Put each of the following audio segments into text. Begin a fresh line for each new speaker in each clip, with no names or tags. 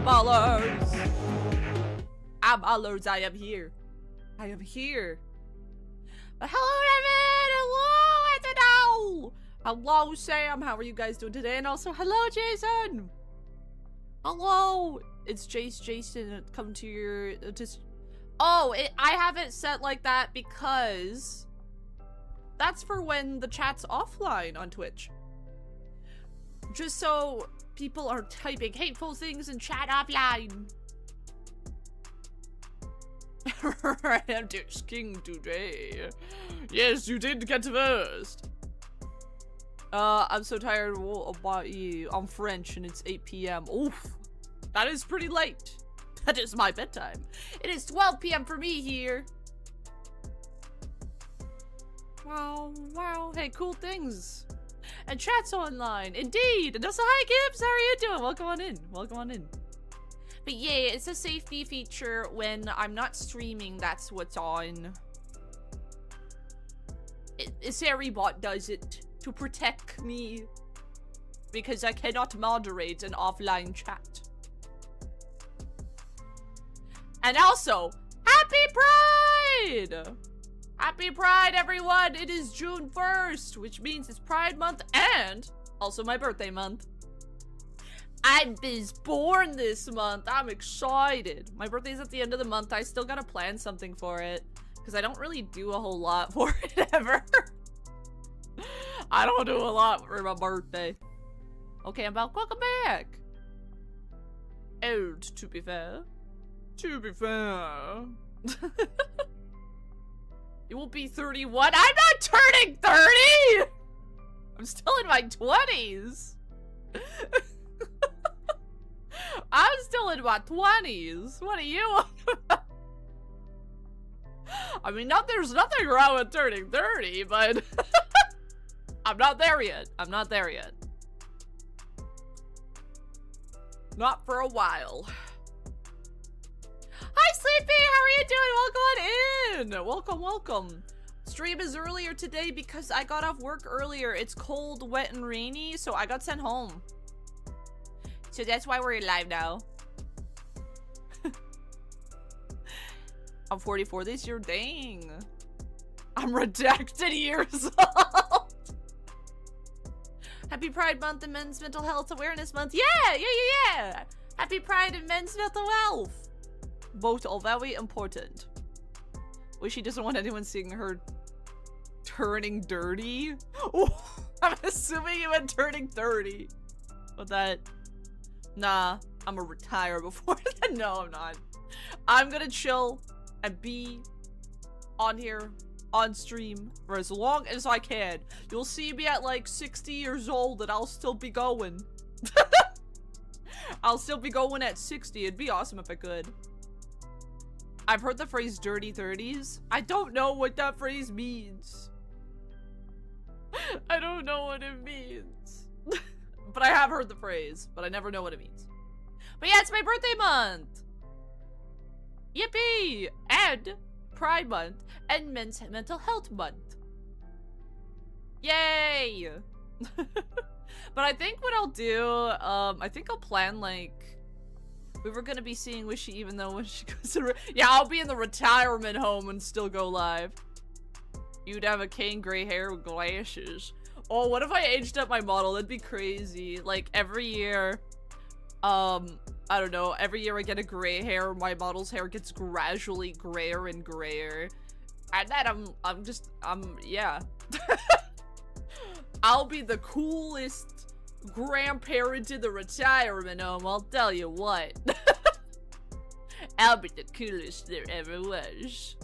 ballers. I'm ballers. I am here. I am here. But hello, Evan. Hello, hello, Sam. How are you guys doing today? And also, hello, Jason. Hello. It's Jason. Come to your Oh, I have it set like that because that's for when the chat's offline on Twitch. Just so people aren't typing hateful things in chat offline. I'm just king today. Yes, you did get first. I'm so tired about you. I'm French and it's 8 p.m. Oof. That is pretty late. That is my bedtime. It is 12 p.m. for me here. Wow, wow. Hey, cool things. And chat's online. Indeed. And also, hi, Gibbs. How are you doing? Welcome on in. Welcome on in. But yeah, it's a safety feature when I'm not streaming. That's what's on. Seribot does it to protect me. Because I cannot moderate an offline chat. And also, Happy Pride! Happy Pride, everyone! It is June 1st, which means it's Pride Month and also my birthday month. I was born this month. I'm excited. My birthday's at the end of the month. I still gotta plan something for it because I don't really do a whole lot for it ever. I don't do a lot for my birthday. Okay, I'm back. Welcome back. Old, to be fair. To be fair. You will be 31. I'm not turning 30! I'm still in my 20s. I'm still in my 20s. What are you? I mean, there's nothing wrong with turning 30, but I'm not there yet. I'm not there yet. Not for a while. Hi, Sleepy! How are you doing? Welcome on in! Welcome, welcome. Stream is earlier today because I got off work earlier. It's cold, wet, and rainy, so I got sent home. So that's why we're live now. I'm 44 this year. Dang. I'm redacted years old. Happy Pride Month and Men's Mental Health Awareness Month. Yeah. Happy Pride and Men's Mental Health. Both are very important. Wishy doesn't want anyone seeing her turning dirty. Oh, I'm assuming you meant turning 30. But that... Nah, I'm gonna retire before then. No, I'm not. I'm gonna chill and be on here, on stream, for as long as I can. You'll see me at like 60 years old and I'll still be going. I'll still be going at 60. It'd be awesome if I could. I've heard the phrase dirty 30s. I don't know what that phrase means. I don't know what it means. But I have heard the phrase, but I never know what it means. But yeah, it's my birthday month. Yippee! And Pride Month and Men's Mental Health Month. Yay! But I think what I'll do, I think I'll plan like, we were gonna be seeing Wishy even though when she goes to yeah, I'll be in the retirement home and still go live. You'd have a cane gray hair with glasses. Oh, what if I aged up my model? That'd be crazy. Like every year, I don't know, every year I get a gray hair, my model's hair gets gradually grayer and grayer. And then yeah. I'll be the coolest grandparent in the retirement home, I'll tell you what. I'll be the coolest there ever was.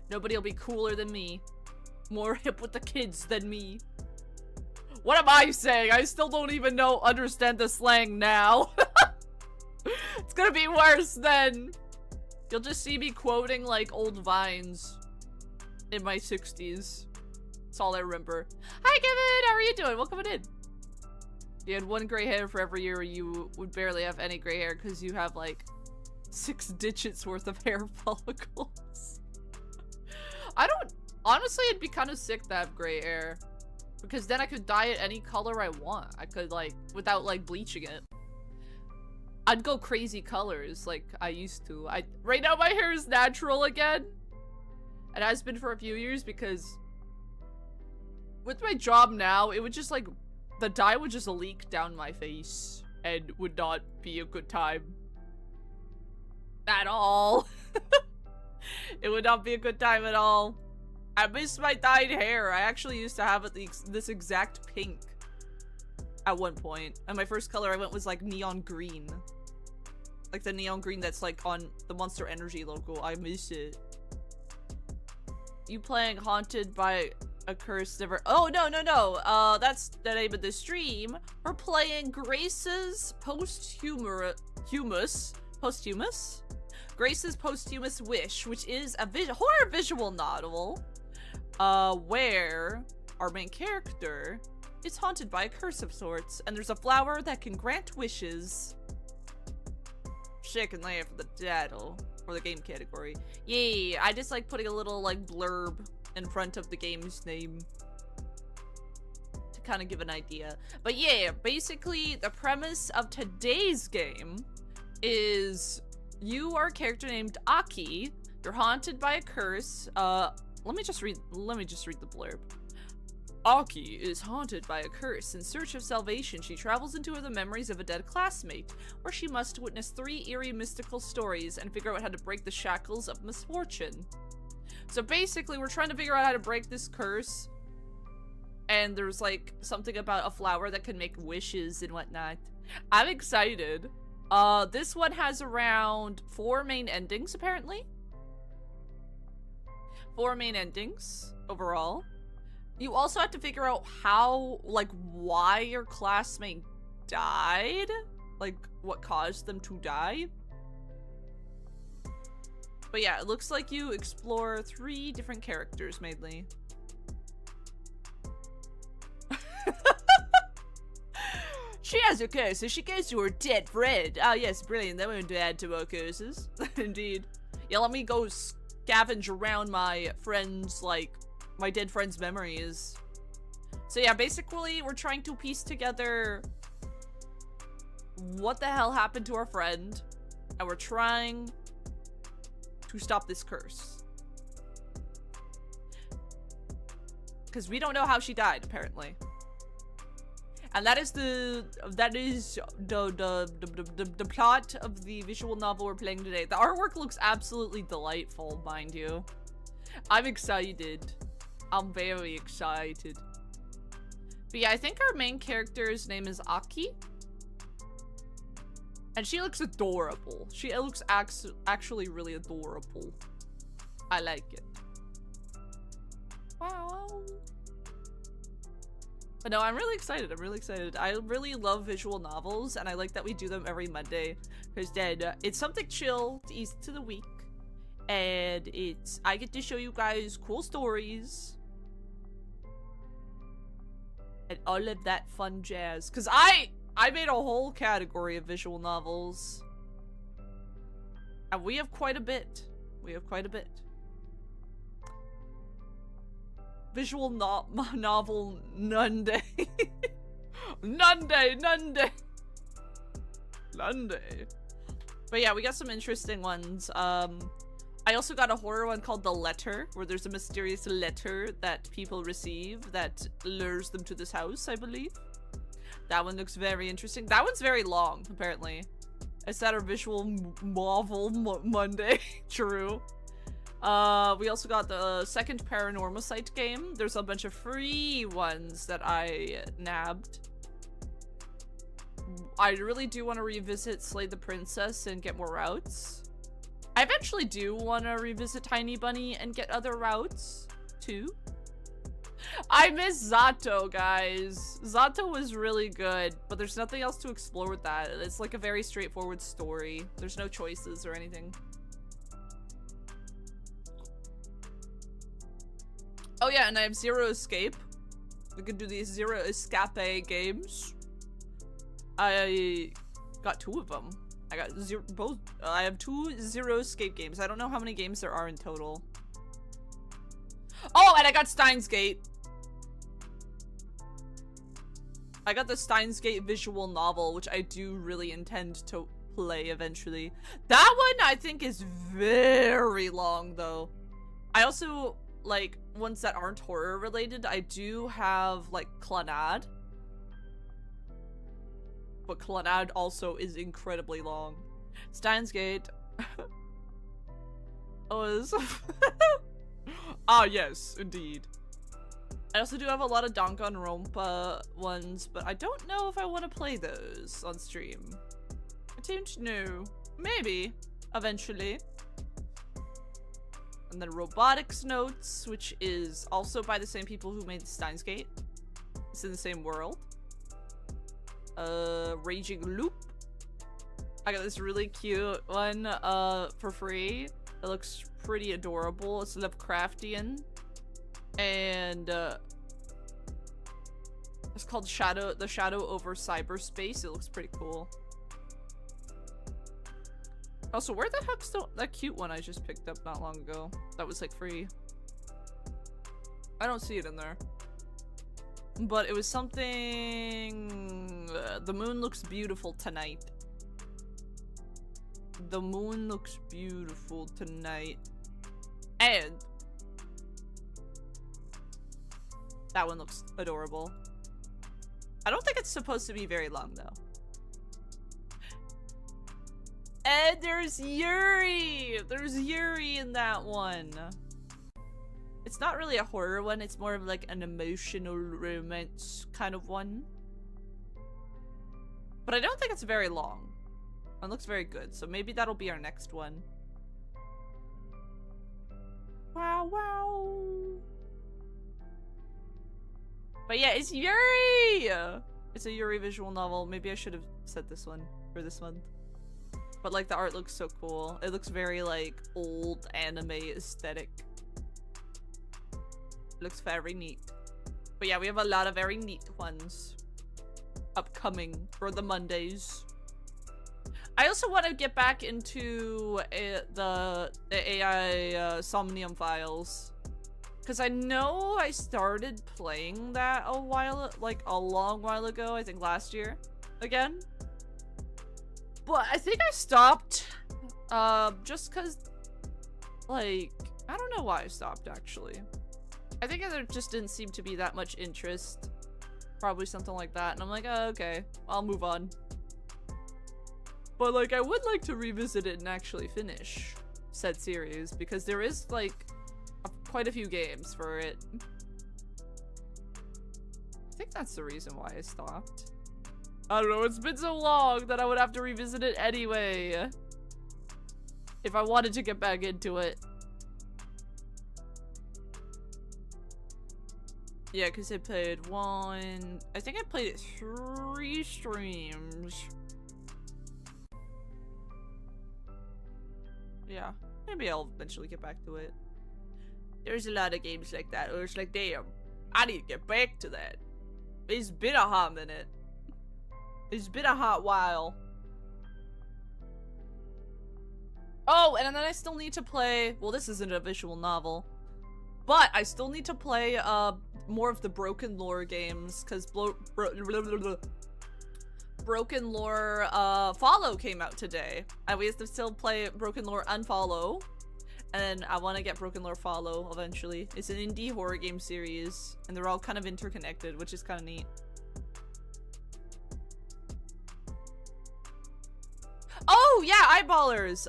Nobody'll be cooler than me. More hip with the kids than me. What am I saying? I still don't even understand the slang now. It's gonna be worse then. You'll just see me quoting like old vines in my 60s. That's all I remember. Hi Kevin, how are you doing? Welcome in. You had one gray hair for every year, you would barely have any gray hair because you have like 6 digits worth of hair follicles. Honestly, it'd be kind of sick to have gray hair. Because then I could dye it any color I want. I could, like, without, like, bleaching it. I'd go crazy colors like I used to. Right now my hair is natural again. It has been for a few years because with my job now, it would just like, the dye would just leak down my face and would not be a good time. At all. It would not be a good time at all. I miss my dyed hair. I actually used to have it this exact pink at one point. And my first color I went was like neon green. Like the neon green that's like on the Monster Energy logo. I miss it. You playing Haunted by a Curse Never— oh, no. That's the name of the stream. We're playing Grace's Posthumous? Grace's Posthumous Wish, which is a horror visual novel, where our main character is haunted by a curse of sorts, and there's a flower that can grant wishes. Chicken layer for the title, or the game category. Yay, I just like putting a little like blurb in front of the game's name to kind of give an idea. But yeah, basically the premise of today's game is you are a character named Aki. You're haunted by a curse. Let me just read the blurb. Aki is haunted by a curse. In search of salvation, she travels into the memories of a dead classmate, where she must witness 3 eerie mystical stories and figure out how to break the shackles of misfortune. So basically, we're trying to figure out how to break this curse, and there's like something about a flower that can make wishes and whatnot. I'm excited. This one has around 4 main endings, apparently. 4 main endings overall. You also have to figure out how, like, why your classmate died. Like, what caused them to die. But yeah, it looks like you explore 3 different characters, mainly. She has a curse, so she goes to her dead friend. Ah, yes, brilliant. That won't add to our curses. Indeed. Yeah, let me go scavenge around my friends, like, my dead friend's memories. So yeah, basically we're trying to piece together what the hell happened to our friend, and we're trying to stop this curse. Because we don't know how she died, apparently. And that is the plot of the visual novel we're playing today. The artwork looks absolutely delightful, mind you. I'm excited. I'm very excited. But yeah, I think our main character's name is Aki. And she looks adorable. She looks actually really adorable. I like it. Wow. But no, I'm really excited. I'm really excited. I really love visual novels, and I like that we do them every Monday. Because then it's something chill to ease to the week. And I get to show you guys cool stories. And all of that fun jazz. Because I made a whole category of visual novels. And we have quite a bit. Visual novel Nunday. Nunday. But yeah, we got some interesting ones. I also got a horror one called The Letter, where there's a mysterious letter that people receive that lures them to this house, I believe. That one looks very interesting. That one's very long, apparently. Is that our visual novel Monday? True. We also got the second Paranormal Site game. There's a bunch of free ones that I nabbed. I really do want to revisit Slay the Princess and get more routes. I eventually do want to revisit Tiny Bunny and get other routes, too. I miss Zato, guys. Zato was really good, but there's nothing else to explore with that. It's like a very straightforward story. There's no choices or anything. Oh yeah, and I have Zero Escape. We can do these Zero Escape games. I got 2 of them. I got both. I have 2 Zero Escape games. I don't know how many games there are in total. Oh, and I got Steins Gate. I got the Steins Gate visual novel, which I do really intend to play eventually. That one I think is very long though. I also like ones that aren't horror related. I do have like Clannad. But Clannad also is incredibly long. Steins Gate. Ah, yes, indeed. I also do have a lot of Danganronpa ones, but I don't know if I want to play those on stream. I don't know. Maybe. Eventually. And then Robotics Notes, which is also by the same people who made Steins Gate. It's in the same world. Raging Loop. I got this really cute one for free. It looks pretty adorable. It's Lovecraftian. And it's called The Shadow Over Cyberspace. It looks pretty cool. Also, where the heck's that cute one I just picked up not long ago? That was like free. I don't see it in there. But it was something... the moon looks beautiful tonight. The moon looks beautiful tonight. And that one looks adorable. I don't think it's supposed to be very long though. And there's Yuri! There's Yuri in that one. It's not really a horror one, it's more of like an emotional romance kind of one. But I don't think it's very long. It looks very good, so maybe that'll be our next one. Wow, wow. But yeah, it's Yuri! It's a Yuri visual novel. Maybe I should have said this one for this month. But like the art looks so cool. It looks very like old anime aesthetic. It looks very neat. But yeah, we have a lot of very neat ones upcoming for the Mondays. I also want to get back into the AI Somnium Files. Because I know I started playing that a long while ago, I think last year, again. But I think I stopped, just because, like, I don't know why I stopped, actually. I think there just didn't seem to be that much interest. Probably something like that, and I'm like, oh, okay, I'll move on. But, like, I would like to revisit it and actually finish said series, because there is, like, quite a few games for it. I think that's the reason why I stopped. I don't know, it's been so long that I would have to revisit it anyway. If I wanted to get back into it. Yeah, because I played I think I played it 3 streams. Yeah, maybe I'll eventually get back to it. There's a lot of games like that where it's like, damn, I need to get back to that. It's been a hot minute. It's been a hot while. Oh, and then I still need to play, well, this isn't a visual novel, but I still need to play more of the Broken Lore games, because Broken Lore Follow came out today, and we have to still play Broken Lore Unfollow, and I want to get Broken Lore Follow eventually. It's an indie horror game series, and they're all kind of interconnected, which is kind of neat. Oh, yeah, Eyeballers!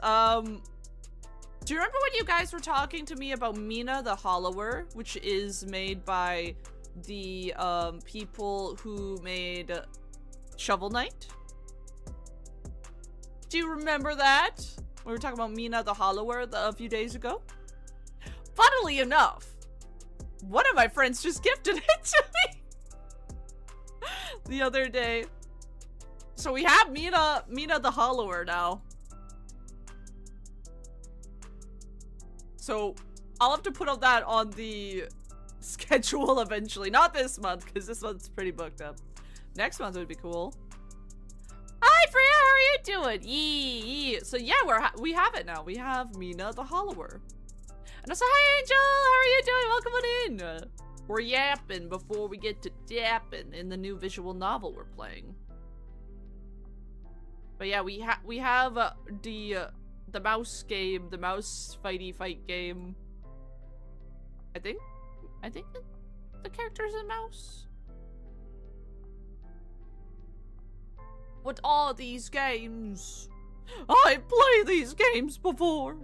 Do you remember when you guys were talking to me about Mina the Hollower, which is made by the people who made Shovel Knight? Do you remember that? We were talking about Mina the Hollower a few days ago? Funnily enough, one of my friends just gifted it to me the other day. So we have Mina the Hollower now. So I'll have to put all that on the schedule eventually. Not this month, because this month's pretty booked up. Next month would be cool. Hi, Freya, how are you doing? Yee. So yeah, we have it now. We have Mina the Hollower. And also, hi, Angel, how are you doing? Welcome on in. We're yapping before we get to dapping in the new visual novel we're playing. But yeah, we have the mouse game, the mouse fight game. I think the character's a mouse. With all these games, I played these games before.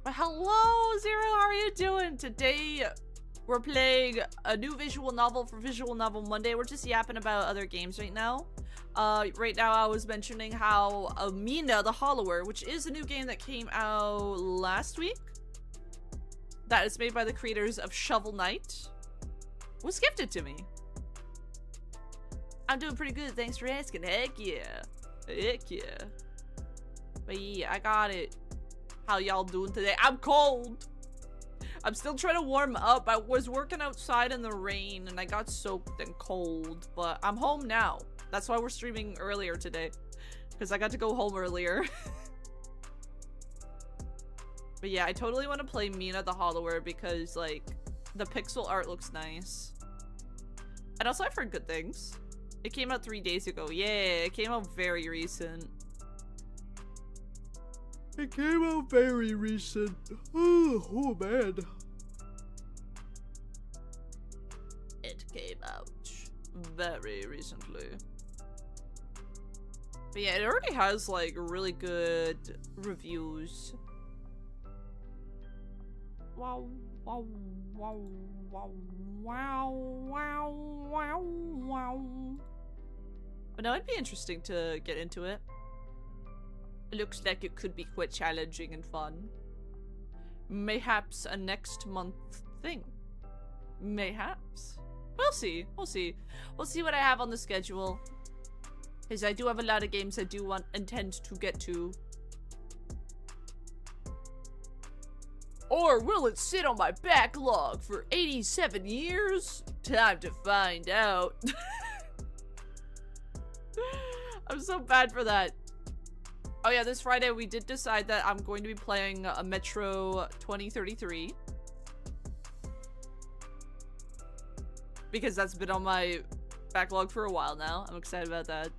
But hello, Zero, how are you doing? Today, we're playing a new visual novel for Visual Novel Monday. We're just yapping about other games right now. Right now I was mentioning how Mina the Hollower, which is a new game that came out last week, that is made by the creators of Shovel Knight, was gifted to me. I'm doing pretty good, thanks for asking. Heck yeah. Heck yeah. But yeah, I got it. How y'all doing today? I'm cold. I'm still trying to warm up. I was working outside in the rain and I got soaked and cold, but I'm home now. That's why we're streaming earlier today, because I got to go home earlier. But yeah, I totally want to play Mina the Hollower because, like, the pixel art looks nice. And also I've heard good things. It came out 3 days ago. Yeah, it came out very recent. It came out very recent. Oh man. It came out very recently. But yeah, it already has like really good reviews. Wow, wow, wow, wow, wow, wow, wow, wow. But no, it'd be interesting to get into it. It looks like it could be quite challenging and fun. Mayhaps a next month thing. Mayhaps. We'll see. We'll see. We'll see what I have on the schedule. Because I do have a lot of games I do intend to get to. Or will it sit on my backlog for 87 years? Time to find out. I'm so bad for that. Oh yeah, this Friday we did decide that I'm going to be playing a Metro 2033. Because that's been on my backlog for a while now. I'm excited about that.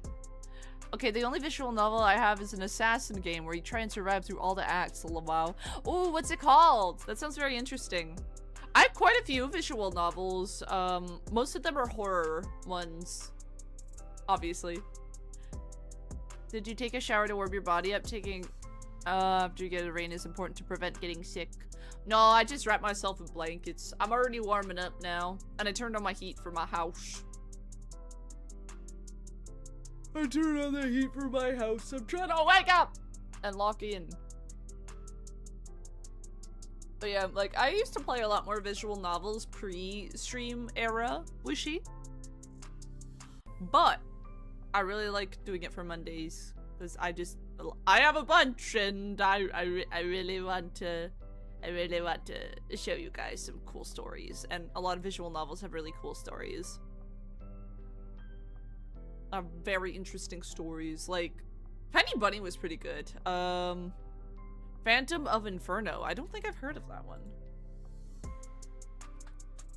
Okay, the only visual novel I have is an assassin game where you try and survive through all the acts. Wow. Oh, what's it called? That sounds very interesting. I have quite a few visual novels. Most of them are horror ones. Obviously. Did you take a shower to warm your body up? Taking after you get a rain is important to prevent getting sick. No, I just wrapped myself in blankets. I'm already warming up now. And I turned on my heat for my house. I turned on the heat for my house. I'm trying to wake up and lock in. But yeah, like, I used to play a lot more visual novels pre-stream era Wishy. But I really like doing it for Mondays because I have a bunch and I really want to show you guys some cool stories, and a lot of visual novels have really cool stories. Very interesting stories. Like Penny Bunny was pretty good. Phantom of Inferno. I don't think I've heard of that one.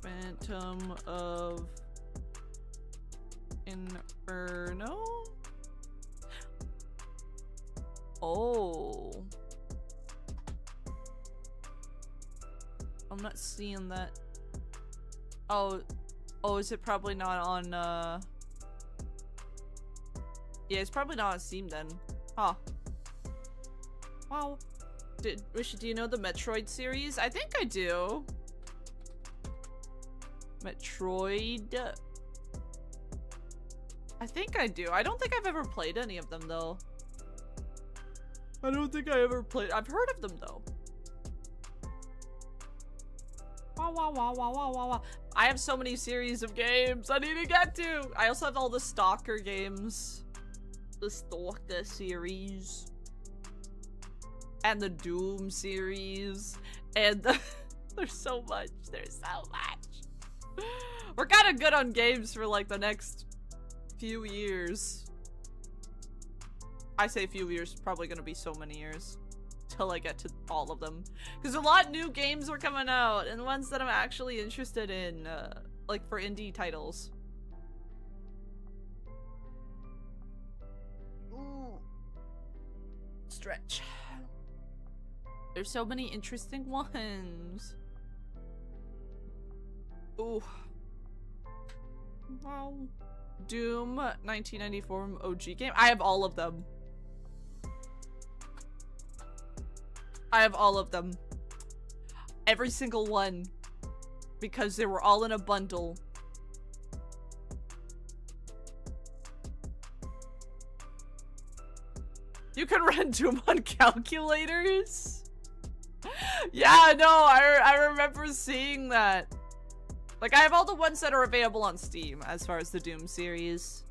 Phantom of Inferno? Oh. I'm not seeing that. Oh, is it probably not on, yeah, it's probably not on Steam then. Huh. Wow. Rishi, do you know the Metroid series? I think I do. Metroid. I think I do. I don't think I've ever played any of them though. I don't think I ever played. I've heard of them though. Wow, wow, wow, wow, wow, wow, wow. I have so many series of games I need to get to. I also have all the Stalker games. The Stalker series. And the Doom series. And there's so much. There's so much. We're kind of good on games for like the next few years. I say few years, probably gonna be so many years till I get to all of them, because a lot of new games are coming out and ones that I'm actually interested in, like for indie titles. stretch. There's so many interesting ones. Ooh. Wow. Doom 1994 OG game. I have all of them. I have all of them. Every single one. Because they were all in a bundle. You can run Doom on calculators? Yeah, no, I remember seeing that. Like, I have all the ones that are available on Steam as far as the Doom series.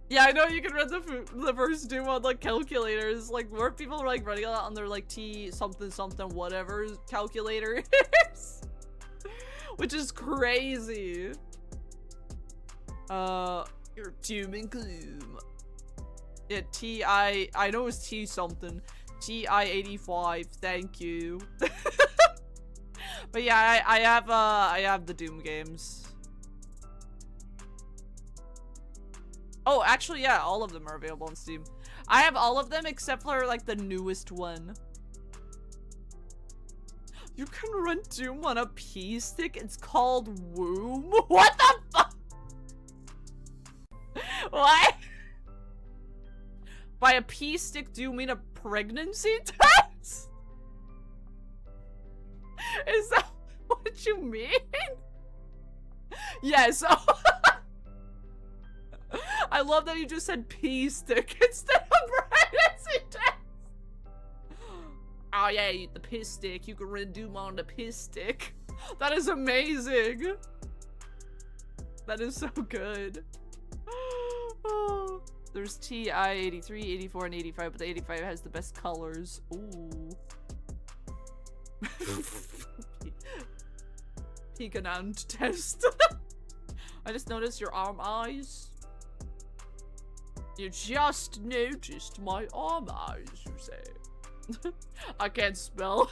Yeah, I know you can run the first Doom on, like, calculators. Like, more people are, like, running it on their, like, T something something whatever calculators. Which is crazy. You're Doom and Gloom. Yeah, I know it's T something. TI-85, thank you. But yeah, I have the Doom games. Oh, actually, yeah, all of them are available on Steam. I have all of them except for, like, the newest one. You can run Doom on a P-stick? It's called Womb? What the fuck? What? By a P-stick, do you mean a pregnancy test? Is that what you mean? Yes. I love that you just said P-stick instead of pregnancy test. Oh yeah, the piss stick. You can run Doom on the piss stick. That is amazing. That is so good. Oh. There's TI 83, 84, and 85, but the 85 has the best colors. Ooh. Peekanant test. I just noticed your arm eyes. You just noticed my arm eyes, you say. I can't spell.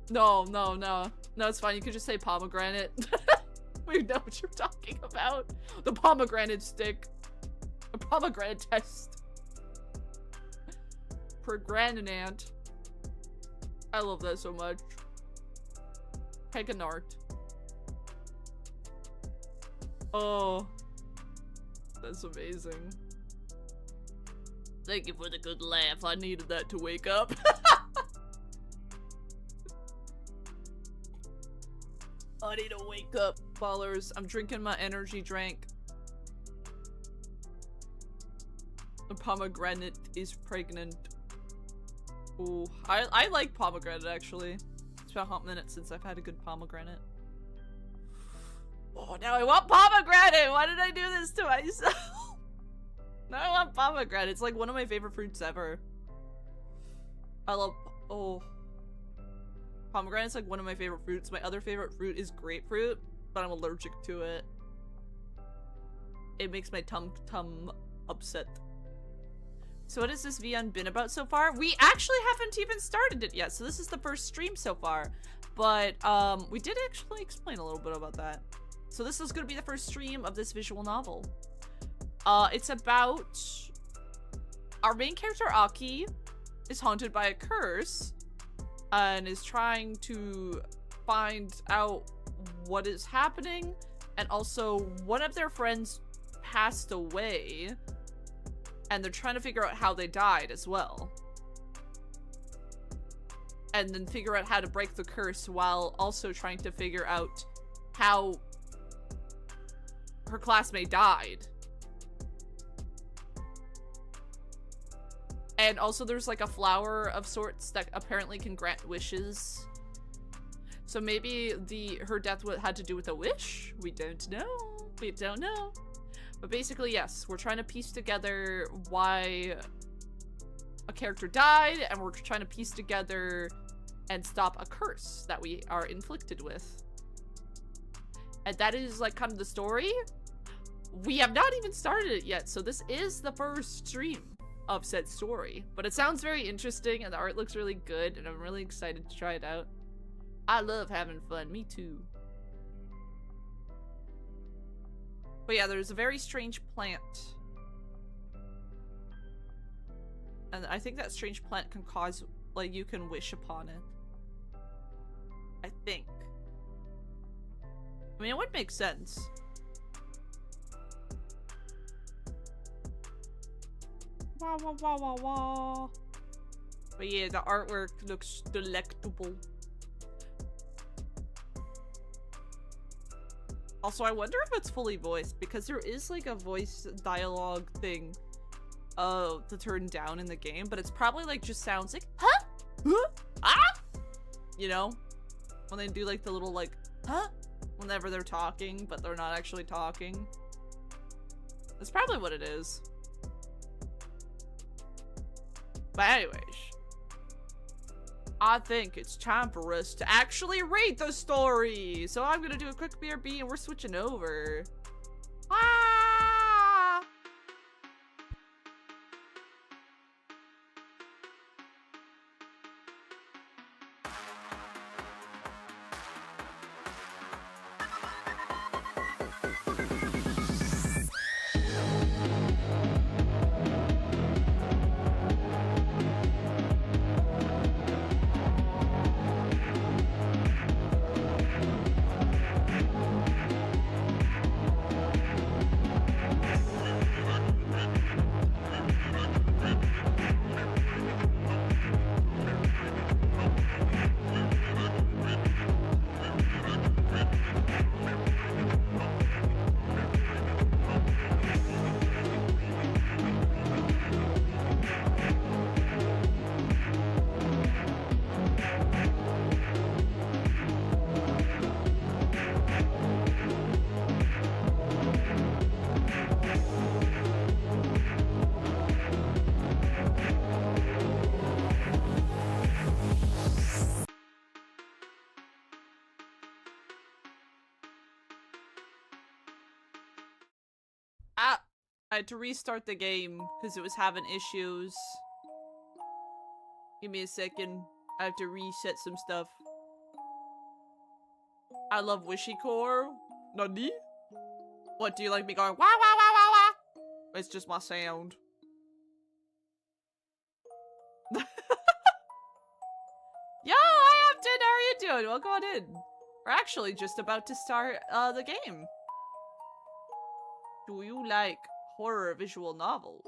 No, it's fine. You could just say pomegranate. We know what you're talking about. The pomegranate stick. A pomegranate test. Pregnant. I love that so much. Peganart. Oh. That's amazing. Thank you for the good laugh. I needed that to wake up. I need to wake up, ballers. I'm drinking my energy drink. The pomegranate is pregnant. Ooh, I like pomegranate actually. It's been a hot minute since I've had a good pomegranate. Oh, now I want pomegranate! Why did I do this to myself? Now I want pomegranate. It's like one of my favorite fruits ever. I love, oh. Pomegranate's like one of my favorite fruits. My other favorite fruit is grapefruit, but I'm allergic to it. It makes my tum upset. So what has this VN been about so far? We actually haven't even started it yet, so this is the first stream so far. But we did actually explain a little bit about that. So this is going to be the first stream of this visual novel. It's about our main character Aki is haunted by a curse and is trying to find out what is happening, and also one of their friends passed away. And they're trying to figure out how they died as well. And then figure out how to break the curse while also trying to figure out how her classmate died. And also there's like a flower of sorts that apparently can grant wishes. So maybe her death had to do with a wish? We don't know. We don't know. But basically, yes, we're trying to piece together why a character died, and we're trying to piece together and stop a curse that we are inflicted with. And that is like kind of the story. We have not even started it yet, so this is the first stream of said story. But it sounds very interesting, and the art looks really good, and I'm really excited to try it out. I love having fun, me too. But yeah, there's a very strange plant. And I think that strange plant can cause, like, you can wish upon it. I think. I mean, it would make sense. Wah, wah, wah, wah, wah. But yeah, the artwork looks delectable. Also, I wonder if it's fully voiced, because there is like a voice dialogue thing to turn down in the game, but it's probably like just sounds like, huh? Huh? Ah? You know? When they do like the little like, huh? Whenever they're talking, but they're not actually talking. That's probably what it is. But anyways, I think it's time for us to actually read the story. So I'm gonna do a quick BRB and we're switching over. Ah! I had to restart the game because it was having issues. Give me a second. I have to reset some stuff. I love Wishipow. Nani? What, do you like me going wah wah wah wah wah? It's just my sound. Yo, hi Upton, how are you doing? Welcome on in. We're actually just about to start the game. Do you like horror visual novels?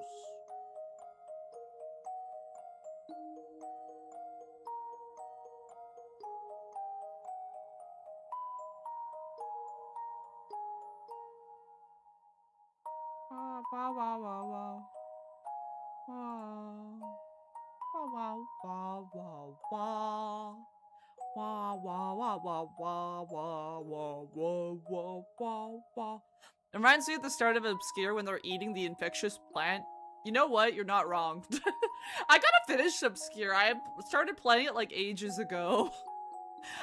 Wow, wow, wow, wow. Wow. Wow, wow, wow, wow. Wow, wow, wow, wow, wow, wow, wow, wow, wow, wow, wow. It reminds me at the start of Obscure when they're eating the infectious plant. You know what? You're not wrong. I gotta finish Obscure. I started playing it like ages ago.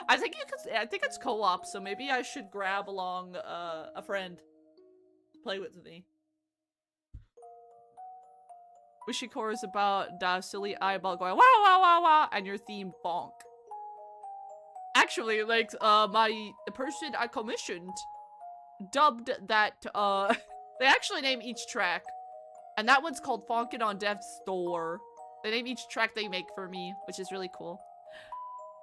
I think it's co-op, so maybe I should grab along a friend to play with me. Wishipow is about the silly eyeball going wow wow wow wow and your theme bonk. Actually, like the person I commissioned dubbed that they actually name each track. And that one's called Fonkin' on Death's Door. They name each track they make for me, which is really cool.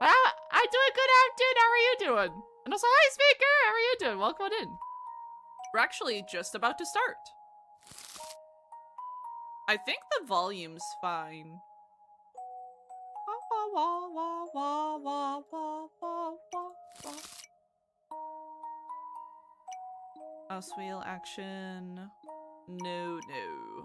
I'm doing good, Afton. How are you doing? And also, hi, Speaker. How are you doing? Welcome on in. We're actually just about to start. I think the volume's fine. Mouse wheel action. No, no.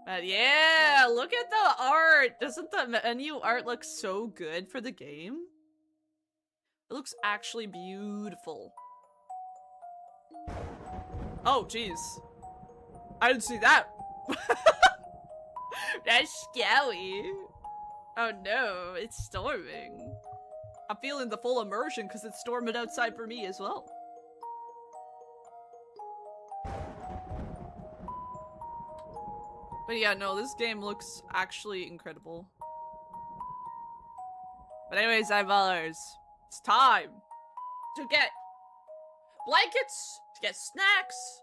But yeah, look at the art. Doesn't the menu art look so good for the game? It looks actually beautiful. Oh, jeez. I didn't see that. That's scary. Oh no, it's storming. I'm feeling the full immersion because it's storming outside for me as well. But yeah, no, this game looks actually incredible. But anyways, eyeballers, it's time to get blankets, to get snacks.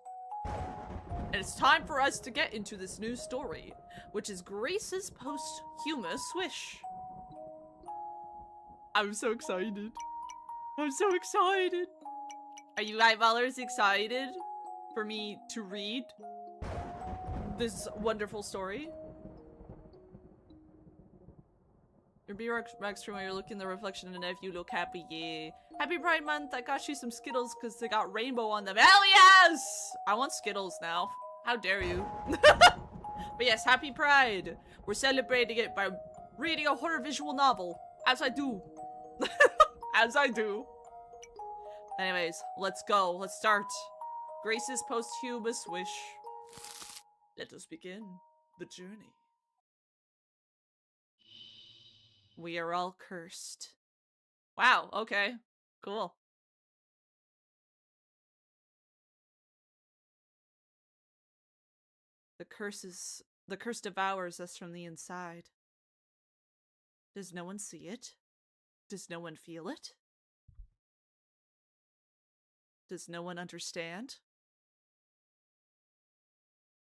And it's time for us to get into this new story, which is Grace's posthumous wish. I'm so excited. I'm so excited. Are you eyeballers excited for me to read this wonderful story? Your B-Rex when you're looking at the reflection in the net, you look happy, yeah. Happy Pride Month, I got you some Skittles because they got rainbow on them. Hell yes! I want Skittles now. How dare you? But yes, happy Pride. We're celebrating it by reading a horror visual novel. As I do. As I do. Anyways, let's go. Let's start. Grace's posthumous wish. Let us begin the journey. We are all cursed. Wow, okay. Cool. The curse devours us from the inside. Does no one see it? Does no one feel it? Does no one understand?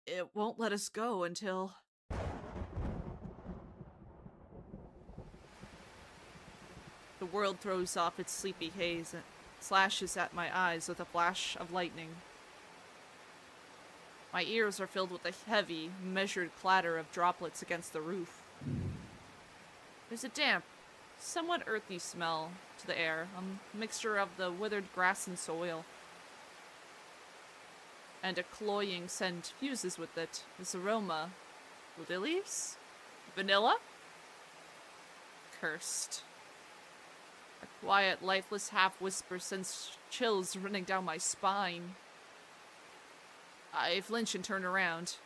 It won't let us go until... The world throws off its sleepy haze and slashes at my eyes with a flash of lightning. My ears are filled with the heavy, measured clatter of droplets against the roof. There's a damp, somewhat earthy smell to the air, a mixture of the withered grass and soil. And a cloying scent fuses with it, this aroma. Lilies? Vanilla? Cursed. A quiet, lifeless half-whisper sends chills running down my spine. I flinch and turn around.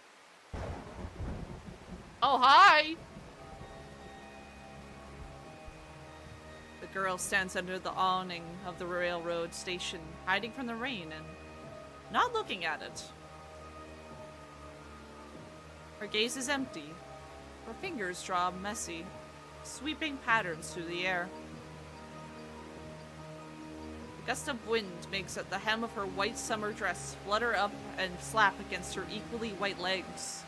Oh, hi! The girl stands under the awning of the railroad station, hiding from the rain and not looking at it. Her gaze is empty. Her fingers draw messy, sweeping patterns through the air. A gust of wind makes the hem of her white summer dress flutter up and slap against her equally white legs.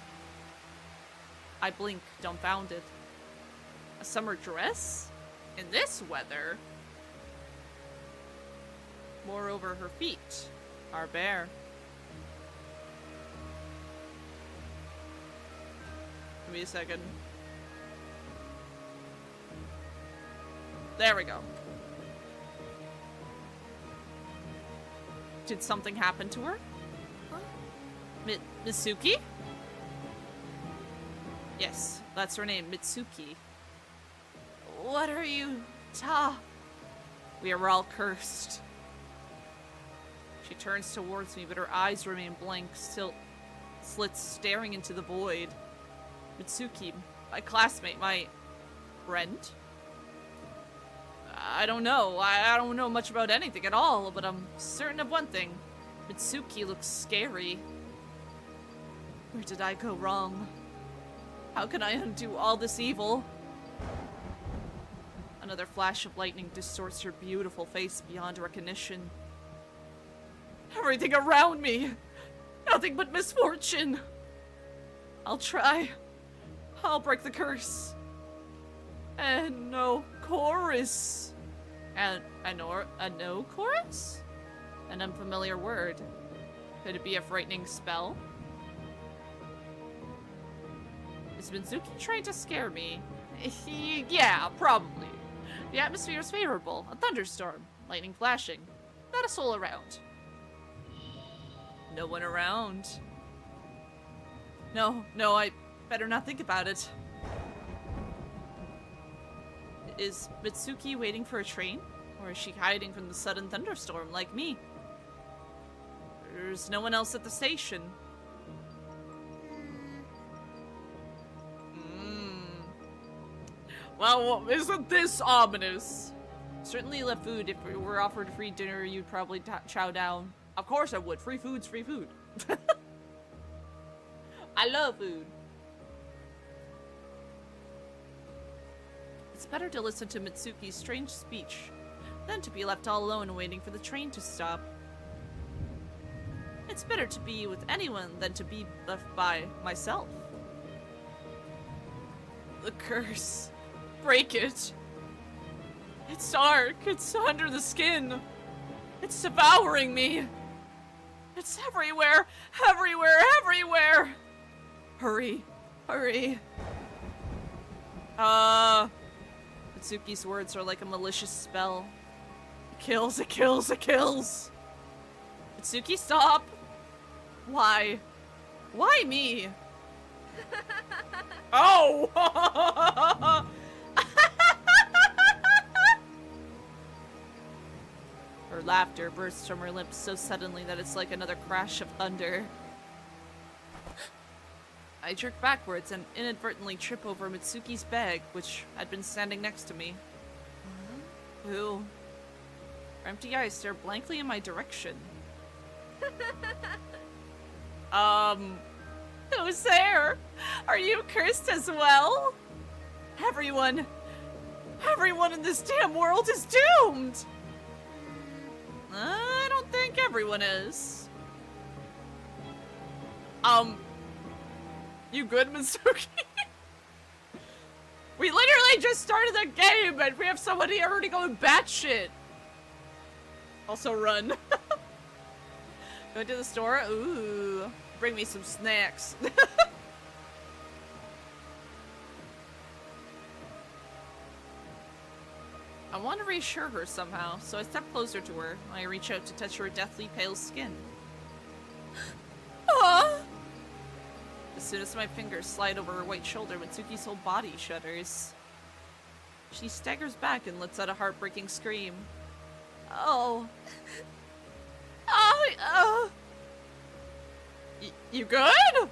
I blink, dumbfounded. A summer dress? In this weather? Moreover, her feet are bare. Give me a second. There we go. Did something happen to her? Huh? Mitsuki? Yes, that's her name, Mitsuki. What are you, We are all cursed. She turns towards me, but her eyes remain blank, still slits staring into the void. Mitsuki, my classmate, my friend? I don't know. I don't know much about anything at all, but I'm certain of one thing. Mitsuki looks scary. Where did I go wrong? How can I undo all this evil? Another flash of lightning distorts her beautiful face beyond recognition. Everything around me! Nothing but misfortune! I'll try. I'll break the curse. And no chorus. And no chorus? An unfamiliar word. Could it be a frightening spell? Is Mitsuki trying to scare me? Yeah, probably. The atmosphere is favorable. A thunderstorm. Lightning flashing. Not a soul around. No one around. No, I better not think about it. Is Mitsuki waiting for a train? Or is she hiding from the sudden thunderstorm like me? There's no one else at the station. Well, isn't this ominous? Certainly left food. If we were offered free dinner, you'd probably chow down. Of course I would. Free food's free food. I love food. It's better to listen to Mitsuki's strange speech then to be left all alone waiting for the train to stop. It's better to be with anyone than to be left by myself. The curse. Break it. It's dark. It's under the skin. It's devouring me. It's everywhere. Everywhere. Everywhere. Hurry. Hurry. Mitsuki's words are like a malicious spell. It kills, it kills, it kills. Mitsuki, stop. Why? Why me? Oh! Her laughter bursts from her lips so suddenly that it's like another crash of thunder. I jerk backwards and inadvertently trip over Mitsuki's bag, which had been standing next to me. Who? Her empty eyes stare blankly in my direction. Who's there? Are you cursed as well? Everyone in this damn world is doomed! I don't think everyone is. You good, Mitsuki? We literally just started the game and we have somebody already going batshit. Also run. Go to the store? Ooh. Bring me some snacks. I want to reassure her somehow, so I step closer to her. I reach out to touch her deathly pale skin. Aww. As soon as my fingers slide over her white shoulder, Mitsuki's whole body shudders. She staggers back and lets out a heartbreaking scream. Oh. Oh. You good?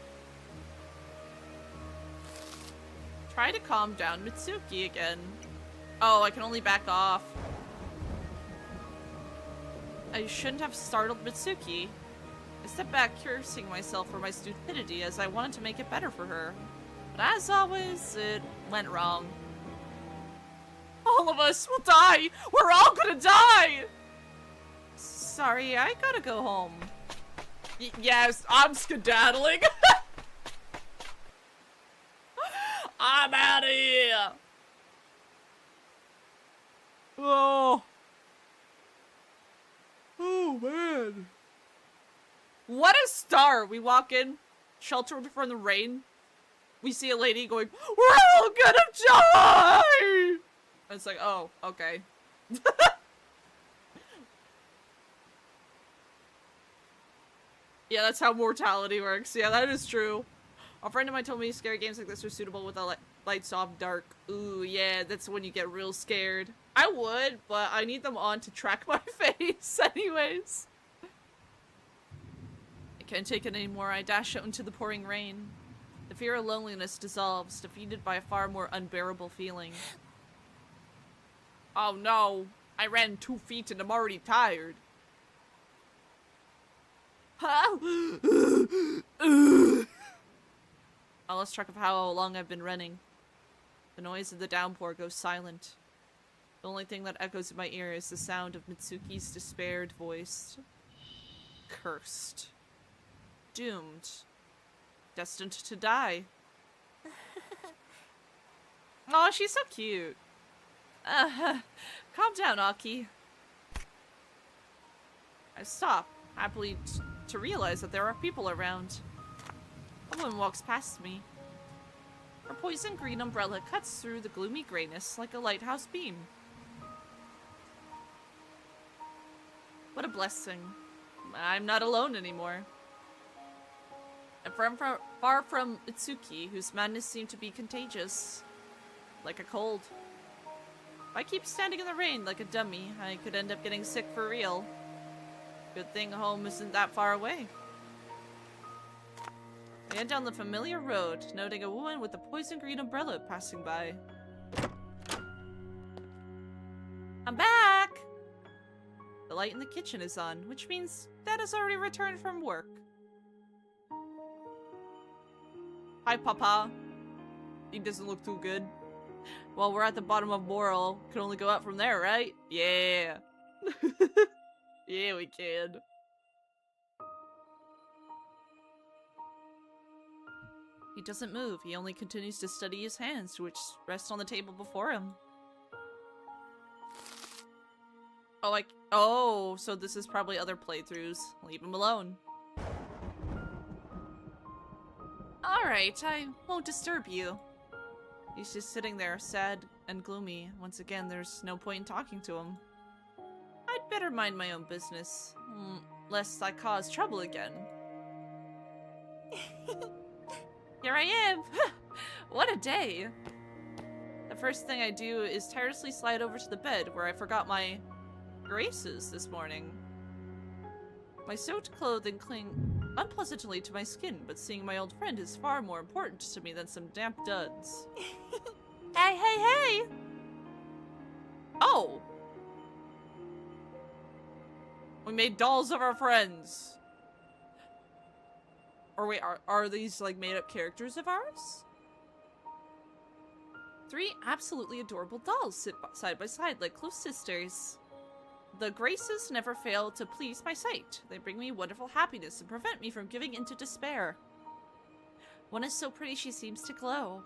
Try to calm down Mitsuki again. Oh, I can only back off. I shouldn't have startled Mitsuki. I stepped back, cursing myself for my stupidity as I wanted to make it better for her. But as always, it went wrong. All of us will die! We're all gonna die! Sorry, I gotta go home. Yes, I'm skedaddling. I'm out of here! Oh. Oh, man. What a star! We walk in, sheltered from the rain. We see a lady going, "We're all gonna die!" And it's like, oh, okay. Yeah, that's how mortality works. Yeah, that is true. A friend of mine told me scary games like this are suitable with the lights off dark. Ooh, yeah, that's when you get real scared. I would, but I need them on to track my face anyways. I can't take it anymore. I dash out into the pouring rain. The fear of loneliness dissolves, defeated by a far more unbearable feeling. Oh no, I ran 2 feet and I'm already tired. I lost track of how long I've been running. The noise of the downpour goes silent. The only thing that echoes in my ear is the sound of Mitsuki's despaired voice. Cursed. Doomed. Destined to die. Aw, she's so cute. Calm down, Aki. I stop, happily to realize that there are people around. A woman walks past me. Her poison green umbrella cuts through the gloomy grayness like a lighthouse beam. What a blessing. I'm not alone anymore. And far from Itsuki, whose madness seemed to be contagious. Like a cold. If I keep standing in the rain like a dummy, I could end up getting sick for real. Good thing home isn't that far away. We head down the familiar road, noting a woman with a poison green umbrella passing by. I'm back! The light in the kitchen is on, which means Dad has already returned from work. Hi, Papa. He doesn't look too good. Well, we're at the bottom of Moral. Can only go up from there, right? Yeah. Yeah, we can. He doesn't move. He only continues to study his hands, which rest on the table before him. Oh, oh, so this is probably other playthroughs. Leave him alone. Alright, I won't disturb you. He's just sitting there, sad and gloomy. Once again, there's no point in talking to him. I'd better mind my own business, lest I cause trouble again. Here I am! What a day! The first thing I do is tirelessly slide over to the bed, where I forgot my braces this morning. My soaked clothing cling unpleasantly to my skin, but seeing my old friend is far more important to me than some damp duds. Hey, hey, hey! Oh! We made dolls of our friends! Or wait, are these like made-up characters of ours? 3 absolutely adorable dolls sit side by side like close sisters. The Graces never fail to please my sight. They bring me wonderful happiness and prevent me from giving into despair. One is so pretty she seems to glow.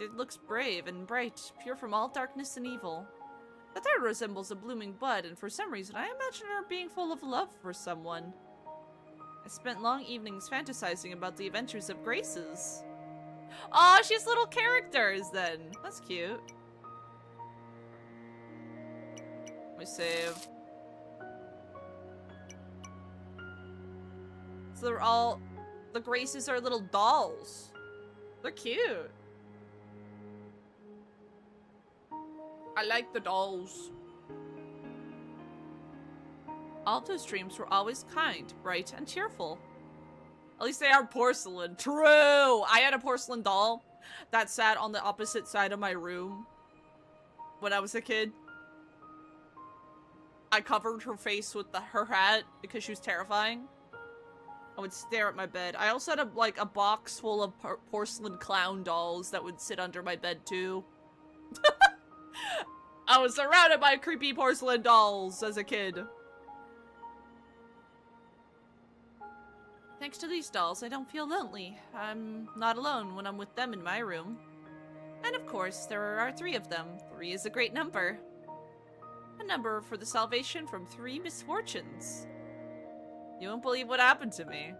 It looks brave and bright, pure from all darkness and evil. The third resembles a blooming bud, and for some reason I imagine her being full of love for someone. I spent long evenings fantasizing about the adventures of Graces. Aw, she's little characters then. That's cute. Let me save. So they're all... The Graces are little dolls. They're cute. I like the dolls. All those dreams were always kind, bright, and cheerful. At least they are porcelain. True! I had a porcelain doll that sat on the opposite side of my room when I was a kid. I covered her face with her hat because she was terrifying. I would stare at my bed. I also had a box full of porcelain clown dolls that would sit under my bed too. I was surrounded by creepy porcelain dolls as a kid. Thanks to these dolls, I don't feel lonely. I'm not alone when I'm with them in my room. And of course, there are 3 of them. 3 is a great number. A number for the salvation from 3 misfortunes. You won't believe what happened to me.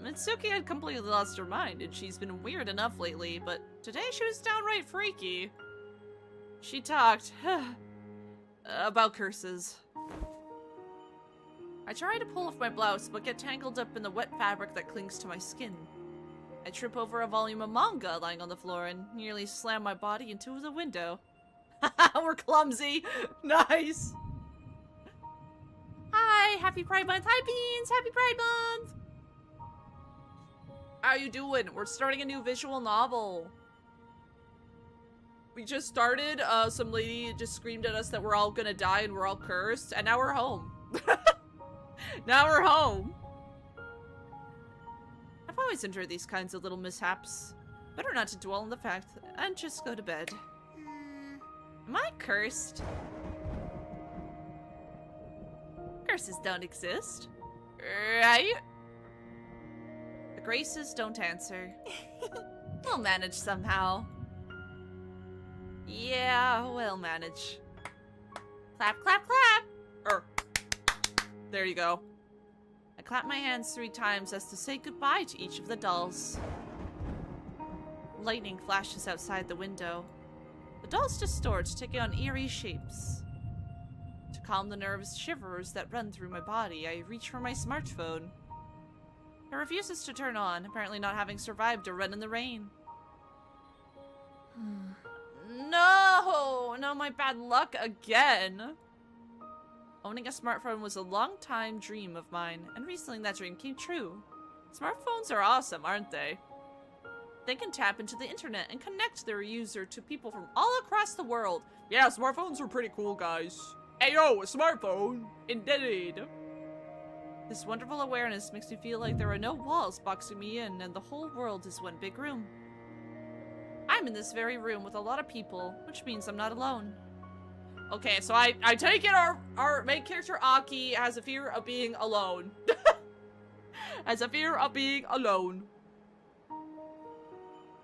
Mitsuki had completely lost her mind, and she's been weird enough lately, but today she was downright freaky. She talked about curses. I try to pull off my blouse, but get tangled up in the wet fabric that clings to my skin. I trip over a volume of manga lying on the floor and nearly slam my body into the window. We're clumsy! Nice! Hi! Happy Pride Month! Hi, Beans! Happy Pride Month! How you doing? We're starting a new visual novel. We just started, some lady just screamed at us that we're all gonna die and we're all cursed, and now we're home. Now we're home. I've always enjoyed these kinds of little mishaps. Better not to dwell on the fact and just go to bed. Am I cursed? Curses don't exist. Right? The Graces don't answer. We'll manage somehow. Yeah, we'll manage. Clap, clap, clap! There you go. I clap my hands 3 times as to say goodbye to each of the dolls. Lightning flashes outside the window. The dolls distort, taking on eerie shapes. To calm the nervous shivers that run through my body, I reach for my smartphone. It refuses to turn on, apparently not having survived a run in the rain. No! No, my bad luck again! Owning a smartphone was a long-time dream of mine, and recently that dream came true. Smartphones are awesome, aren't they? They can tap into the internet and connect their user to people from all across the world. Yeah, smartphones are pretty cool, guys. Ayo, a smartphone! Indeed! This wonderful awareness makes me feel like there are no walls boxing me in and the whole world is one big room. I'm in this very room with a lot of people, which means I'm not alone. Okay, so I take it our main character Aki has a fear of being alone. Has a fear of being alone.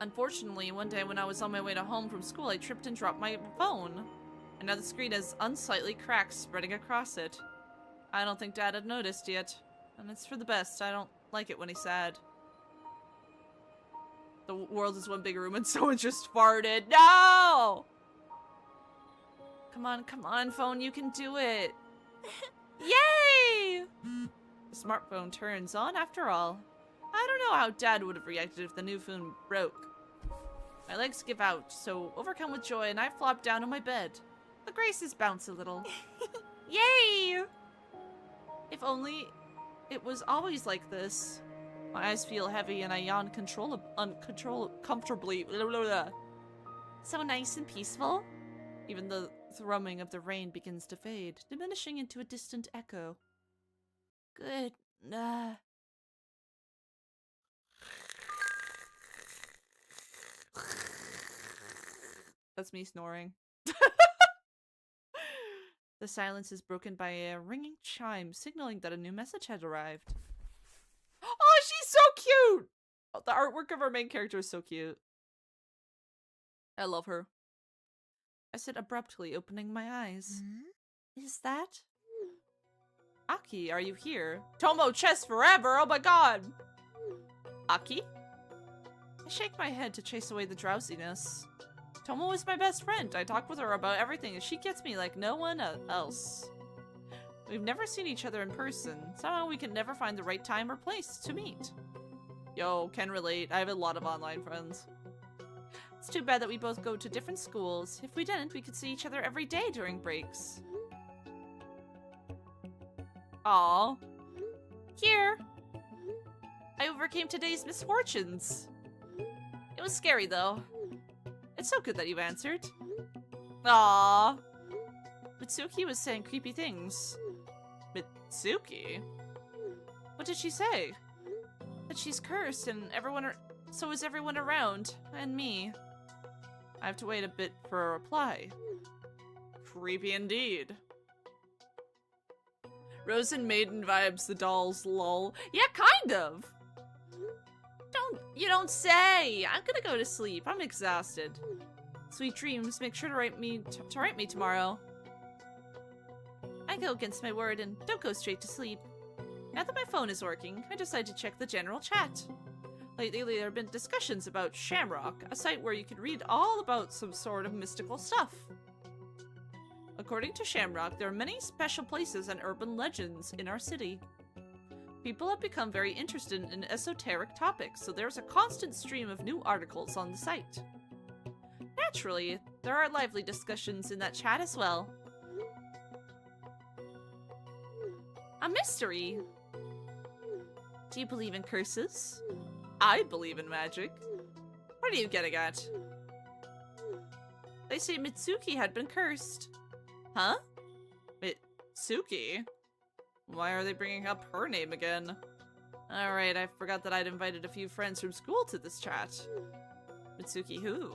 Unfortunately, one day when I was on my way to home from school, I tripped and dropped my phone. And now the screen has unsightly cracks spreading across it. I don't think Dad had noticed yet. And it's for the best. I don't like it when he's sad. The world is one big room and someone just farted. No! Come on, phone, you can do it. Yay! The smartphone turns on after all. I don't know how Dad would have reacted if the new phone broke. My legs give out, so overcome with joy, and I flop down on my bed. The graces bounce a little. Yay! If only it was always like this. My eyes feel heavy and I yawn comfortably. Blah, blah, blah. So nice and peaceful. Even the thrumming of the rain begins to fade, diminishing into a distant echo. Good. That's me snoring. The silence is broken by a ringing chime, signaling that a new message had arrived. Oh, she's so cute! Oh, the artwork of our main character is so cute. I love her. I sit abruptly, opening my eyes. Is that? Aki, are you here? Tomo, chess forever! Oh my god! Aki? I shake my head to chase away the drowsiness. Tomo is my best friend. I talk with her about everything and she gets me like no one else. We've never seen each other in person. Somehow we can never find the right time or place to meet. Yo, can relate. I have a lot of online friends. It's too bad that we both go to different schools. If we didn't, we could see each other every day during breaks. Aw. Here. I overcame today's misfortunes. It was scary though. It's so good that you answered. Aww. Mitsuki was saying creepy things. Mitsuki? What did she say? That she's cursed and so is everyone around. And me. I have to wait a bit for a reply. Creepy indeed. Rose and Maiden vibes, the dolls, lol. Yeah, kind of. You don't say! I'm gonna go to sleep. I'm exhausted. Sweet dreams. Make sure to write me tomorrow. I go against my word and don't go straight to sleep. Now that my phone is working, I decide to check the general chat. Lately, there have been discussions about Shamrock, a site where you can read all about some sort of mystical stuff. According to Shamrock, there are many special places and urban legends in our city. People have become very interested in esoteric topics, so there's a constant stream of new articles on the site. Naturally, there are lively discussions in that chat as well. A mystery! Do you believe in curses? I believe in magic. What are you getting at? They say Mitsuki had been cursed. Huh? Mitsuki? Why are they bringing up her name again? Alright, I forgot that I'd invited a few friends from school to this chat. Mitsuki who?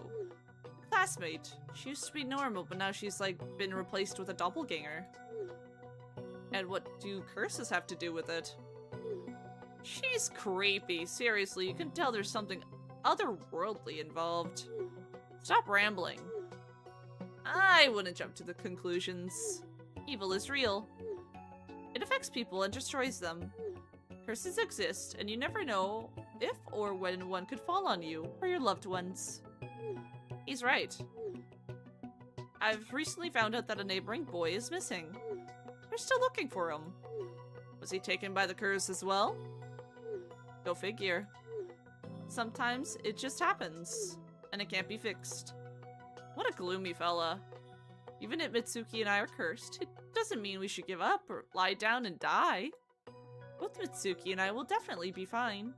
A classmate. She used to be normal, but now she's like been replaced with a doppelganger. And what do curses have to do with it? She's creepy. Seriously, you can tell there's something otherworldly involved. Stop rambling. I wouldn't jump to the conclusions. Evil is real. It affects people and destroys them. Curses exist, and you never know if or when one could fall on you or your loved ones. He's right. I've recently found out that a neighboring boy is missing. We're still looking for him. Was he taken by the curse as well? Go figure. Sometimes it just happens, and it can't be fixed. What a gloomy fella. Even if Mitsuki and I are cursed, it doesn't mean we should give up or lie down and die. Both Mitsuki and I will definitely be fine.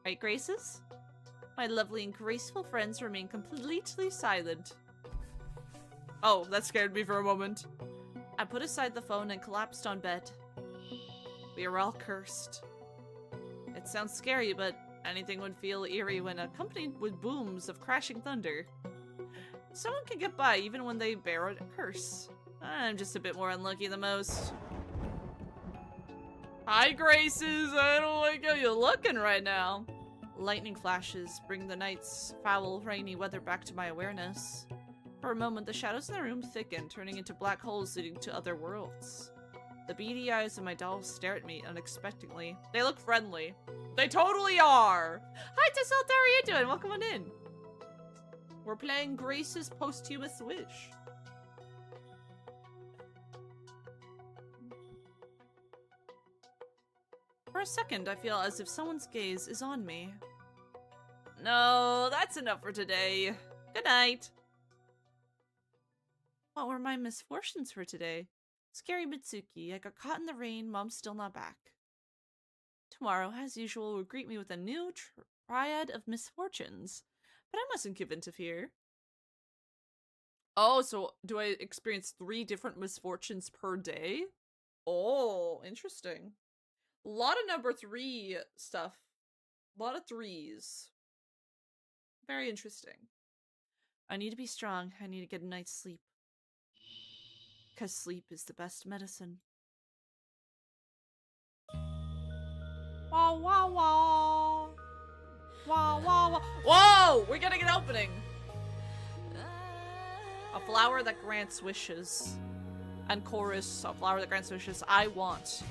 Right, Graces? My lovely and graceful friends remain completely silent. Oh, that scared me for a moment. I put aside the phone and collapsed on bed. We are all cursed. It sounds scary, but Anything would feel eerie when accompanied with booms of crashing thunder. Someone can get by even when they bear a curse. I'm just a bit more unlucky than most. Hi, Graces! I don't like how you're looking right now. Lightning flashes bring the night's foul, rainy weather back to my awareness. For a moment, the shadows in the room thicken, turning into black holes leading to other worlds. The beady eyes of my dolls stare at me unexpectedly. They look friendly. They totally are! Hi, Tessel, how are you doing? Welcome on in. We're playing Grace's Posthumous Wish. For a second, I feel as if someone's gaze is on me. No, that's enough for today. Good night. What were my misfortunes for today? Scary Mitsuki, I got caught in the rain, Mom's still not back. Tomorrow, as usual, will greet me with a new triad of misfortunes. But I mustn't give in to fear. Oh, so do I experience 3 different misfortunes per day? Oh, interesting. A lot of number 3 stuff. A lot of 3s. Very interesting. I need to be strong. I need to get a night's sleep. Because sleep is the best medicine. Wah, wah, wah. Wah, wah, wah. Whoa! We're getting an opening! A flower that grants wishes. And chorus, a flower that grants wishes. I want.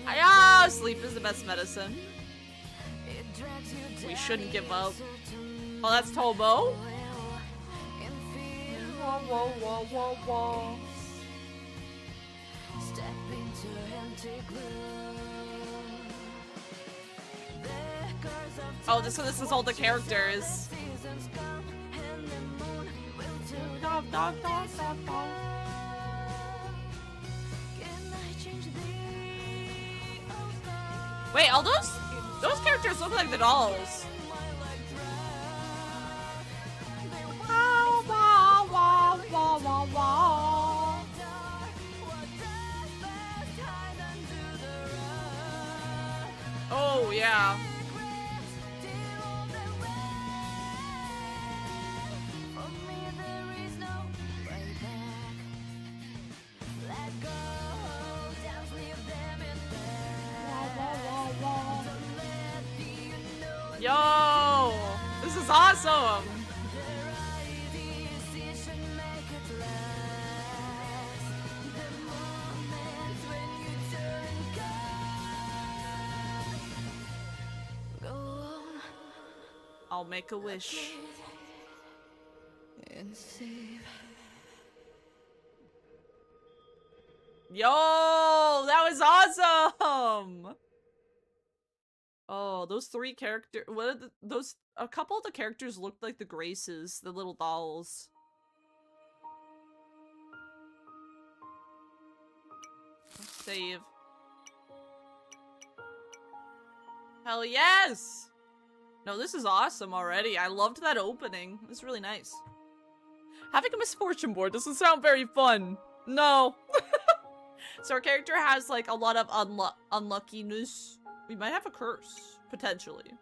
Ah, sleep is the best medicine. We shouldn't give up. Oh, that's Tobo? Whoa, whoa, whoa, whoa, whoa. Oh, this is all the characters. Wait, all those characters look like the dolls. Oh, yeah. Yo! This is awesome! I'll make a wish. Yo! That was awesome! Oh, those 3 characters. What are those? A couple of the characters looked like the Graces, the little dolls. Save. Hell yes! No, this is awesome already. I loved that opening. It's really nice. Having a misfortune board doesn't sound very fun. No. So our character has like a lot of unluckiness. We might have a curse, potentially.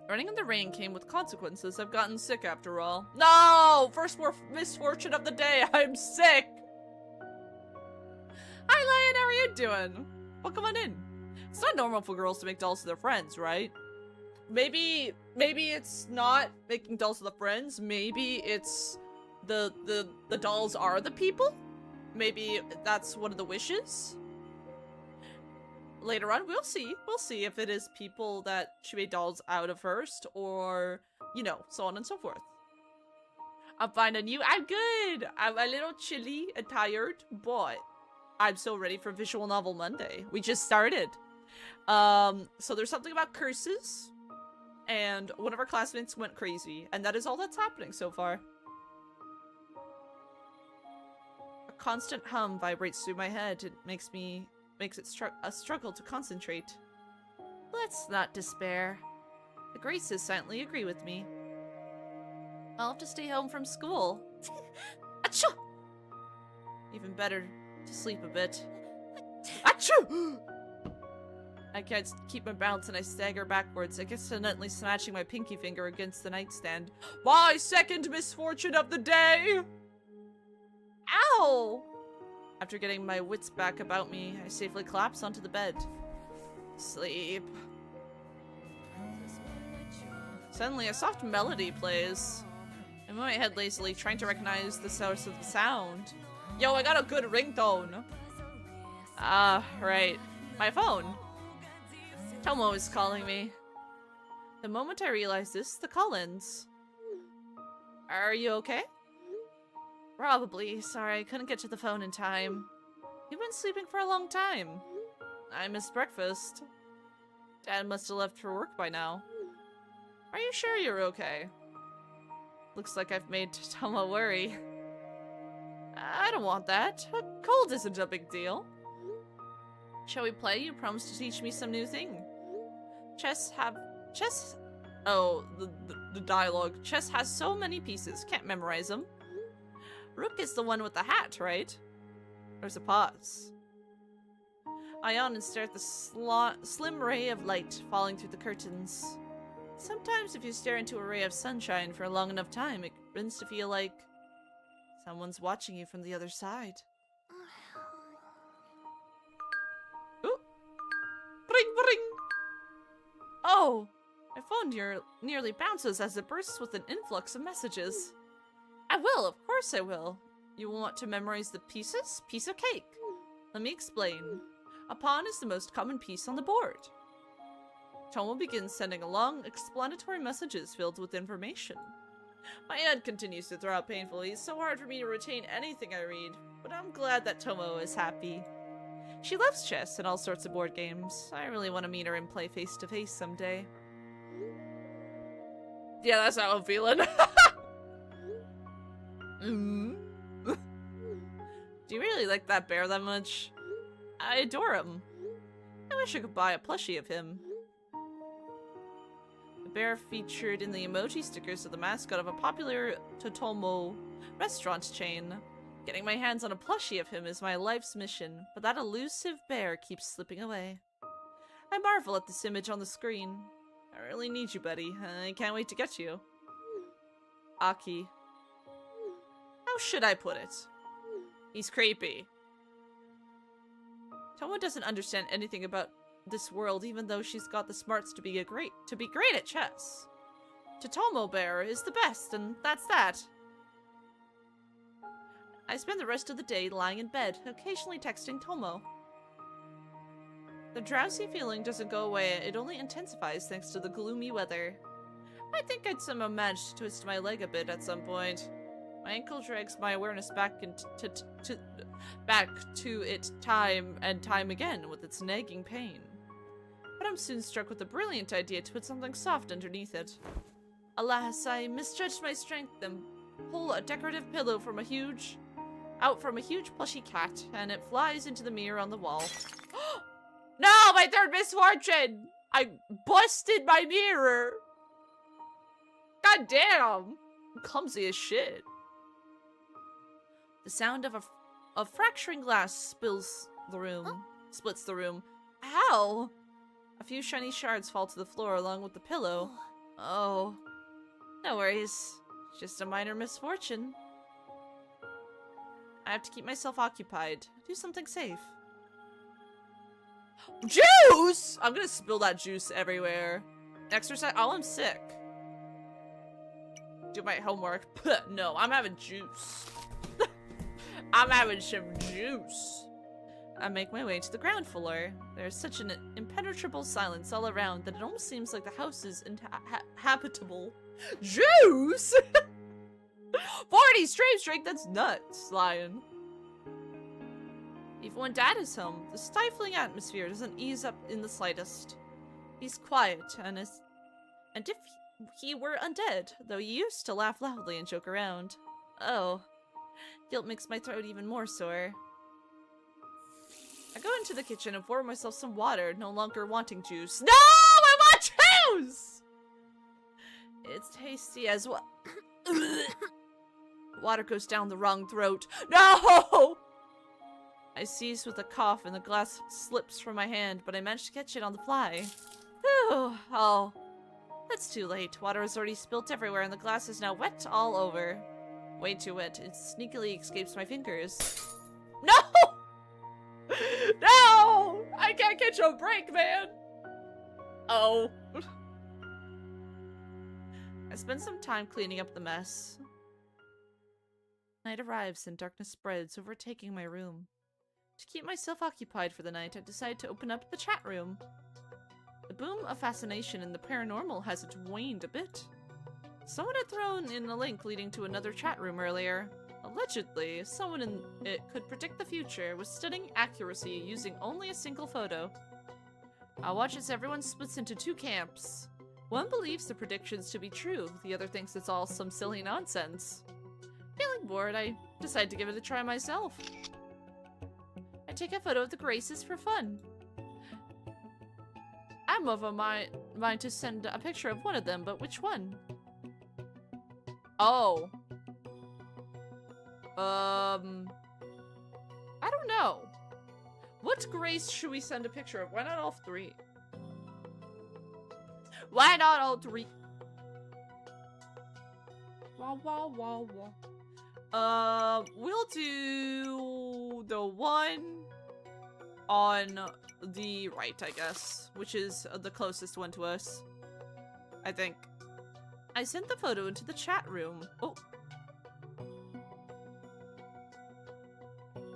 Running in the rain came with consequences. I've gotten sick after all. No! First misfortune of the day. I'm sick! Hi, Lion. How are you doing? Welcome on in. It's not normal for girls to make dolls to their friends, right? Maybe it's not making dolls to the friends. Maybe it's the dolls are the people? Maybe that's one of the wishes? Later on, we'll see. We'll see if it is people that she made dolls out of first, or, you know, so on and so forth. I'm fine, and you? I'm good! I'm a little chilly and tired, but I'm so ready for Visual Novel Monday. We just started. So there's something about curses, and one of our classmates went crazy, and that is all that's happening so far. A constant hum vibrates through my head. It makes it a struggle to concentrate. Let's not despair. The Graces silently agree with me. I'll have to stay home from school. Achoo! Even better to sleep a bit. Achoo! I can't keep my balance and I stagger backwards, accidentally smashing my pinky finger against the nightstand. My second misfortune of the day! Ow! After getting my wits back about me, I safely collapse onto the bed. Sleep. Suddenly, a soft melody plays. I move my head lazily, trying to recognize the source of the sound. Yo, I got a good ringtone! Ah, right. My phone. Tomo is calling me. The moment I realize this, the call ends. Are you okay? Probably. Sorry, I couldn't get to the phone in time. You've been sleeping for a long time. I missed breakfast. Dad must have left for work by now. Are you sure you're okay? Looks like I've made Tomo worry. I don't want that. A cold isn't a big deal. Shall we play? You promised to teach me some new thing. Oh, the dialogue. Chess has so many pieces. Can't memorize them. Rook is the one with the hat, right? There's a pause. I yawn and stare at the slim ray of light falling through the curtains. Sometimes if you stare into a ray of sunshine for a long enough time, it begins to feel like someone's watching you from the other side. Ooh. Bring, bring! Oh! My phone nearly bounces as it bursts with an influx of messages. I will, of course I will. You want to memorize the pieces? Piece of cake. Let me explain. A pawn is the most common piece on the board. Tomo begins sending along explanatory messages filled with information. My head continues to throw out painfully. It's so hard for me to retain anything I read, but I'm glad that Tomo is happy. She loves chess and all sorts of board games. I really want to meet her and play face to face someday. Yeah, that's how I'm feeling. Do you really like that bear that much? I adore him. I wish I could buy a plushie of him. The bear featured in the emoji stickers of the mascot of a popular Totomo restaurant chain. Getting my hands on a plushie of him is my life's mission, but that elusive bear keeps slipping away. I marvel at this image on the screen. I really need you, buddy. I can't wait to get you. Aki. How should I put it? He's creepy. Tomo doesn't understand anything about this world, even though she's got the smarts to be great at chess. Totomo Bear is the best, and that's that. I spend the rest of the day lying in bed, occasionally texting Tomo. The drowsy feeling doesn't go away, it only intensifies thanks to the gloomy weather. I think I'd somehow manage to twist my leg a bit at some point. My ankle drags my awareness back to it time and time again with its nagging pain. But I'm soon struck with the brilliant idea to put something soft underneath it. Alas, I misjudged my strength and pull a decorative pillow out from a huge plushy cat, and it flies into the mirror on the wall. No, my third misfortune! I busted my mirror! God damn! I'm clumsy as shit. The sound of fracturing glass splits the room. Ow! A few shiny shards fall to the floor along with the pillow. Oh. No worries. Just a minor misfortune. I have to keep myself occupied. Do something safe. Juice! I'm gonna spill that juice everywhere. Exercise. Oh, I'm sick. Do my homework. No, I'm having juice. I'm having some juice. I make my way to the ground floor. There's such an impenetrable silence all around that it almost seems like the house is habitable. Juice? 40 straight, that's nuts, Lion. Even when Dad is home, the stifling atmosphere doesn't ease up in the slightest. He's quiet, and if he were undead, though he used to laugh loudly and joke around. Oh. Guilt makes my throat even more sore. I go into the kitchen and pour myself some water, no longer wanting juice. No! I want juice! It's tasty as well. Water goes down the wrong throat. No! I seize with a cough and the glass slips from my hand, but I managed to catch it on the fly. Whew. Oh. That's too late. Water is already spilt everywhere and the glass is now wet all over. Way too wet. It sneakily escapes my fingers. No! No! I can't catch a break, man! Oh. I spend some time cleaning up the mess. Night arrives and darkness spreads, overtaking my room. To keep myself occupied for the night, I decide to open up the chat room. The boom of fascination in the paranormal hasn't waned a bit. Someone had thrown in a link leading to another chat room earlier. Allegedly, someone in it could predict the future with stunning accuracy using only a single photo. I watch as everyone splits into two camps. One believes the predictions to be true, the other thinks it's all some silly nonsense. Feeling bored, I decide to give it a try myself. I take a photo of the Graces for fun. I'm of a mind to send a picture of one of them, but which one? Oh. I don't know. What Grace should we send a picture of? Why not all three? Why not all three? Wah, wah, wah, wah. We'll do the one on the right, I guess, which is the closest one to us, I think. I sent the photo into the chat room. Oh.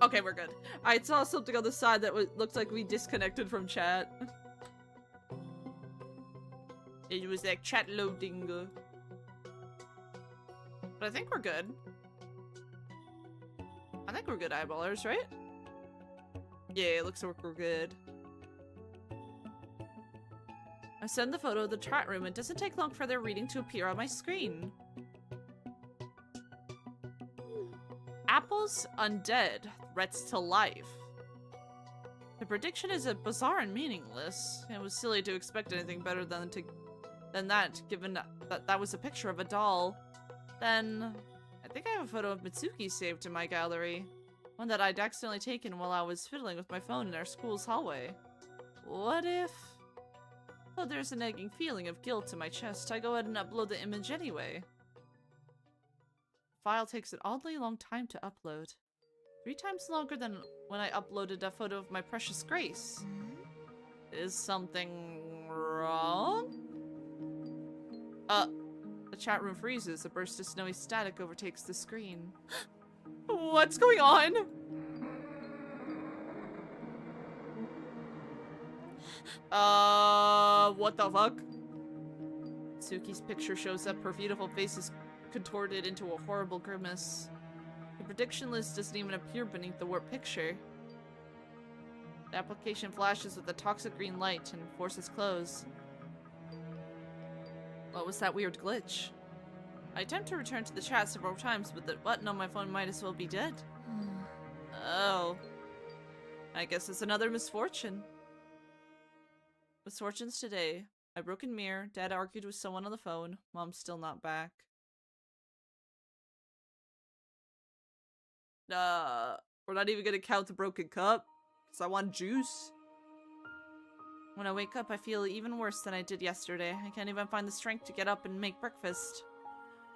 Okay, we're good. I saw something on the side that looked like we disconnected from chat. It was like chat loading. But I think we're good. I think we're good eyeballers, right? Yeah, it looks like we're good. I send the photo of the chat room. It doesn't take long for their reading to appear on my screen. Apple's undead, threats to life. The prediction is bizarre and meaningless. It was silly to expect anything better than that, given that was a picture of a doll. Then, I think I have a photo of Mitsuki saved in my gallery. One that I'd accidentally taken while I was fiddling with my phone in our school's hallway. What if... Though there's a nagging feeling of guilt in my chest, I go ahead and upload the image anyway. The file takes an oddly long time to upload. 3 times longer than when I uploaded a photo of my precious Grace. Is something wrong? The chat room freezes. A burst of snowy static overtakes the screen. What's going on? What the fuck? Suki's picture shows up. Her beautiful face is contorted into a horrible grimace. The prediction list doesn't even appear beneath the warped picture. The application flashes with a toxic green light and forces close. What was that weird glitch? I attempt to return to the chat several times, but the button on my phone might as well be dead. Oh. I guess it's another misfortune. Misfortunes today. A broken mirror, Dad argued with someone on the phone, Mom's still not back. We're not even gonna count the broken cup, because I want juice. When I wake up, I feel even worse than I did yesterday. I can't even find the strength to get up and make breakfast.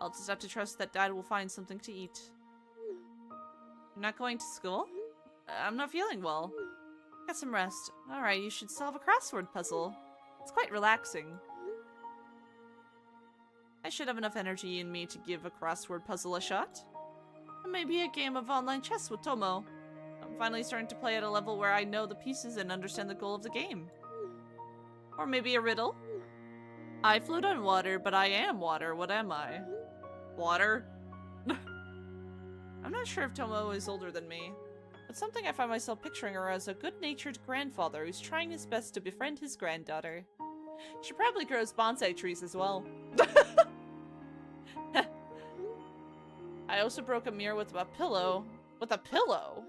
I'll just have to trust that Dad will find something to eat. You're not going to school? I'm not feeling well. Get some rest. Alright, you should solve a crossword puzzle. It's quite relaxing. I should have enough energy in me to give a crossword puzzle a shot. Or maybe a game of online chess with Tomo. I'm finally starting to play at a level where I know the pieces and understand the goal of the game. Or maybe a riddle. I float on water, but I am water. What am I? Water? I'm not sure if Tomo is older than me, but something I find myself picturing her as a good-natured grandfather who's trying his best to befriend his granddaughter. She probably grows bonsai trees as well. I also broke a mirror with a pillow. With a pillow?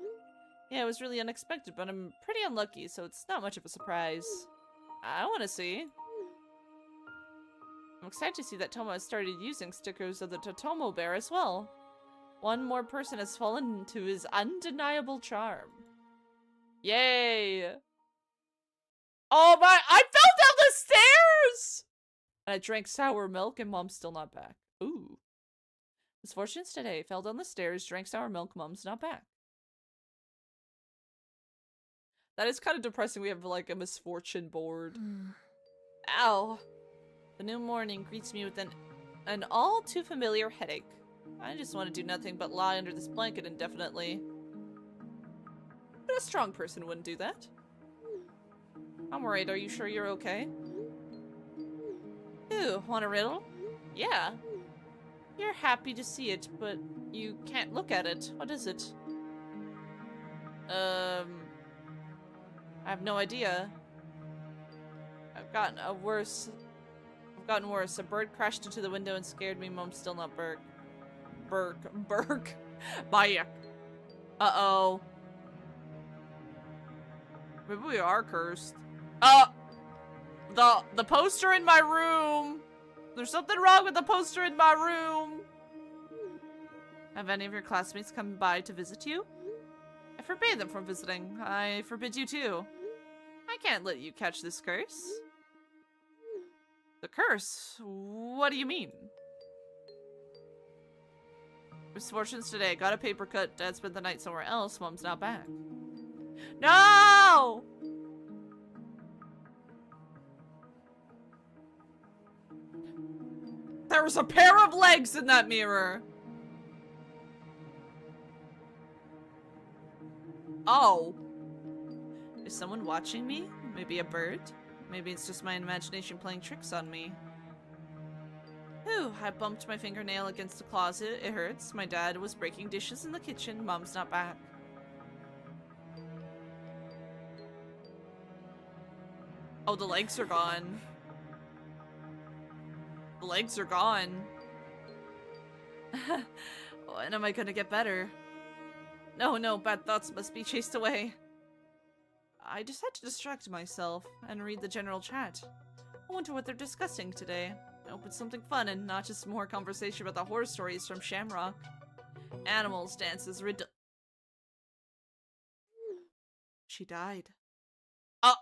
Yeah, it was really unexpected, but I'm pretty unlucky, so it's not much of a surprise. I want to see. I'm excited to see that Tomo has started using stickers of the Totomo bear as well. One more person has fallen into his undeniable charm. Yay! Oh my, I fell down the stairs! And I drank sour milk and mom's still not back. Ooh. Misfortunes today. Fell down the stairs, drank sour milk, mom's not back. That is kind of depressing. We have like a misfortune board. Ow. The new morning greets me with an all too familiar headache. I just want to do nothing but lie under this blanket indefinitely. But a strong person wouldn't do that. I'm worried. Are you sure you're okay? Ooh, want a riddle? Yeah. You're happy to see it, but you can't look at it. What is it? I have no idea. I've gotten worse. A bird crashed into the window and scared me. Mom's still not Burke. Bye. Uh-oh. Maybe we are cursed. The poster in my room. There's something wrong with the poster in my room. Have any of your classmates come by to visit you? I forbade them from visiting. I forbid you too. I can't let you catch this curse. The curse? What do you mean? Misfortunes today. Got a paper cut. Dad spent the night somewhere else. Mom's not back. No! There was a pair of legs in that mirror. Oh. Is someone watching me? Maybe a bird? Maybe it's just my imagination playing tricks on me. Ooh, I bumped my fingernail against the closet. It hurts. My dad was breaking dishes in the kitchen. Mom's not back. Oh, the legs are gone. The legs are gone. When am I gonna get better? No, bad thoughts must be chased away. I just had to distract myself and read the general chat. I wonder what they're discussing today. I hope it's something fun and not just more conversation about the horror stories from Shamrock. Animals, dances, She died. Oh!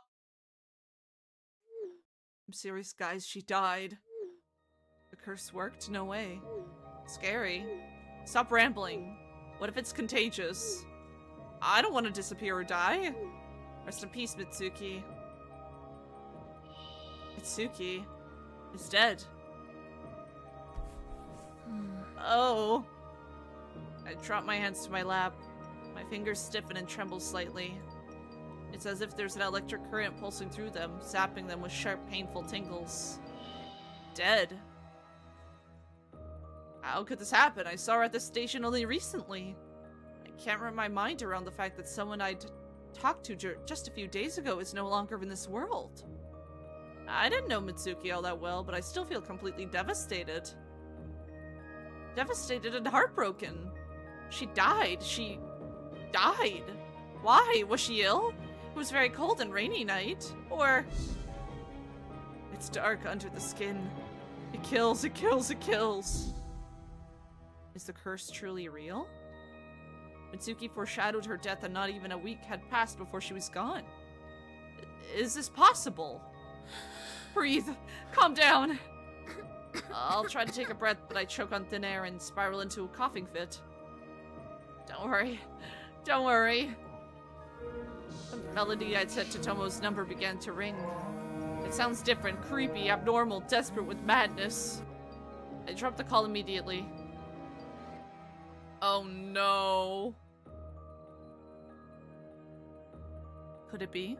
I'm serious, guys, she died. The curse worked? No way. Scary. Stop rambling. What if it's contagious? I don't want to disappear or die. Rest in peace, Mitsuki. Mitsuki is dead. Oh. I drop my hands to my lap. My fingers stiffen and tremble slightly. It's as if there's an electric current pulsing through them, zapping them with sharp, painful tingles. Dead. How could this happen? I saw her at the station only recently. I can't wrap my mind around the fact that someone I'd talked to just a few days ago is no longer in this world. I didn't know Mitsuki all that well, but I still feel completely devastated. Devastated and heartbroken. She died. She died. Why? Was she ill? It was a very cold and rainy night. Or... It's dark under the skin. It kills, it kills, it kills. Is the curse truly real? Mitsuki foreshadowed her death and not even a week had passed before she was gone. Is this possible? Breathe. Calm down. I'll try to take a breath, but I choke on thin air and spiral into a coughing fit. Don't worry. Don't worry. The melody I'd set to Tomo's number began to ring. It sounds different, creepy, abnormal, desperate with madness. I dropped the call immediately. Oh no. Could it be?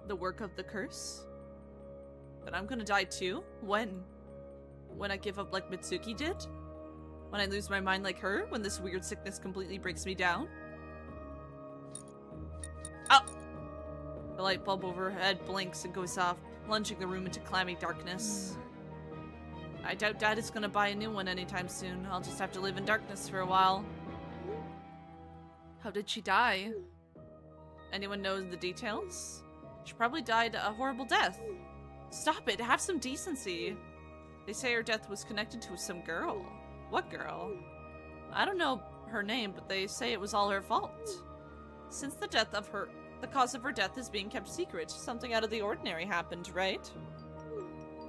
The work of the curse? That I'm gonna die too? When? When I give up like Mitsuki did? When I lose my mind like her? When this weird sickness completely breaks me down? Oh! The light bulb overhead blinks and goes off, plunging the room into clammy darkness. I doubt Dad is gonna buy a new one anytime soon. I'll just have to live in darkness for a while. How did she die? Anyone knows the details? She probably died a horrible death. Stop it, have some decency. They say her death was connected to some girl. What girl? I don't know her name, but they say it was all her fault. Since the cause of her death is being kept secret, something out of the ordinary happened, right?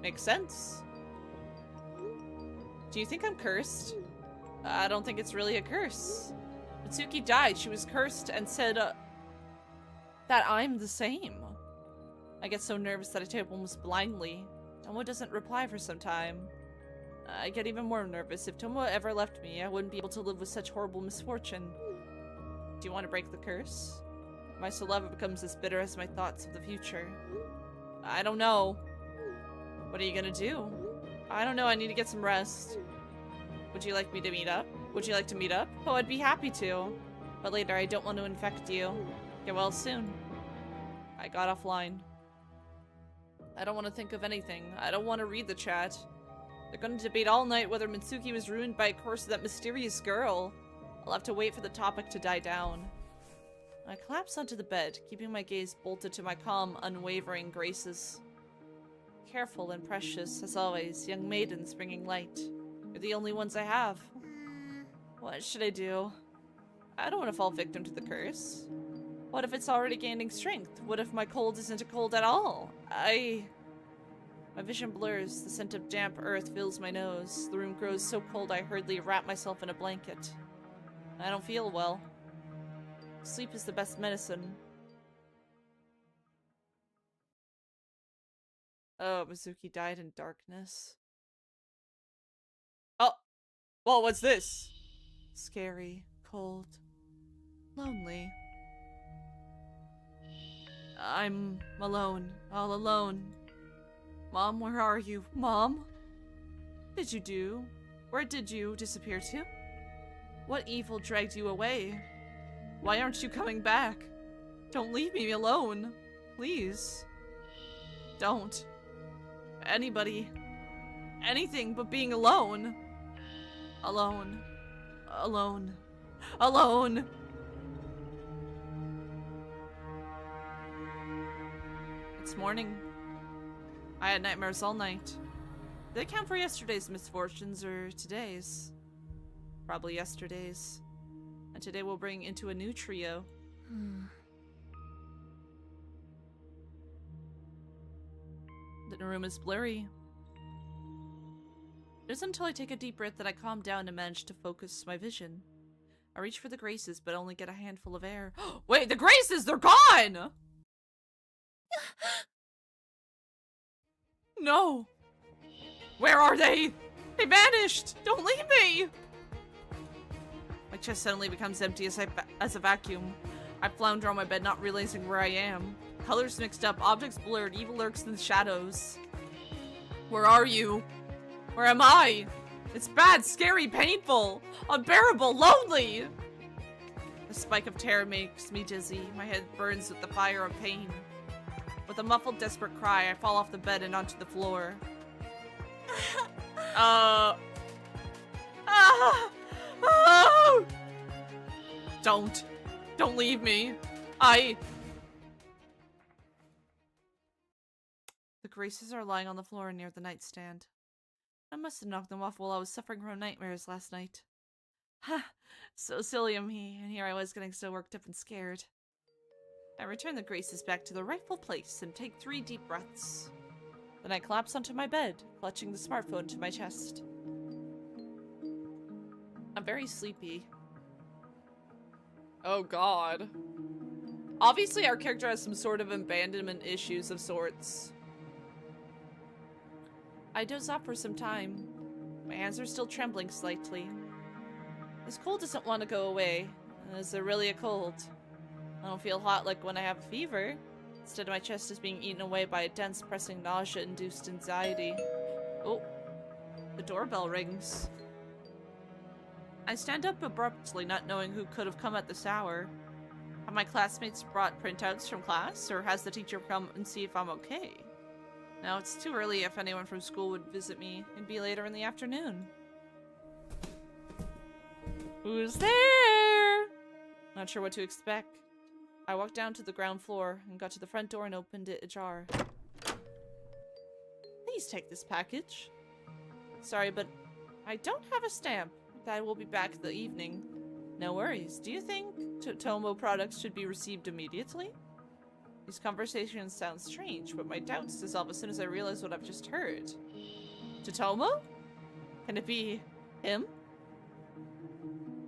Makes sense. Do you think I'm cursed? I don't think it's really a curse. Mitsuki died, she was cursed and said that I'm the same. I get so nervous that I type almost blindly. Tomo doesn't reply for some time. I get even more nervous. If Tomo ever left me, I wouldn't be able to live with such horrible misfortune. Do you want to break the curse? My saliva becomes as bitter as my thoughts of the future. I don't know. What are you gonna do? I don't know, I need to get some rest. Would you like me to meet up? Would you like to meet up? Oh, I'd be happy to. But later, I don't want to infect you. Get well soon. I got offline. I don't want to think of anything. I don't want to read the chat. They're going to debate all night whether Mitsuki was ruined by a curse of that mysterious girl. I'll have to wait for the topic to die down. I collapse onto the bed, keeping my gaze bolted to my calm, unwavering graces. Careful and precious, as always, young maidens bringing light. You're the only ones I have. What should I do? I don't want to fall victim to the curse. What if it's already gaining strength? What if my cold isn't a cold at all? My vision blurs. The scent of damp earth fills my nose. The room grows so cold I hurriedly wrap myself in a blanket. I don't feel well. Sleep is the best medicine. Oh, Mizuki died in darkness. Oh! Well, what's this? Scary, cold, lonely. I'm alone, all alone. Mom, where are you? Mom? What did you do? Where did you disappear to? What evil dragged you away? Why aren't you coming back? Don't leave me alone. Please. Don't. Anybody. Anything but being alone. Alone. Alone. Alone! It's morning. I had nightmares all night. Did they count for yesterday's misfortunes or today's? Probably yesterday's. And today we'll bring into a new trio. The room is blurry. It isn't until I take a deep breath that I calm down and manage to focus my vision. I reach for the Graces, but only get a handful of air. Wait, the Graces! They're gone! No! Where are they? They vanished! Don't leave me! My chest suddenly becomes empty as a vacuum. I flounder on my bed, not realizing where I am. Colors mixed up, objects blurred, evil lurks in the shadows. Where are you? Where am I? It's bad, scary, painful, unbearable, lonely! A spike of terror makes me dizzy. My head burns with the fire of pain. With a muffled, desperate cry, I fall off the bed and onto the floor. Don't leave me. The Graces are lying on the floor near the nightstand. I must have knocked them off while I was suffering from nightmares last night. Ha! So silly of me, and here I was getting so worked up and scared. I return the Graces back to their rightful place and take 3 deep breaths. Then I collapse onto my bed, clutching the smartphone to my chest. I'm very sleepy. Oh god. Obviously our character has some sort of abandonment issues of sorts. I doze off for some time. My hands are still trembling slightly. This cold doesn't want to go away. Is there really a cold? I don't feel hot like when I have a fever. Instead, my chest is being eaten away by a dense, pressing, nausea-induced anxiety. Oh, the doorbell rings. I stand up abruptly, not knowing who could have come at this hour. Have my classmates brought printouts from class, or has the teacher come and see if I'm okay? Now, it's too early if anyone from school would visit me. It'd be later in the afternoon. Who's there? Not sure what to expect. I walked down to the ground floor and got to the front door and opened it ajar. Please take this package. Sorry, but I don't have a stamp. I will be back in the evening. No worries. Do you think Totomo products should be received immediately? These conversations sound strange, but my doubts dissolve as soon as I realize what I've just heard. Totomo? Can it be him?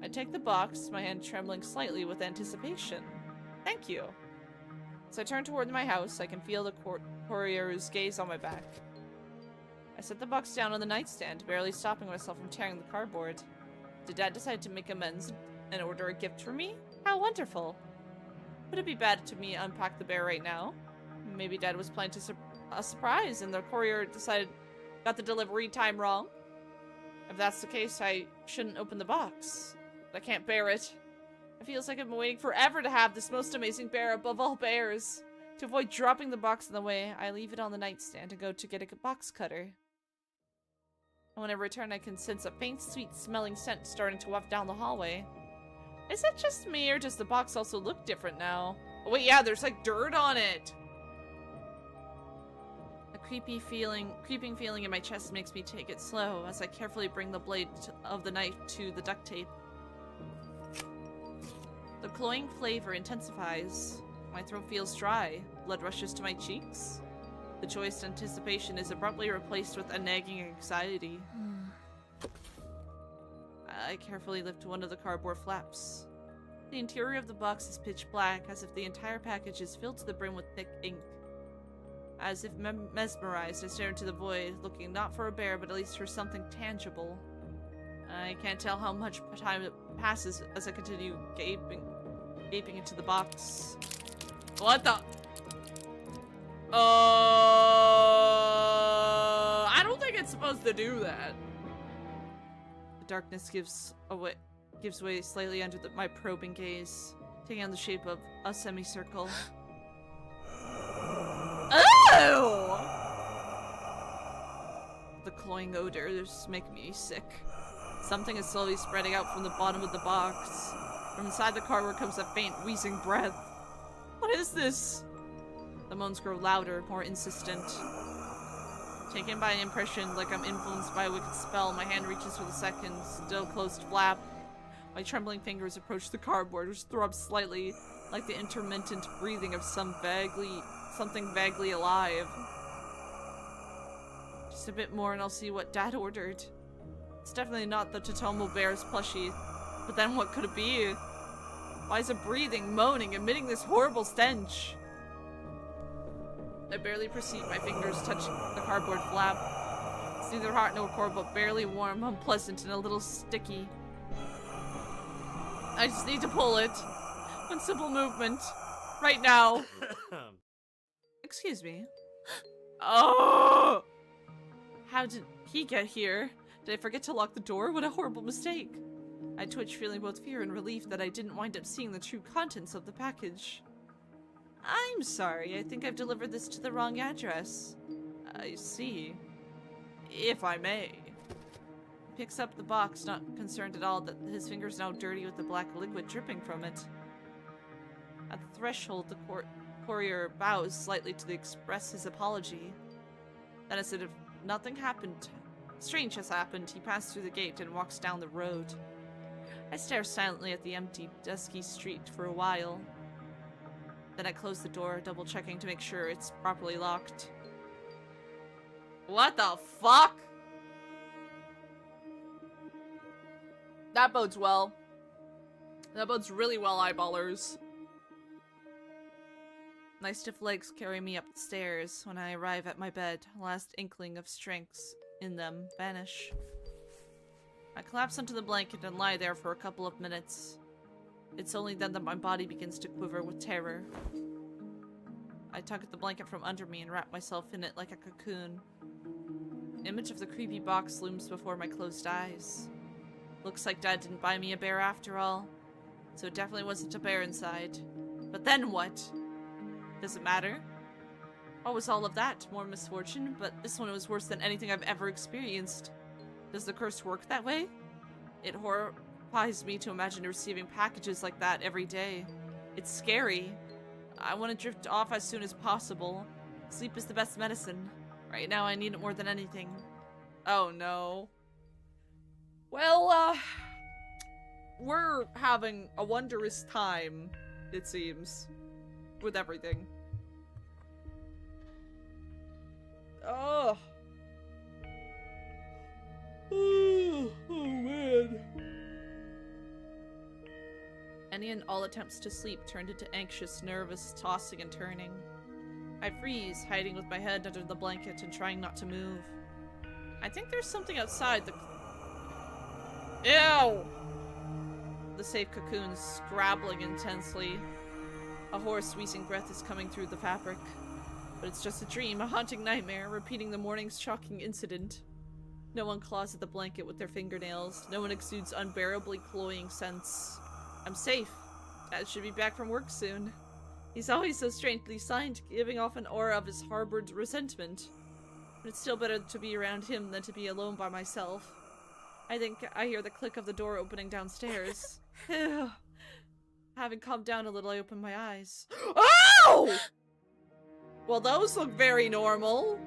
I take the box, my hand trembling slightly with anticipation. Thank you. As I turn toward my house, I can feel the courier's gaze on my back. I set the box down on the nightstand, barely stopping myself from tearing the cardboard. Did Dad decide to make amends and order a gift for me? How wonderful. Would it be bad to me unpack the bear right now? Maybe Dad was planning a surprise and the courier got the delivery time wrong? If that's the case, I shouldn't open the box. But I can't bear it. It feels like I've been waiting forever to have this most amazing bear above all bears. To avoid dropping the box in the way, I leave it on the nightstand and go to get a box cutter. And when I return, I can sense a faint, sweet-smelling scent starting to waft down the hallway. Is it just me, or does the box also look different now? Oh wait, yeah, there's like dirt on it! A creeping feeling in my chest makes me take it slow as I carefully bring the blade of the knife to the duct tape. The cloying flavor intensifies. My throat feels dry. Blood rushes to my cheeks. The joyous anticipation is abruptly replaced with a nagging anxiety. I carefully lift one of the cardboard flaps. The interior of the box is pitch black, as if the entire package is filled to the brim with thick ink. As if mesmerized, I stare into the void, looking not for a bear, but at least for something tangible. I can't tell how much time passes as I continue gaping into the box. What the? I don't think it's supposed to do that. The darkness gives way slightly under my probing gaze, taking on the shape of a semicircle. Oh! The cloying odors make me sick. Something is slowly spreading out from the bottom of the box. From inside the cardboard comes a faint, wheezing breath. What is this? The moans grow louder, more insistent. Taken by an impression, like I'm influenced by a wicked spell, my hand reaches for the second, still closed flap. My trembling fingers approach the cardboard, which throbs slightly, like the intermittent breathing of something vaguely alive. Just a bit more and I'll see what Dad ordered. It's definitely not the Totomo Bear's plushie, but then what could it be? Why is it breathing, moaning, emitting this horrible stench? I barely perceive my fingers touching the cardboard flap. It's neither hot nor cold, but barely warm, unpleasant, and a little sticky. I just need to pull it. One simple movement. Right now. Excuse me. Oh! How did he get here? Did I forget to lock the door? What a horrible mistake. I twitch, feeling both fear and relief that I didn't wind up seeing the true contents of the package. I'm sorry, I think I've delivered this to the wrong address. I see. If I may. He picks up the box, not concerned at all that his finger's now dirty with the black liquid dripping from it. At the threshold, the courier bows slightly to express his apology. Then, as if nothing strange has happened, he passes through the gate and walks down the road. I stare silently at the empty, dusky street for a while. Then I close the door, double-checking to make sure it's properly locked. What the fuck? That bodes well. That bodes really well, eyeballers. My stiff legs carry me up the stairs. When I arrive at my bed, the last inkling of strengths in them vanish. I collapse onto the blanket and lie there for a couple of minutes. It's only then that my body begins to quiver with terror. I tug at the blanket from under me and wrap myself in it like a cocoon. An image of the creepy box looms before my closed eyes. Looks like Dad didn't buy me a bear after all, so it definitely wasn't a bear inside. But then what? Does it matter? What was all of that? More misfortune, but this one was worse than anything I've ever experienced. Does the curse work that way? It horrifies me to imagine receiving packages like that every day. It's scary. I want to drift off as soon as possible. Sleep is the best medicine. Right now I need it more than anything. Oh no. Well, we're having a wondrous time, it seems, with everything. Oh. Oh man. Any and all attempts to sleep turned into anxious, nervous tossing and turning. I freeze, hiding with my head under the blanket and trying not to move. I think there's something outside the... Ew! The safe cocoon is scrabbling intensely. A hoarse, wheezing breath is coming through the fabric. But it's just a dream, a haunting nightmare, repeating the morning's shocking incident. No one claws at the blanket with their fingernails. No one exudes unbearably cloying scents. I'm safe. Dad should be back from work soon. He's always so strangely silent, giving off an aura of his harbored resentment. But it's still better to be around him than to be alone by myself. I think I hear the click of the door opening downstairs. Having calmed down a little, I open my eyes. Oh! Well, those look very normal.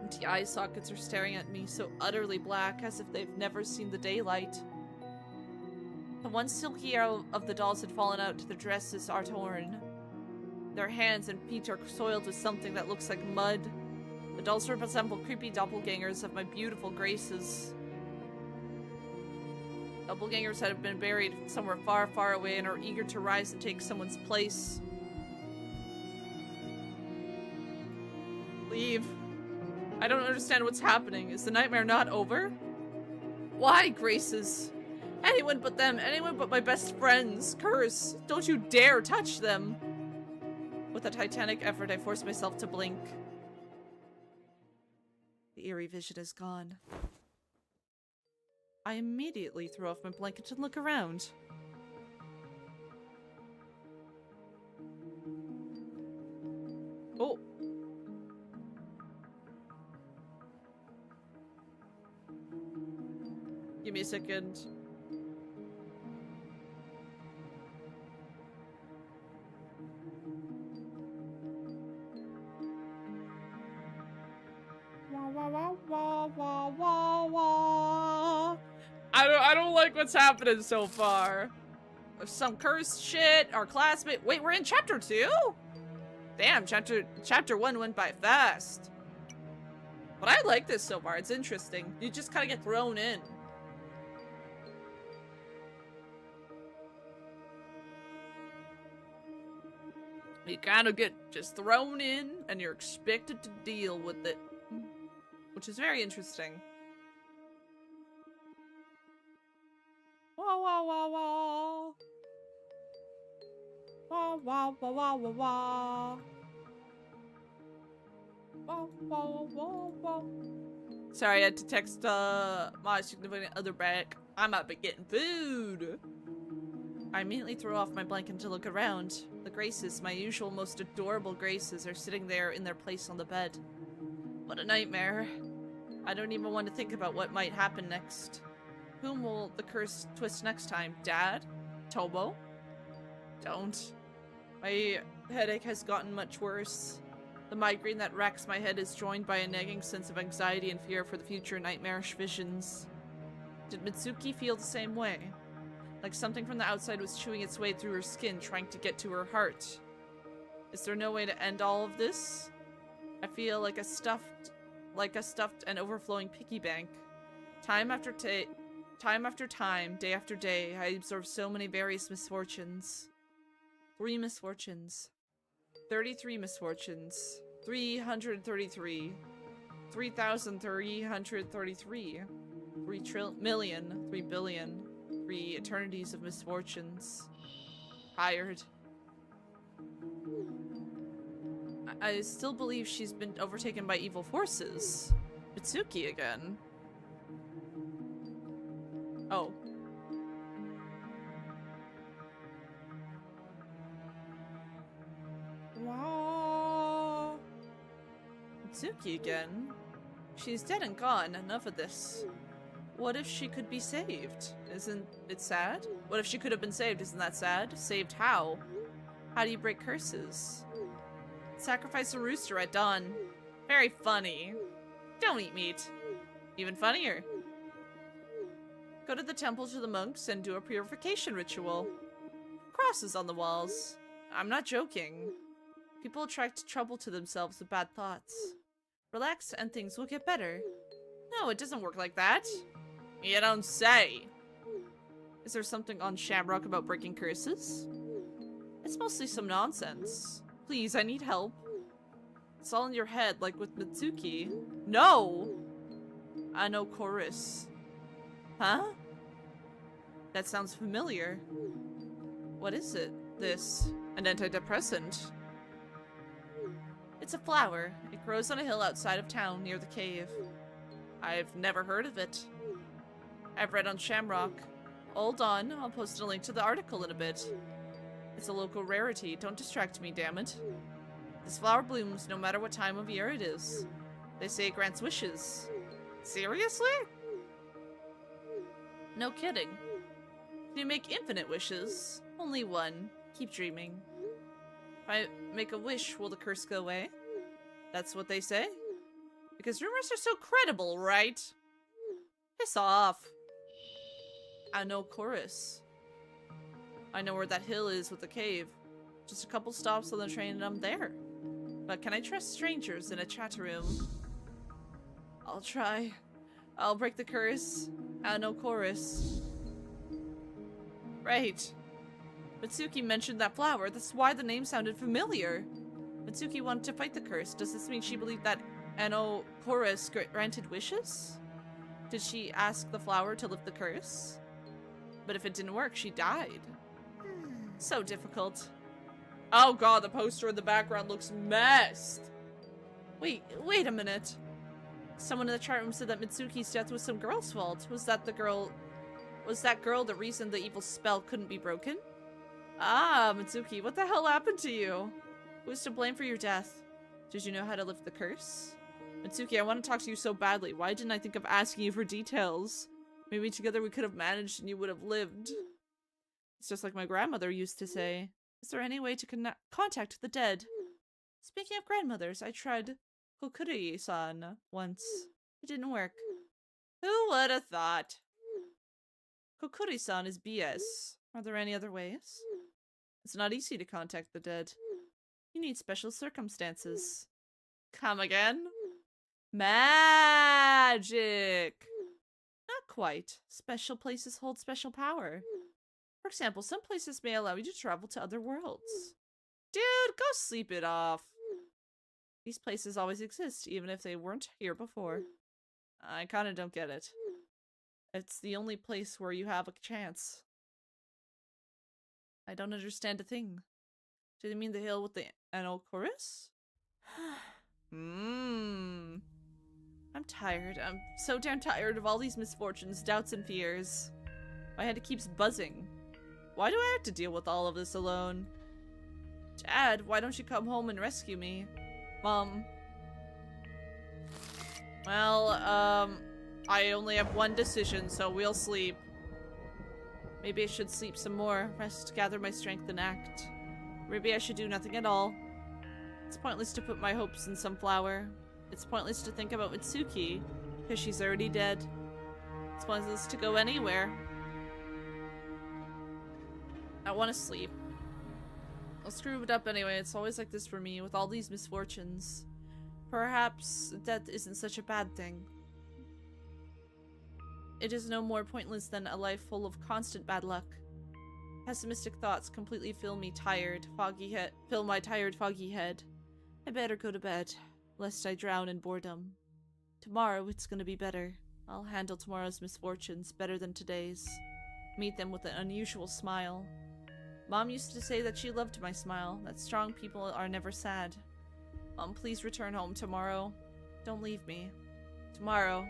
Empty eye sockets are staring at me, so utterly black, as if they've never seen the daylight. The one silky arrow of the dolls had fallen out, their dresses are torn. Their hands and feet are soiled with something that looks like mud. The dolls resemble creepy doppelgangers of my beautiful graces. Doppelgangers that have been buried somewhere far, far away and are eager to rise and take someone's place. Leave. I don't understand what's happening. Is the nightmare not over? Why, Graces? Anyone but them, anyone but my best friends. Curse, don't you dare touch them. With a titanic effort, I force myself to blink. The eerie vision is gone. I immediately throw off my blanket and look around. Oh. Give me a second. I don't like what's happening so far. There's some cursed shit. Our classmate. Wait, we're in chapter 2? Damn, chapter 1 went by fast. But I like this so far. It's interesting. You just kind of get thrown in. You kind of get just thrown in, and you're expected to deal with it. Which is very interesting. Wah wah wah wah. Wah wah wah wah wah wah. Wah wah wah wah. Sorry, I had to text my significant other back. I'm up at getting food. I immediately throw off my blanket to look around. The Graces, my usual most adorable Graces, are sitting there in their place on the bed. What a nightmare. I don't even want to think about what might happen next. Whom will the curse twist next time? Dad? Tobo? Don't. My headache has gotten much worse. The migraine that racks my head is joined by a nagging sense of anxiety and fear for the future nightmarish visions. Did Mitsuki feel the same way? Like something from the outside was chewing its way through her skin, trying to get to her heart. Is there no way to end all of this? I feel like a stuffed and overflowing piggy bank. Time after time, day after day, I absorb so many various misfortunes. 3 misfortunes. 33 misfortunes. 333. 3,333. 3 million. 3 billion. 3 eternities of misfortunes. Tired. I still believe she's been overtaken by evil forces. Mitsuki again. Oh. Wow. Mitsuki again? She's dead and gone. Enough of this. What if she could be saved? Isn't it sad? What if she could have been saved? Isn't that sad? Saved how? How do you break curses? Sacrifice a rooster at dawn. Very funny. Don't eat meat. Even funnier. Go to the temple to the monks and do a purification ritual. Crosses on the walls. I'm not joking. People attract trouble to themselves with bad thoughts. Relax and things will get better. No, it doesn't work like that. You don't say. Is there something on Shamrock about breaking curses? It's mostly some nonsense. Please, I need help. It's all in your head, like with Mitsuki. No! I know chorus. Huh? That sounds familiar. What is it? This? An antidepressant? It's a flower. It grows on a hill outside of town near the cave. I've never heard of it. I've read on Shamrock. Hold on, I'll post a link to the article in a bit. It's a local rarity. Don't distract me, damn it. This flower blooms no matter what time of year it is. They say it grants wishes. Seriously? No kidding. Can you make infinite wishes? Only one. Keep dreaming. If I make a wish, will the curse go away? That's what they say? Because rumors are so credible, right? Piss off. I know chorus. I know where that hill is with the cave. Just a couple stops on the train and I'm there. But can I trust strangers in a chat room? I'll try. I'll break the curse. I know chorus. Right. Mitsuki mentioned that flower. That's why the name sounded familiar. Mitsuki wanted to fight the curse. Does this mean she believed that Ano Chorus granted wishes? Did she ask the flower to lift the curse? But if it didn't work, she died. So difficult. Oh god, the poster in the background looks messed. Wait a minute. Someone in the chat room said that Mitsuki's death was some girl's fault. Was that girl the reason the evil spell couldn't be broken? Ah, Mitsuki, what the hell happened to you? Who's to blame for your death? Did you know how to lift the curse? Mitsuki, I want to talk to you so badly. Why didn't I think of asking you for details? Maybe together we could have managed and you would have lived. It's just like my grandmother used to say. Is there any way to contact the dead? Speaking of grandmothers, I tried Kokuri-san once. It didn't work. Who would have thought? Kokuri-san is BS. Are there any other ways? It's not easy to contact the dead. You need special circumstances. Come again? Magic! Not quite. Special places hold special power. For example, some places may allow you to travel to other worlds. Dude, go sleep it off. These places always exist, even if they weren't here before. I kinda don't get it. It's the only place where you have a chance. I don't understand a thing. Do they mean the hill with the Ano chorus? I'm tired. I'm so damn tired of all these misfortunes, doubts, and fears. My head keeps buzzing. Why do I have to deal with all of this alone? Dad, why don't you come home and rescue me? Mom. Well, I only have one decision, so we'll sleep. Maybe I should sleep some more, rest, gather my strength, and act. Maybe I should do nothing at all. It's pointless to put my hopes in some flower. It's pointless to think about Mitsuki, because she's already dead. It's pointless to go anywhere. I want to sleep. I'll screw it up anyway. It's always like this for me, with all these misfortunes. Perhaps death isn't such a bad thing. It is no more pointless than a life full of constant bad luck. Pessimistic thoughts completely fill my tired, foggy head. I better go to bed, lest I drown in boredom. Tomorrow it's gonna be better. I'll handle tomorrow's misfortunes better than today's. Meet them with an unusual smile. Mom used to say that she loved my smile, that strong people are never sad. Mom, please return home tomorrow. Don't leave me. Tomorrow,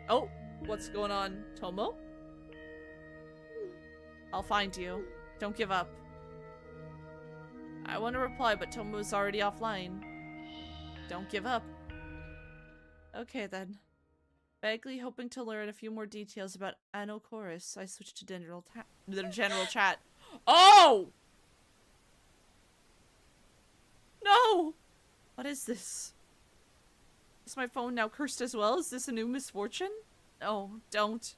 Oh, what's going on, Tomo? I'll find you. Don't give up. I want to reply, but Tomo's already offline. Don't give up. Okay then. Vaguely hoping to learn a few more details about Ano Chorus, I switched to the general chat. Oh! No! What is this? Is my phone now cursed as well? Is this a new misfortune? No, don't.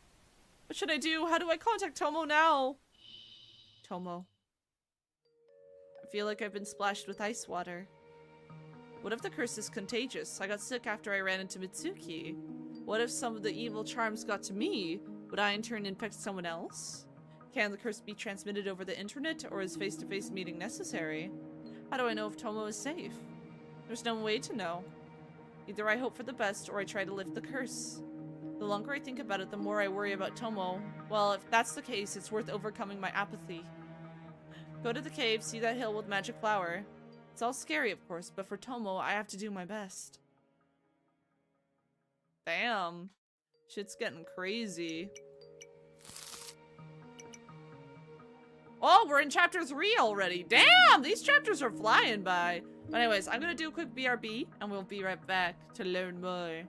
What should I do? How do I contact Tomo now? Tomo. I feel like I've been splashed with ice water. What if the curse is contagious? I got sick after I ran into Mitsuki. What if some of the evil charms got to me? Would I in turn infect someone else? Can the curse be transmitted over the internet, or is face-to-face meeting necessary? How do I know if Tomo is safe? There's no way to know. Either I hope for the best, or I try to lift the curse. The longer I think about it, the more I worry about Tomo. Well, if that's the case, it's worth overcoming my apathy. Go to the cave, see that hill with magic flower. It's all scary, of course, but for Tomo, I have to do my best. Damn. Shit's getting crazy. Oh, we're in chapter 3 already. Damn, these chapters are flying by. But anyways, I'm gonna do a quick BRB, and we'll be right back to learn more.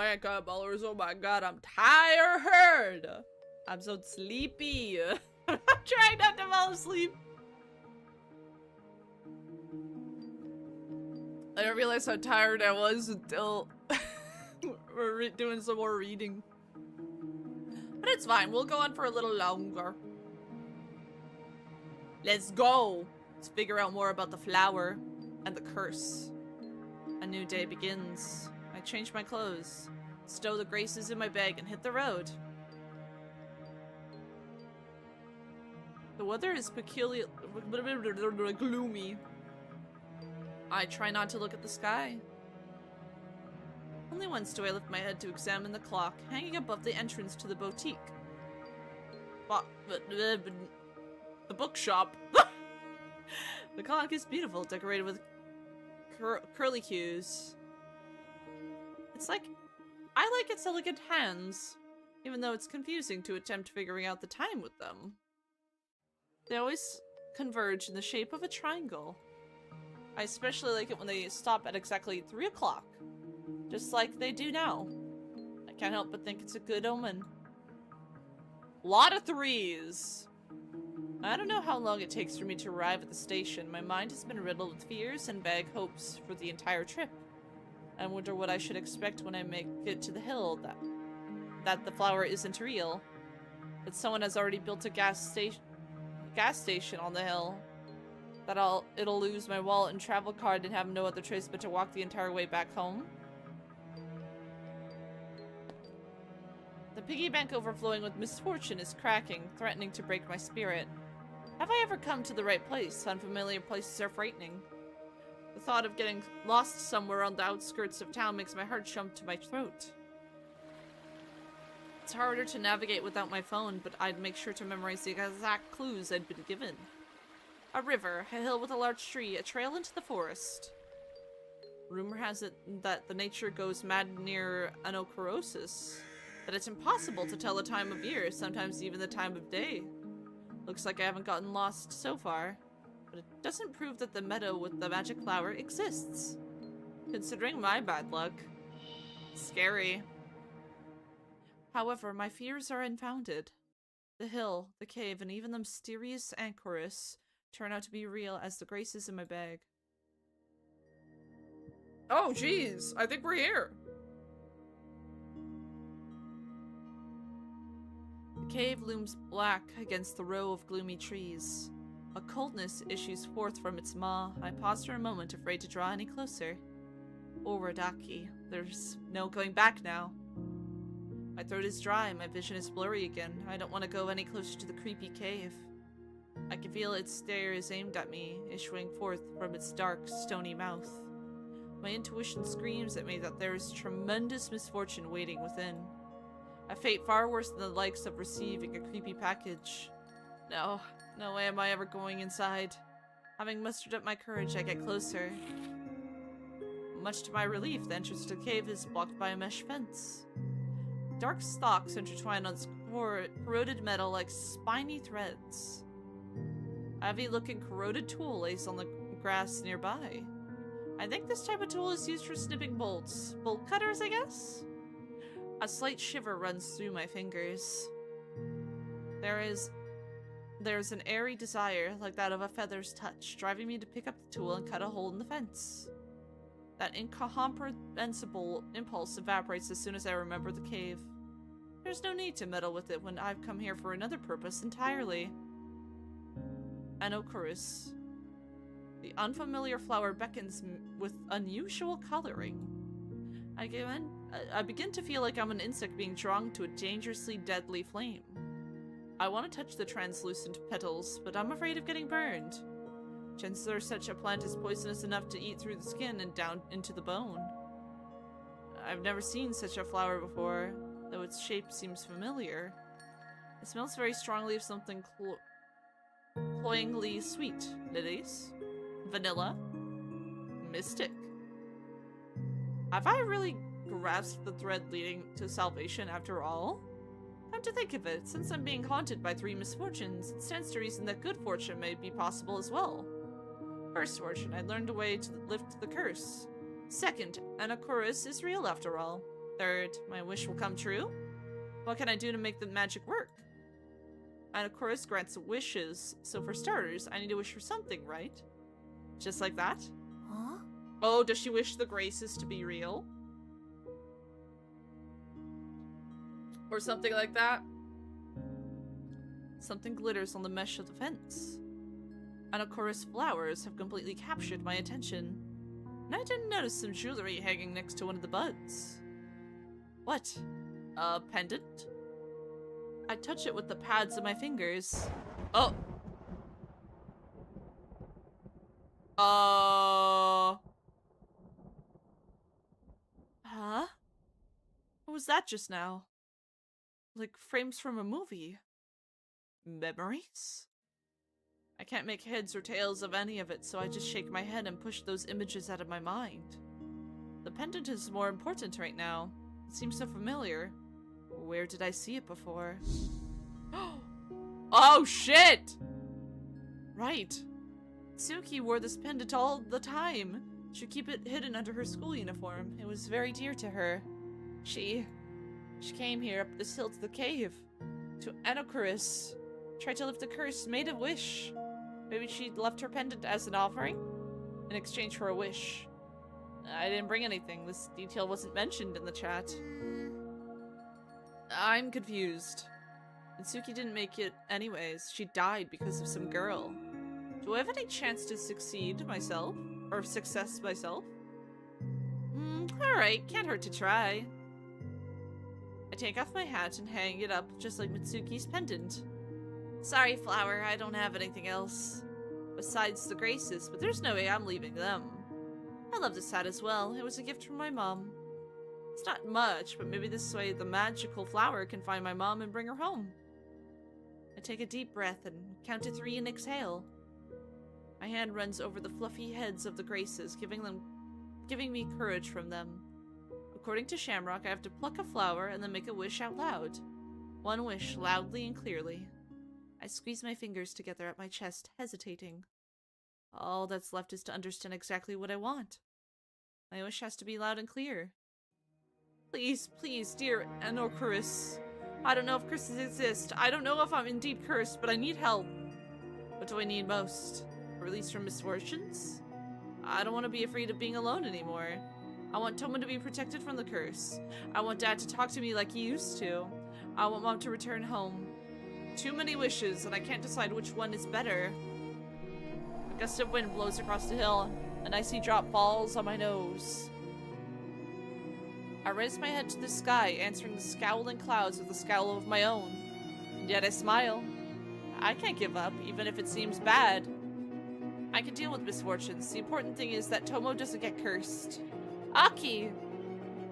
Alright, cutballers, oh my god, I'm tired! I'm so sleepy. I'm trying not to fall asleep. I didn't realize how tired I was until we're doing some more reading. But it's fine, we'll go on for a little longer. Let's go! Let's figure out more about the flower and the curse. A new day begins. I change my clothes, stow the graces in my bag, and hit the road. The weather is peculiar, gloomy. I try not to look at the sky. Only once do I lift my head to examine the clock hanging above the entrance to the boutique. The bookshop. The clock is beautiful, decorated with curly cues. I like its elegant hands, even though it's confusing to attempt figuring out the time with them. They always converge in the shape of a triangle. I especially like it when they stop at exactly 3 o'clock, just like they do now. I can't help but think it's a good omen. Lot of threes! I don't know how long it takes for me to arrive at the station. My mind has been riddled with fears and vague hopes for the entire trip. I wonder what I should expect when I make it to the hill, that the flower isn't real. That someone has already built a gas station on the hill. That it'll lose my wallet and travel card and have no other choice but to walk the entire way back home. The piggy bank overflowing with misfortune is cracking, threatening to break my spirit. Have I ever come to the right place? Unfamiliar places are frightening. The thought of getting lost somewhere on the outskirts of town makes my heart jump to my throat. It's harder to navigate without my phone, but I'd make sure to memorize the exact clues I'd been given. A river, a hill with a large tree, a trail into the forest. Rumor has it that the nature goes mad near anocorosis, that it's impossible to tell the time of year, sometimes even the time of day. Looks like I haven't gotten lost so far, but it doesn't prove that the meadow with the magic flower exists. Considering my bad luck. Scary. However, my fears are unfounded. The hill, the cave, and even the mysterious anchoress turn out to be real as the graces in my bag. Oh, jeez. I think we're here. The cave looms black against the row of gloomy trees. A coldness issues forth from its maw. I pause for a moment, afraid to draw any closer. Oradaki. There's no going back now. My throat is dry, my vision is blurry again. I don't want to go any closer to the creepy cave. I can feel its stare is aimed at me, issuing forth from its dark, stony mouth. My intuition screams at me that there is tremendous misfortune waiting within. A fate far worse than the likes of receiving a creepy package. No way am I ever going inside. Having mustered up my courage, I get closer. Much to my relief, the entrance to the cave is blocked by a mesh fence. Dark stalks intertwine on corroded metal like spiny threads. A heavy-looking corroded tool lays on the grass nearby. I think this type of tool is used for snipping bolts. Bolt cutters, I guess? A slight shiver runs through my fingers. There's an airy desire, like that of a feather's touch, driving me to pick up the tool and cut a hole in the fence. That incomprehensible impulse evaporates as soon as I remember the cave. There's no need to meddle with it when I've come here for another purpose entirely. Anocorus. The unfamiliar flower beckons with unusual coloring. I begin to feel like I'm an insect being drawn to a dangerously deadly flame. I want to touch the translucent petals, but I'm afraid of getting burned. Chances are such a plant is poisonous enough to eat through the skin and down into the bone. I've never seen such a flower before, though its shape seems familiar. It smells very strongly of something cloyingly sweet. Lilies? Vanilla? Mystic? Have I really grasped the thread leading to salvation after all? Come to think of it, since I'm being haunted by 3 misfortunes, it stands to reason that good fortune may be possible as well. First fortune, I learned a way to lift the curse. Second, Anacorus is real after all. Third, my wish will come true. What can I do to make the magic work? And of course, grants wishes. So for starters, I need to wish for something, right? Just like that?
Huh?
Oh, does she wish the Graces to be real? Or something like that? Something glitters on the mesh of the fence. Anacorus flowers have completely captured my attention. And I didn't notice some jewelry hanging next to one of the buds. What? A pendant? I touch it with the pads of my fingers. Oh! Huh? What was that just now? Like frames from a movie. Memories? I can't make heads or tails of any of it, so I just shake my head and push those images out of my mind. The pendant is more important right now. It seems so familiar. Where did I see it before? Oh shit! Right. Suki wore this pendant all the time. She'd keep it hidden under her school uniform. It was very dear to her. She came here up this hill to the cave. To Enocharis. Tried to lift the curse, made a wish. Maybe she left her pendant as an offering? In exchange for a wish. I didn't bring anything. This detail wasn't mentioned in the chat. I'm confused. And Suki didn't make it anyways. She died because of some girl. Do I have any chance to succeed myself? Or success myself? Alright, can't hurt to try. I take off my hat and hang it up just like Mitsuki's pendant. Sorry, Flower, I don't have anything else. Besides the Graces, but there's no way I'm leaving them. I love this hat as well. It was a gift from my mom. It's not much, but maybe this way the magical flower can find my mom and bring her home. I take a deep breath and count to 3 and exhale. My hand runs over the fluffy heads of the Graces, giving me courage from them. According to Shamrock, I have to pluck a flower and then make a wish out loud. One wish, loudly and clearly. I squeeze my fingers together at my chest, hesitating. All that's left is to understand exactly what I want. My wish has to be loud and clear. Please, please, dear Enocharis. I don't know if curses exist. I don't know if I'm indeed cursed, but I need help. What do I need most? A release from misfortunes? I don't want to be afraid of being alone anymore. I want Tomo to be protected from the curse. I want Dad to talk to me like he used to. I want Mom to return home. Too many wishes, and I can't decide which one is better. A gust of wind blows across the hill. An icy drop falls on my nose. I raise my head to the sky, answering the scowling clouds with a scowl of my own. And yet I smile. I can't give up, even if it seems bad. I can deal with misfortunes. The important thing is that Tomo doesn't get cursed. Aki!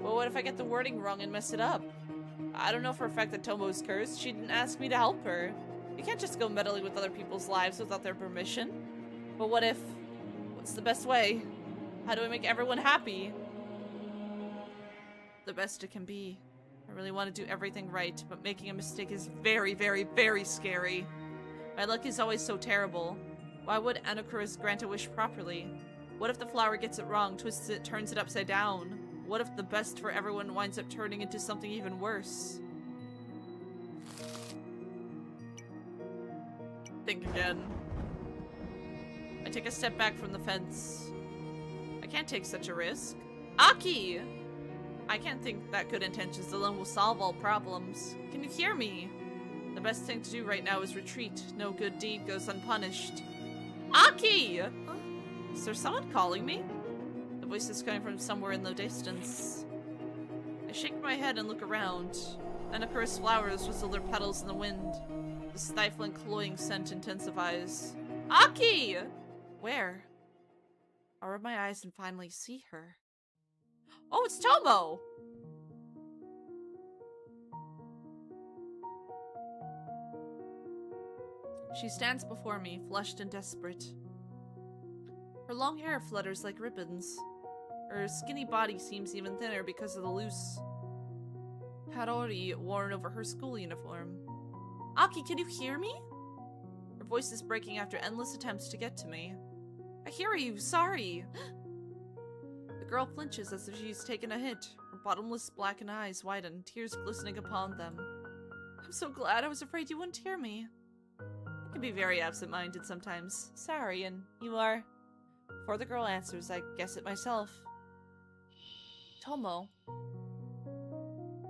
Well, what if I get the wording wrong and mess it up? I don't know for a fact that Tomo's cursed. She didn't ask me to help her. You can't just go meddling with other people's lives without their permission. But what if? What's the best way? How do I make everyone happy? The best it can be. I really want to do everything right, but making a mistake is very, very, very scary. My luck is always so terrible. Why would Enocharis grant a wish properly? What if the flower gets it wrong, twists it, turns it upside down? What if the best for everyone winds up turning into something even worse? Think again. I take a step back from the fence. I can't take such a risk. Aki! I can't think that good intentions alone will solve all problems. Can you hear me? The best thing to do right now is retreat. No good deed goes unpunished. Aki! Huh? Is there someone calling me? The voice is coming from somewhere in the distance. I shake my head and look around. Enocharis flowers whistle their petals in the wind. The stifling, cloying scent intensifies. Aki! Where? I rub my eyes and finally see her. Oh, it's Tomo! She stands before me, flushed and desperate. Her long hair flutters like ribbons. Her skinny body seems even thinner because of the loose harori worn over her school uniform. Aki, can you hear me? Her voice is breaking after endless attempts to get to me. I hear you, sorry. The The girl flinches as if she's taken a hit. Her bottomless blackened eyes widen, tears glistening upon them. I'm so glad. I was afraid you wouldn't hear me. I can be very absent-minded sometimes. Sorry, and you are? Before the girl answers, I guess it myself. Tomo.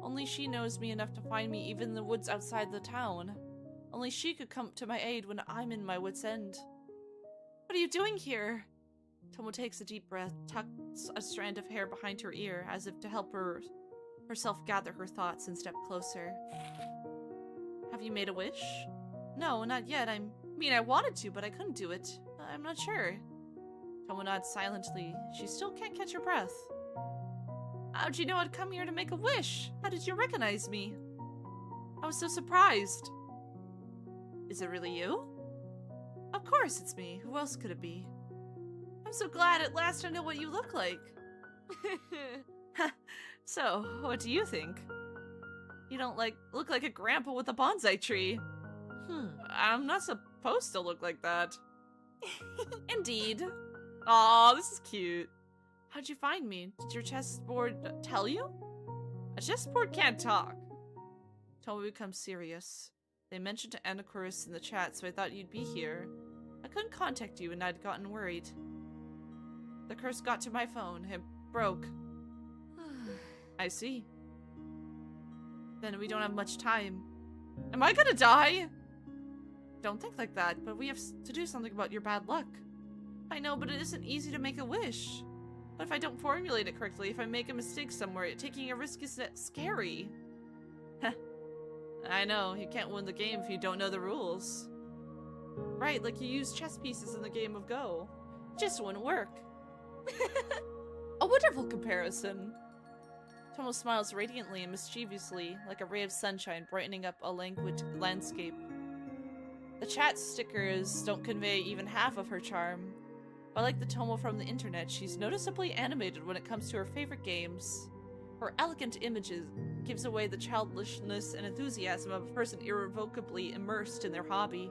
Only she knows me enough to find me even in the woods outside the town. Only she could come to my aid when I'm in my wit's end. What are you doing here? Tomo takes a deep breath, tucks a strand of hair behind her ear, as if to help herself gather her thoughts and step closer. Have you made a wish? No, not yet. I wanted to, but I couldn't do it. I'm not sure. Tomo nods silently. She still can't catch her breath. How'd you know I'd come here to make a wish? How did you recognize me? I was so surprised. Is it really you? Of course it's me. Who else could it be? I'm so glad at last I know what you look like. So, what do you think? You don't look like a grandpa with a bonsai tree. I'm not supposed to look like that. Indeed. Aw, this is cute. How'd you find me? Did your chessboard tell you? A chessboard can't talk. Tomo becomes serious. They mentioned to Anacorus in the chat, so I thought you'd be here. I couldn't contact you and I'd gotten worried. The curse got to my phone. It broke. I see. Then we don't have much time. Am I gonna die? Don't think like that, but we have to do something about your bad luck. I know, but it isn't easy to make a wish. What if I don't formulate it correctly? If I make a mistake somewhere, taking a risk is scary. I know, you can't win the game if you don't know the rules. Right, like you use chess pieces in the game of Go. It just wouldn't work. A wonderful comparison. Tomo smiles radiantly and mischievously, like a ray of sunshine brightening up a languid landscape. The chat stickers don't convey even half of her charm. But like the Tomo from the internet, she's noticeably animated when it comes to her favorite games. Her elegant images gives away the childishness and enthusiasm of a person irrevocably immersed in their hobby.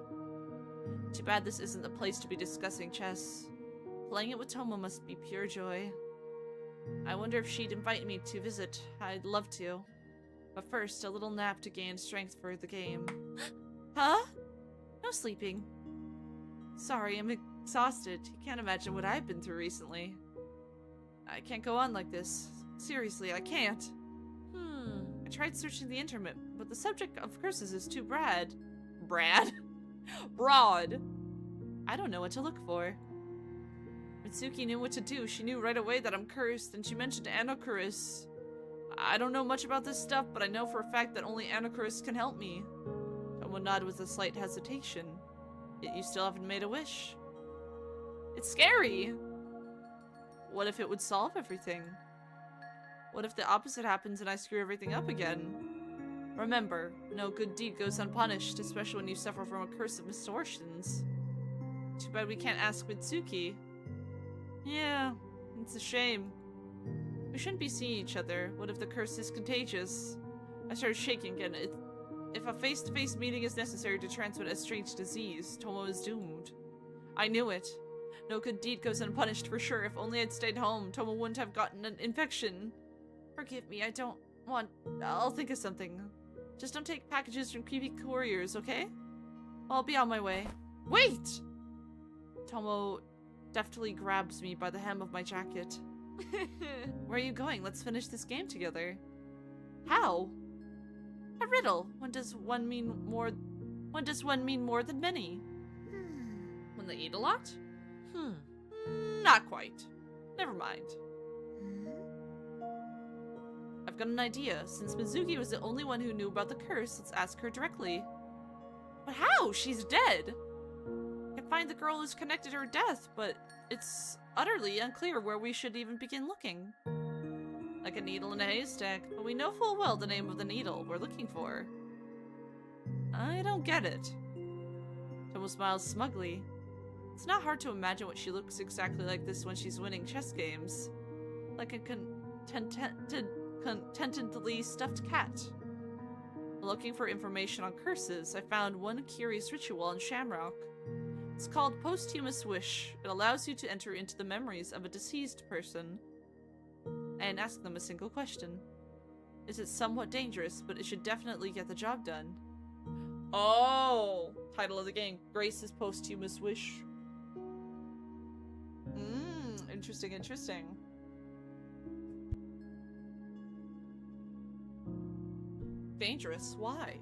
Too bad this isn't the place to be discussing chess. Playing it with Tomo must be pure joy. I wonder if she'd invite me to visit. I'd love to. But first, a little nap to gain strength for the game. Huh? No sleeping. Sorry, I'm exhausted. You can't imagine what I've been through recently. I can't go on like this. Seriously, I can't. I tried searching the internet, but the subject of curses is too broad. I don't know what to look for. Mitsuki knew what to do. She knew right away that I'm cursed, and she mentioned Anacorus. I don't know much about this stuff, but I know for a fact that only Anacorus can help me. Tomo nodded with a slight hesitation. Yet you still haven't made a wish. It's scary! What if it would solve everything? What if the opposite happens and I screw everything up again? Remember, no good deed goes unpunished, especially when you suffer from a curse of misfortunes. Too bad we can't ask Mitsuki. Yeah, it's a shame. We shouldn't be seeing each other. What if the curse is contagious? I started shaking again. If a face-to-face meeting is necessary to transmit a strange disease, Tomo is doomed. I knew it. No good deed goes unpunished for sure. If only I'd stayed home, Tomo wouldn't have gotten an infection. Forgive me, I don't want... I'll think of something. Just don't take packages from creepy couriers, okay? I'll be on my way. Wait! Tomo deftly grabs me by the hem of my jacket. Where are you going? Let's finish this game together. How? A riddle. When does one mean more than many? When they eat a lot? Not quite. Never mind. I've got an idea. Since Mizuki was the only one who knew about the curse, let's ask her directly. But how? She's dead. I can find the girl who's connected to her death, but it's utterly unclear where we should even begin looking. Like a needle in a haystack, but we know full well the name of the needle we're looking for. I don't get it. Tomo smiles smugly. It's not hard to imagine what she looks exactly like this when she's winning chess games. Like a contentedly stuffed cat. Looking for information on curses, I found one curious ritual in Shamrock. It's called Posthumous Wish. It allows you to enter into the memories of a deceased person. and ask them a single question. Is it somewhat dangerous, but it should definitely get the job done. Oh! Title of the game, Grace's Posthumous Wish. Interesting, interesting. Dangerous? Why?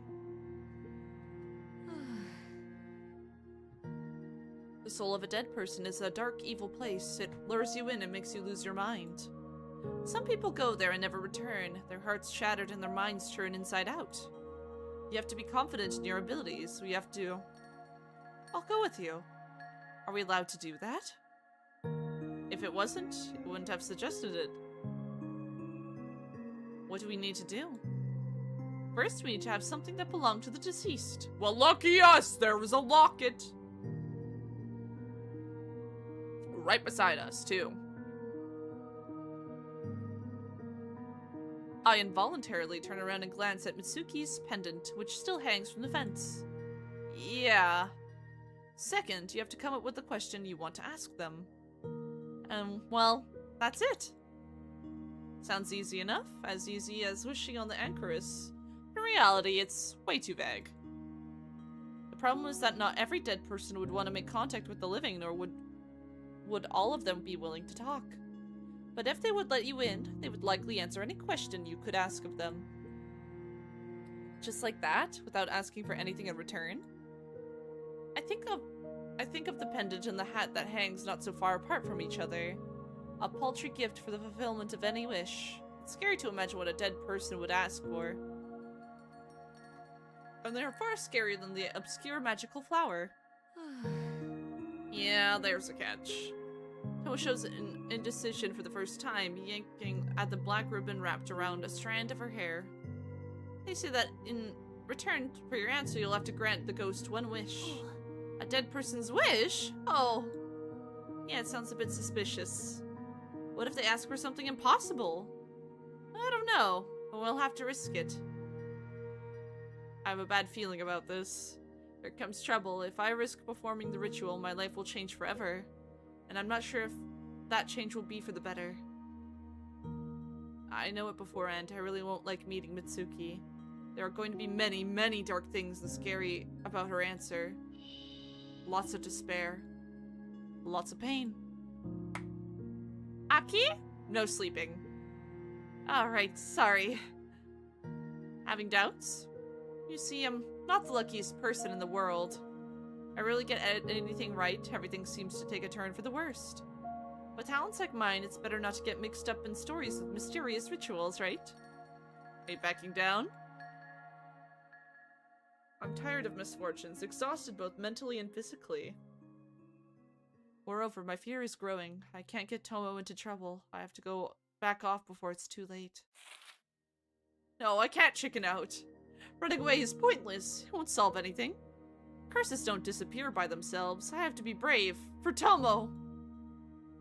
The soul of a dead person is a dark, evil place. It lures you in and makes you lose your mind. Some people go there and never return. Their hearts shattered and their minds turn inside out. You have to be confident in your abilities. We have to... I'll go with you. Are we allowed to do that? If it wasn't, you wouldn't have suggested it. What do we need to do? First, we need to have something that belonged to the deceased. Well, lucky us! There was a locket! Right beside us, too. I involuntarily turn around and glance at Mitsuki's pendant, which still hangs from the fence. Yeah. Second, you have to come up with the question you want to ask them. Well, that's it. Sounds easy enough, as easy as wishing on the Anchoress. In reality, it's way too vague. The problem is that not every dead person would want to make contact with the living, nor would all of them be willing to talk. But if they would let you in, they would likely answer any question you could ask of them. Just like that, without asking for anything in return? I think of the pendant and the hat that hangs not so far apart from each other. A paltry gift for the fulfillment of any wish. It's scary to imagine what a dead person would ask for. And they're far scarier than the obscure magical flower. Yeah, there's a catch. Tomo shows an indecision for the first time, yanking at the black ribbon wrapped around a strand of her hair. They say that in return for your answer, you'll have to grant the ghost one wish. A dead person's wish? Oh. Yeah, it sounds a bit suspicious. What if they ask for something impossible? I don't know, but we'll have to risk it. I have a bad feeling about this. Here comes trouble. If I risk performing the ritual, my life will change forever. And I'm not sure if that change will be for the better. I know it beforehand. I really won't like meeting Mitsuki. There are going to be many, many dark things and scary about her answer. Lots of despair. Lots of pain. Aki? No sleeping. Alright, sorry. Having doubts? You see, I'm not the luckiest person in the world. I rarely get anything right. Everything seems to take a turn for the worst. With talents like mine, it's better not to get mixed up in stories with mysterious rituals, right? Are you backing down? I'm tired of misfortunes, exhausted both mentally and physically. Moreover, my fear is growing. I can't get Tomo into trouble. I have to go back off before it's too late. No, I can't chicken out. Running away is pointless. It won't solve anything. Curses don't disappear by themselves. I have to be brave. For Tomo!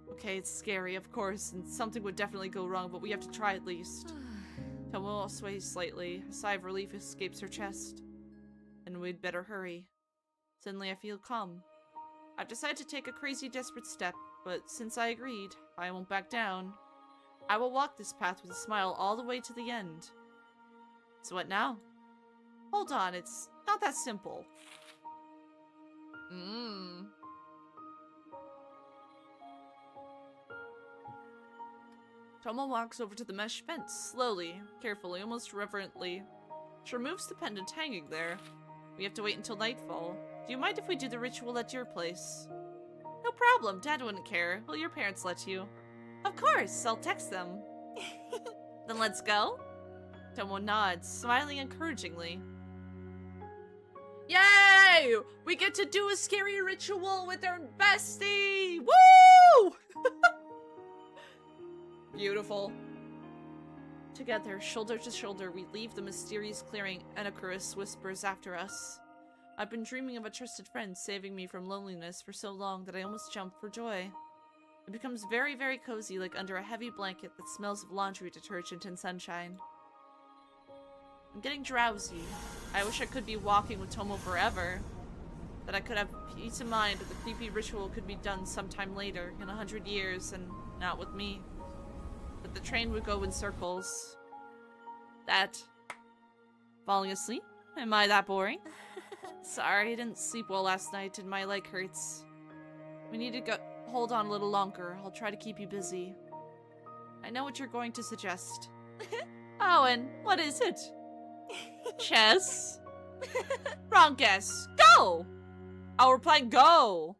Okay, it's scary, of course, and something would definitely go wrong, but we have to try at least. Tomo sways slightly. A sigh of relief escapes her chest. And we'd better hurry. Suddenly I feel calm. I've decided to take a crazy, desperate step, but since I agreed, I won't back down. I will walk this path with a smile all the way to the end. So what now? Hold on, it's not that simple. Tomo walks over to the mesh fence, slowly, carefully, almost reverently. She removes the pendant hanging there. We have to wait until nightfall. Do you mind if we do the ritual at your place? No problem, Dad wouldn't care. Will your parents let you? Of course, I'll text them. Then let's go? Tomo nods, smiling encouragingly. Yay! We get to do a scary ritual with our bestie! Woo! Beautiful. Together, shoulder to shoulder, we leave the mysterious clearing. Anakurus whispers after us. I've been dreaming of a trusted friend saving me from loneliness for so long that I almost jump for joy. It becomes very, very cozy, like under a heavy blanket that smells of laundry detergent and sunshine. I'm getting drowsy. I wish I could be walking with Tomo forever. That I could have peace of mind that the creepy ritual could be done sometime later, in 100 years, and not with me. But that the train would go in circles. That. Falling asleep? Am I that boring? Sorry, I didn't sleep well last night and my leg hurts. We need to go hold on a little longer. I'll try to keep you busy. I know what you're going to suggest. Oh, and what is it? Chess? Wrong guess. Go! Oh, we're playing Go!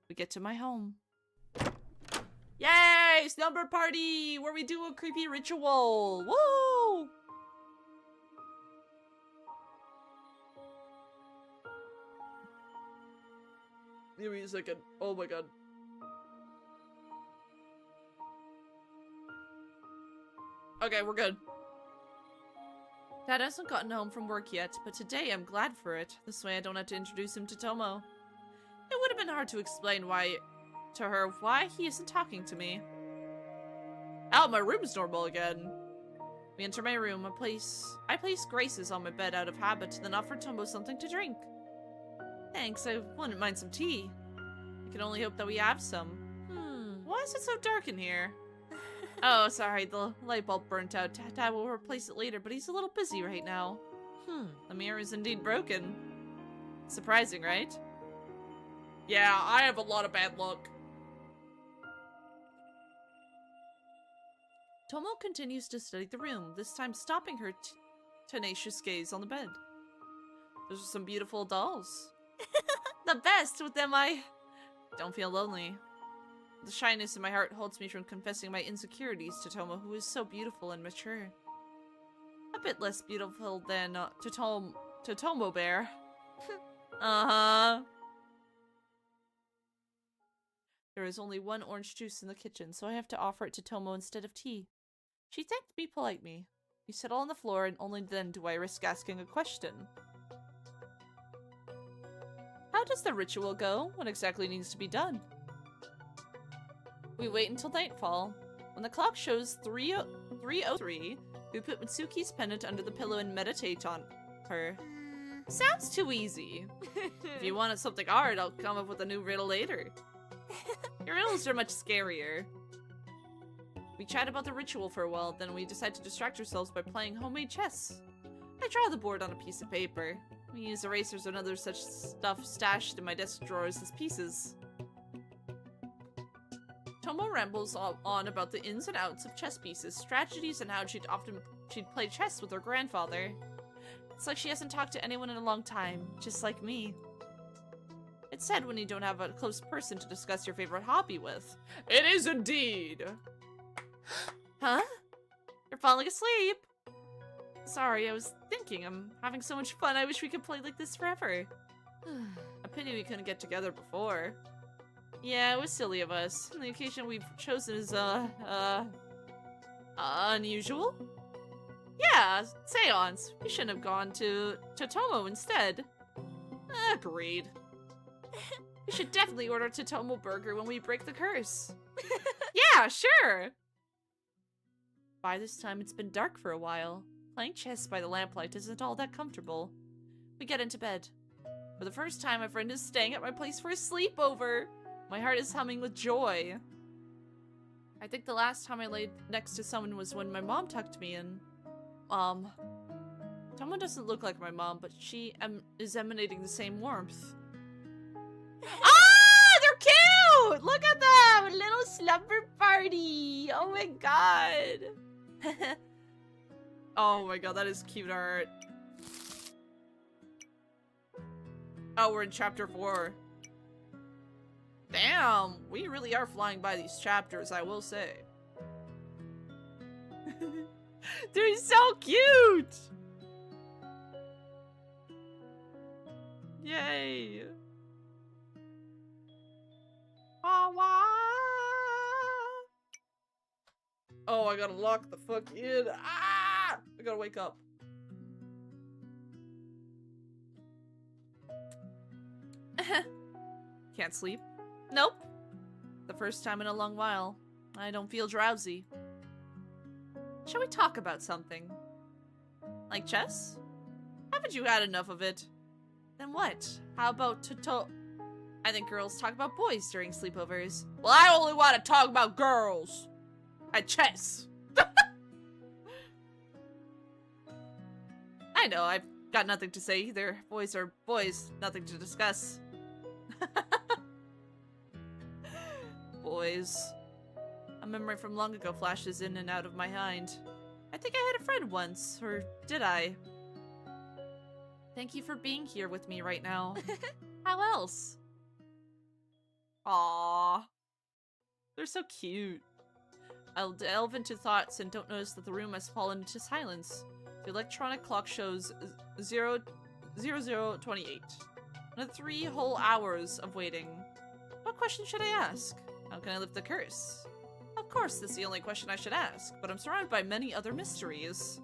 We get to my home. Yay! Slumber party! Where we do a creepy ritual! Woo! Give me a second. Oh my god. Okay, we're good. Dad hasn't gotten home from work yet, but today I'm glad for it. This way I don't have to introduce him to Tomo. It would have been hard to explain to her why he isn't talking to me. Oh, my room's normal again. We enter my room. I place Grace's on my bed out of habit, then offer Tomo something to drink. Thanks, I wouldn't mind some tea. I can only hope that we have some. Why is it so dark in here? Oh, sorry, the light bulb burnt out. Dad will replace it later, but he's a little busy right now. The mirror is indeed broken. Surprising, right? Yeah, I have a lot of bad luck. Tomo continues to study the room, this time stopping her tenacious gaze on the bed. Those are some beautiful dolls. The best! With them I don't feel lonely. The shyness in my heart holds me from confessing my insecurities to Tomo, who is so beautiful and mature. A bit less beautiful than Tomo Bear. Uh-huh. There is only one orange juice in the kitchen, so I have to offer it to Tomo instead of tea. She thanked me politely. We settle on the floor, and only then do I risk asking a question. How does the ritual go? What exactly needs to be done? We wait until nightfall. When the clock shows 3:03, we put Mitsuki's pendant under the pillow and meditate on her. Sounds too easy. If you wanted something hard, I'll come up with a new riddle later. Your riddles are much scarier. We chat about the ritual for a while, then we decide to distract ourselves by playing homemade chess. I draw the board on a piece of paper. We use erasers and other such stuff stashed in my desk drawers as pieces. Tomo rambles on about the ins and outs of chess pieces, strategies, and how she'd play chess with her grandfather. It's like she hasn't talked to anyone in a long time, just like me. It's sad when you don't have a close person to discuss your favorite hobby with. It is indeed! Huh? You're falling asleep? Sorry, I was thinking. I'm having so much fun. I wish we could play like this forever. A pity we couldn't get together before. Yeah, it was silly of us. And the occasion we've chosen is, unusual? Yeah, seance. We shouldn't have gone to Totomo instead. Agreed. We should definitely order Totomo Burger when we break the curse. Yeah, sure! By this time, it's been dark for a while. Playing chess by the lamplight isn't all that comfortable. We get into bed. For the first time, my friend is staying at my place for a sleepover. My heart is humming with joy. I think the last time I laid next to someone was when my mom tucked me in. Someone doesn't look like my mom, but she is emanating the same warmth. Ah, they're cute! Look at them! A little slumber party! Oh my god! Oh my god, that is cute art. Oh, we're in chapter 4. Damn, we really are flying by these chapters, I will say. They're so cute! Yay! Oh, I gotta lock the fuck in. Ah! I gotta wake up. Can't sleep? Nope. The first time in a long while. I don't feel drowsy. Shall we talk about something? Like chess? Haven't you had enough of it? Then what? How about I think girls talk about boys during sleepovers. Well, I only want to talk about girls. At chess. I know, I've got nothing to say either. Boys are boys, nothing to discuss. Boys. A memory from long ago flashes in and out of my mind. I think I had a friend once, or did I? Thank you for being here with me right now. How else? Aww. They're so cute. I'll delve into thoughts and don't notice that the room has fallen into silence. The electronic clock shows 0028. Another 3 whole hours of waiting. What question should I ask? How can I lift the curse? Of course, that's the only question I should ask, but I'm surrounded by many other mysteries.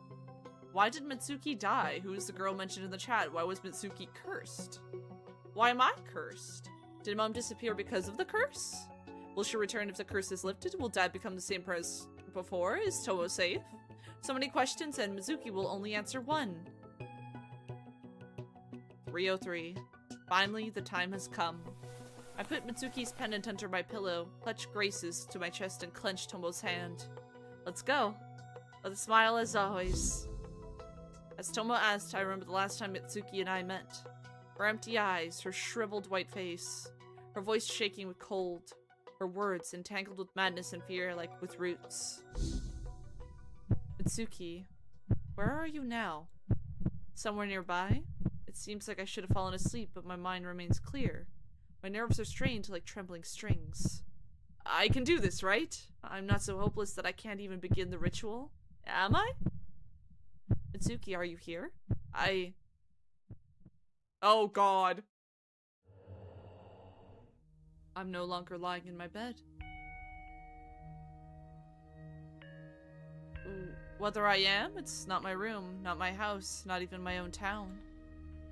Why did Mitsuki die? Who is the girl mentioned in the chat? Why was Mitsuki cursed? Why am I cursed? Did Mom disappear because of the curse? Will she return if the curse is lifted? Will Dad become the same as before? Is Tomo safe? So many questions, and Mizuki will only answer one. 3:03. Finally, the time has come. I put Mitsuki's pendant under my pillow, clutch Grace's to my chest, and clench Tomo's hand. Let's go. With a smile as always. As Tomo asked, I remember the last time Mitsuki and I met. Her empty eyes, her shriveled white face, her voice shaking with cold, her words entangled with madness and fear like with roots. Mitsuki, where are you now? Somewhere nearby? It seems like I should have fallen asleep, but my mind remains clear. My nerves are strained like trembling strings. I can do this, right? I'm not so hopeless that I can't even begin the ritual. Am I? Mitsuki, are you here? Oh god. I'm no longer lying in my bed. Whether I am, it's not my room, not my house, not even my own town.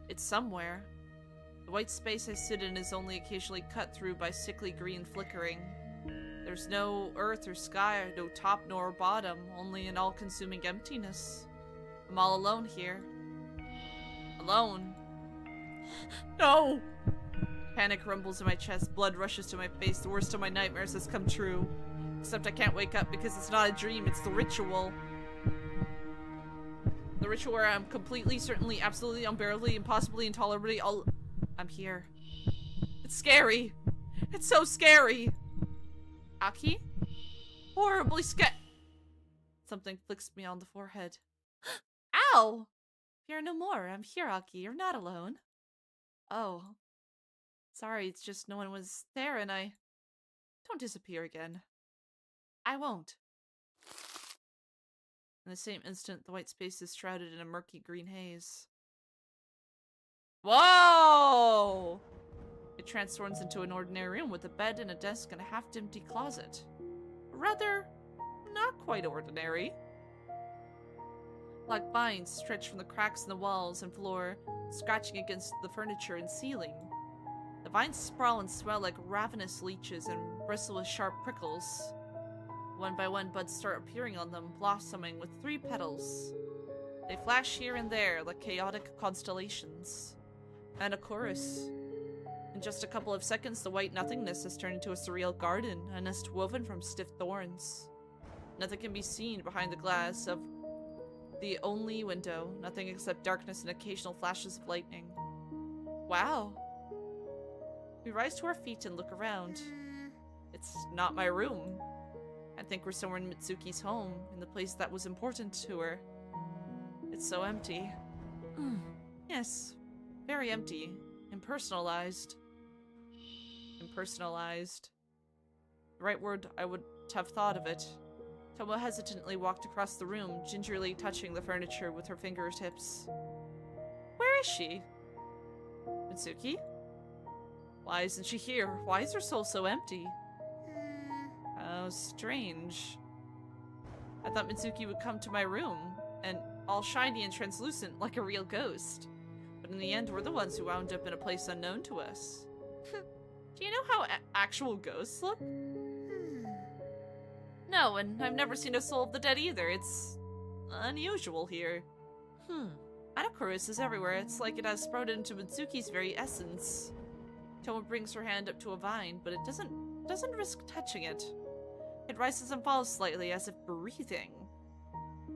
It's somewhere. The white space I sit in is only occasionally cut through by sickly green flickering. There's no earth or sky, no top nor bottom, only an all-consuming emptiness. I'm all alone here. Alone. No! Panic rumbles in my chest, blood rushes to my face, the worst of my nightmares has come true. Except I can't wake up because it's not a dream, it's the ritual. The ritual where I'm completely, certainly, absolutely, unbearably, impossibly, intolerably, I'm here. It's scary. It's so scary. Aki? Horribly Something flicks me on the forehead. Ow! Fear no more. I'm here, Aki. You're not alone. Oh. Sorry, it's just no one was there and I... Don't disappear again. I won't. In the same instant, the white space is shrouded in a murky green haze. Whoa! It transforms into an ordinary room with a bed and a desk and a half-empty closet. Rather, not quite ordinary. Black vines stretch from the cracks in the walls and floor, scratching against the furniture and ceiling. The vines sprawl and swell like ravenous leeches and bristle with sharp prickles. One by one, buds start appearing on them, blossoming with 3 petals. They flash here and there like chaotic constellations. And a chorus. In just a couple of seconds, the white nothingness has turned into a surreal garden, a nest woven from stiff thorns. Nothing can be seen behind the glass of the only window, nothing except darkness and occasional flashes of lightning. Wow. We rise to our feet and look around. It's not my room. I think we're somewhere in Mitsuki's home, in the place that was important to her. It's so empty. Yes, very empty. Impersonalized. Impersonalized. The right word I would have thought of it. Tomo hesitantly walked across the room, gingerly touching the furniture with her fingertips. Where is she? Mitsuki? Why isn't she here? Why is her soul so empty? How strange. I thought Mitsuki would come to my room, and all shiny and translucent like a real ghost. But in the end, we're the ones who wound up in a place unknown to us. Do you know how actual ghosts look? No, and I've never seen a soul of the dead either. It's unusual here. Anacorus is everywhere. It's like it has sprouted into Mitsuki's very essence. Tomo brings her hand up to a vine, but it doesn't risk touching it. It rises and falls slightly, as if breathing.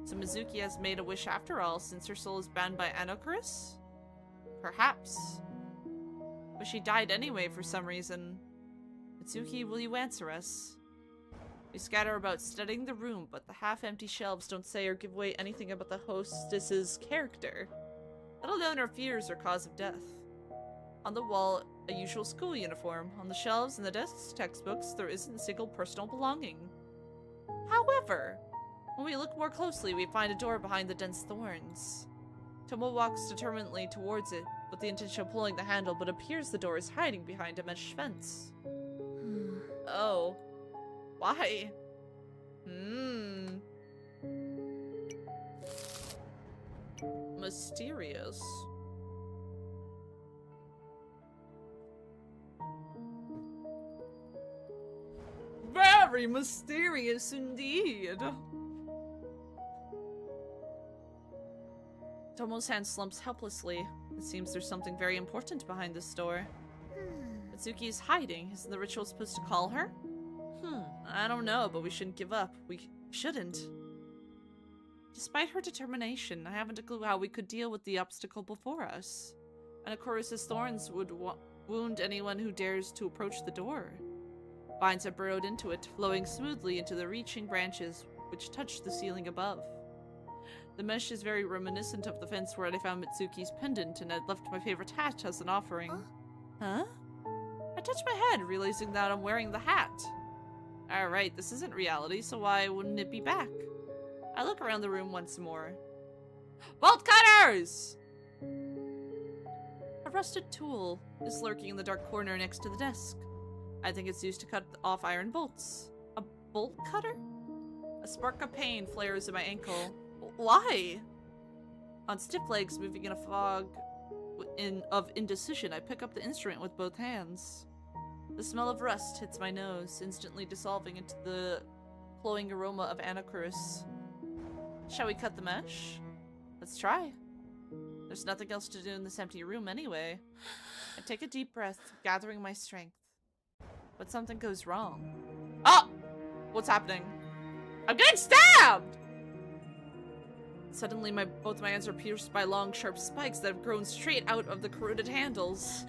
So Mizuki has made a wish after all, since her soul is bound by Anochris? Perhaps. But she died anyway for some reason. Mitsuki, will you answer us? We scatter about studying the room, but the half-empty shelves don't say or give away anything about the hostess's character, let alone her fears or cause of death. On the wall, a usual school uniform. On the shelves and the desks, textbooks, there isn't a single personal belonging. However, when we look more closely, we find a door behind the dense thorns. Tomo walks determinedly towards it, with the intention of pulling the handle, but appears the door is hiding behind a mesh fence. Oh. Why? Mysterious. Very mysterious indeed. Tomo's hand slumps helplessly. It seems there's something very important behind this door. Mitsuki is hiding. Isn't the ritual supposed to call her? I don't know, but we shouldn't give up. We shouldn't. Despite her determination, I haven't a clue how we could deal with the obstacle before us. And of course, his thorns would wound anyone who dares to approach the door. Vines have burrowed into it, flowing smoothly into the reaching branches which touch the ceiling above. The mesh is very reminiscent of the fence where I found Mitsuki's pendant and had left my favorite hat as an offering. Huh? I touch my head, realizing that I'm wearing the hat. Alright, this isn't reality, so why wouldn't it be back? I look around the room once more. Bolt cutters! A rusted tool is lurking in the dark corner next to the desk. I think it's used to cut off iron bolts. A bolt cutter? A spark of pain flares in my ankle. Why? On stiff legs, moving in a fog of indecision, I pick up the instrument with both hands. The smell of rust hits my nose, instantly dissolving into the cloying aroma of Anochris. Shall we cut the mesh? Let's try. There's nothing else to do in this empty room anyway. I take a deep breath, gathering my strength. But something goes wrong. Oh! What's happening? I'm getting stabbed! Suddenly, both my hands are pierced by long, sharp spikes that have grown straight out of the corroded handles.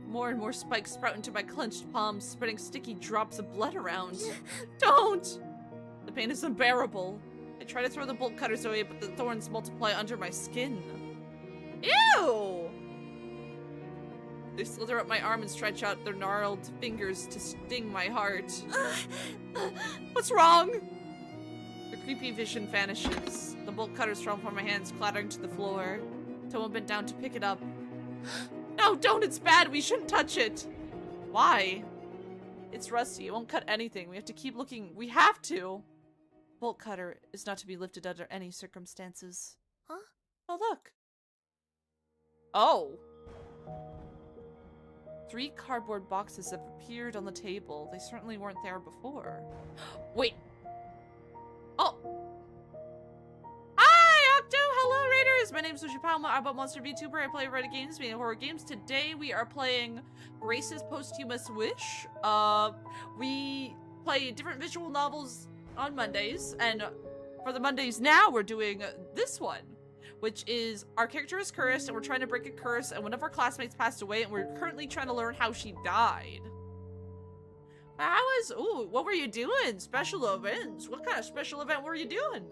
More and more spikes sprout into my clenched palms, spreading sticky drops of blood around. Don't! The pain is unbearable. I try to throw the bolt cutters away, but the thorns multiply under my skin. Ew! They slither up my arm and stretch out their gnarled fingers to sting my heart. What's wrong? The creepy vision vanishes. The bolt cutters fall from my hands, clattering to the floor. Tomo bent down to pick it up. No, don't! It's bad! We shouldn't touch it! Why? It's rusty. It won't cut anything. We have to keep looking. We have to! Bolt cutter is not to be lifted under any circumstances. Huh? Oh, look. Oh. 3 cardboard boxes have appeared on the table. They certainly weren't there before. Wait. Oh. Hi, Octo! Hello, Raiders! My name is Wishipow. I'm a monster VTuber. I play Reddit games, meaning horror games. Today, we are playing Grace's Posthumous Wish. We play different visual novels on Mondays, and for the Mondays now, we're doing this one, which is our character is cursed, and we're trying to break a curse, and one of our classmates passed away, and we're currently trying to learn how she died. Ooh, what were you doing? Special events? What kind of special event were you doing?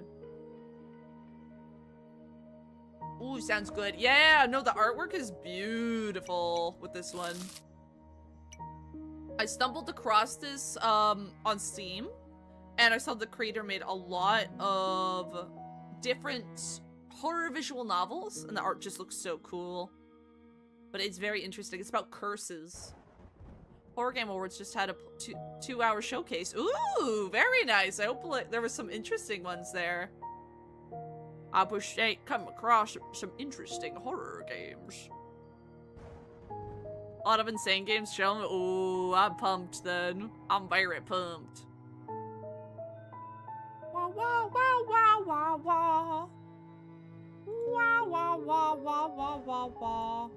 Ooh, sounds good. Yeah, no, the artwork is beautiful with this one. I stumbled across this on Steam, and I saw the creator made a lot of different horror visual novels, and the art just looks so cool. But it's very interesting. It's about curses. Horror Game Awards just had a two-hour showcase. Ooh, very nice. I hope there was some interesting ones there. I wish they come across some interesting horror games. A lot of insane games shown. Ooh, I'm pumped then. I'm very pumped. Wah wah wah wah wah wah. Wah wah wah wah wah wah wah.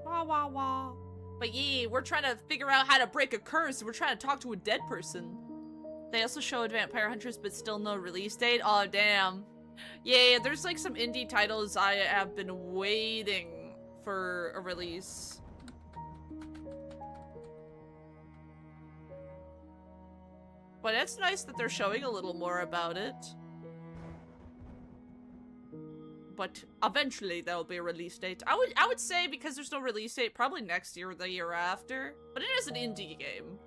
Wah wah wah. But yeah, we're trying to figure out how to break a curse. We're trying to talk to a dead person. They also showed Vampire Hunters, but still no release date. Oh, damn. Yeah, there's like some indie titles I have been waiting for a release. But it's nice that they're showing a little more about it. But eventually there'll be a release date. I would say, because there's no release date, probably next year or the year after. But it is an indie game.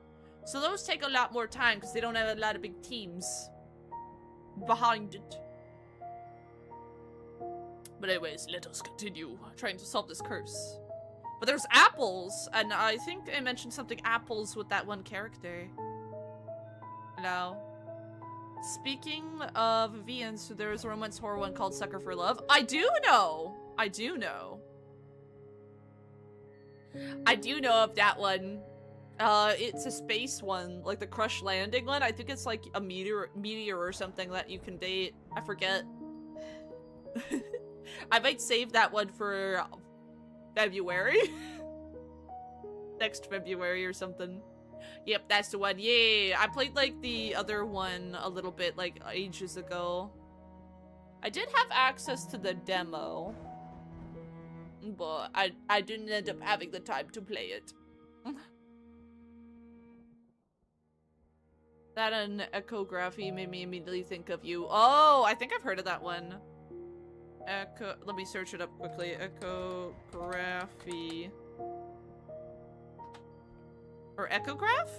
So those take a lot more time because they don't have a lot of big teams behind it. But anyways, let us continue trying to solve this curse. But there's apples, and I think I mentioned something apples with that one character. Hello. Speaking of VNs, so there's a romance horror one called Sucker for Love. I do know! I do know. I do know of that one. It's a space one, like the Crush Landing one. I think it's like a meteor or something that you can date. I forget. I might save that one for February. Next February or something. Yep, that's the one. Yeah, I played like the other one a little bit like ages ago. I did have access to the demo, but I didn't end up having the time to play it. That and echography made me immediately think of you. Oh, I think I've heard of that one. Let me search it up quickly. Echography. Or echograph?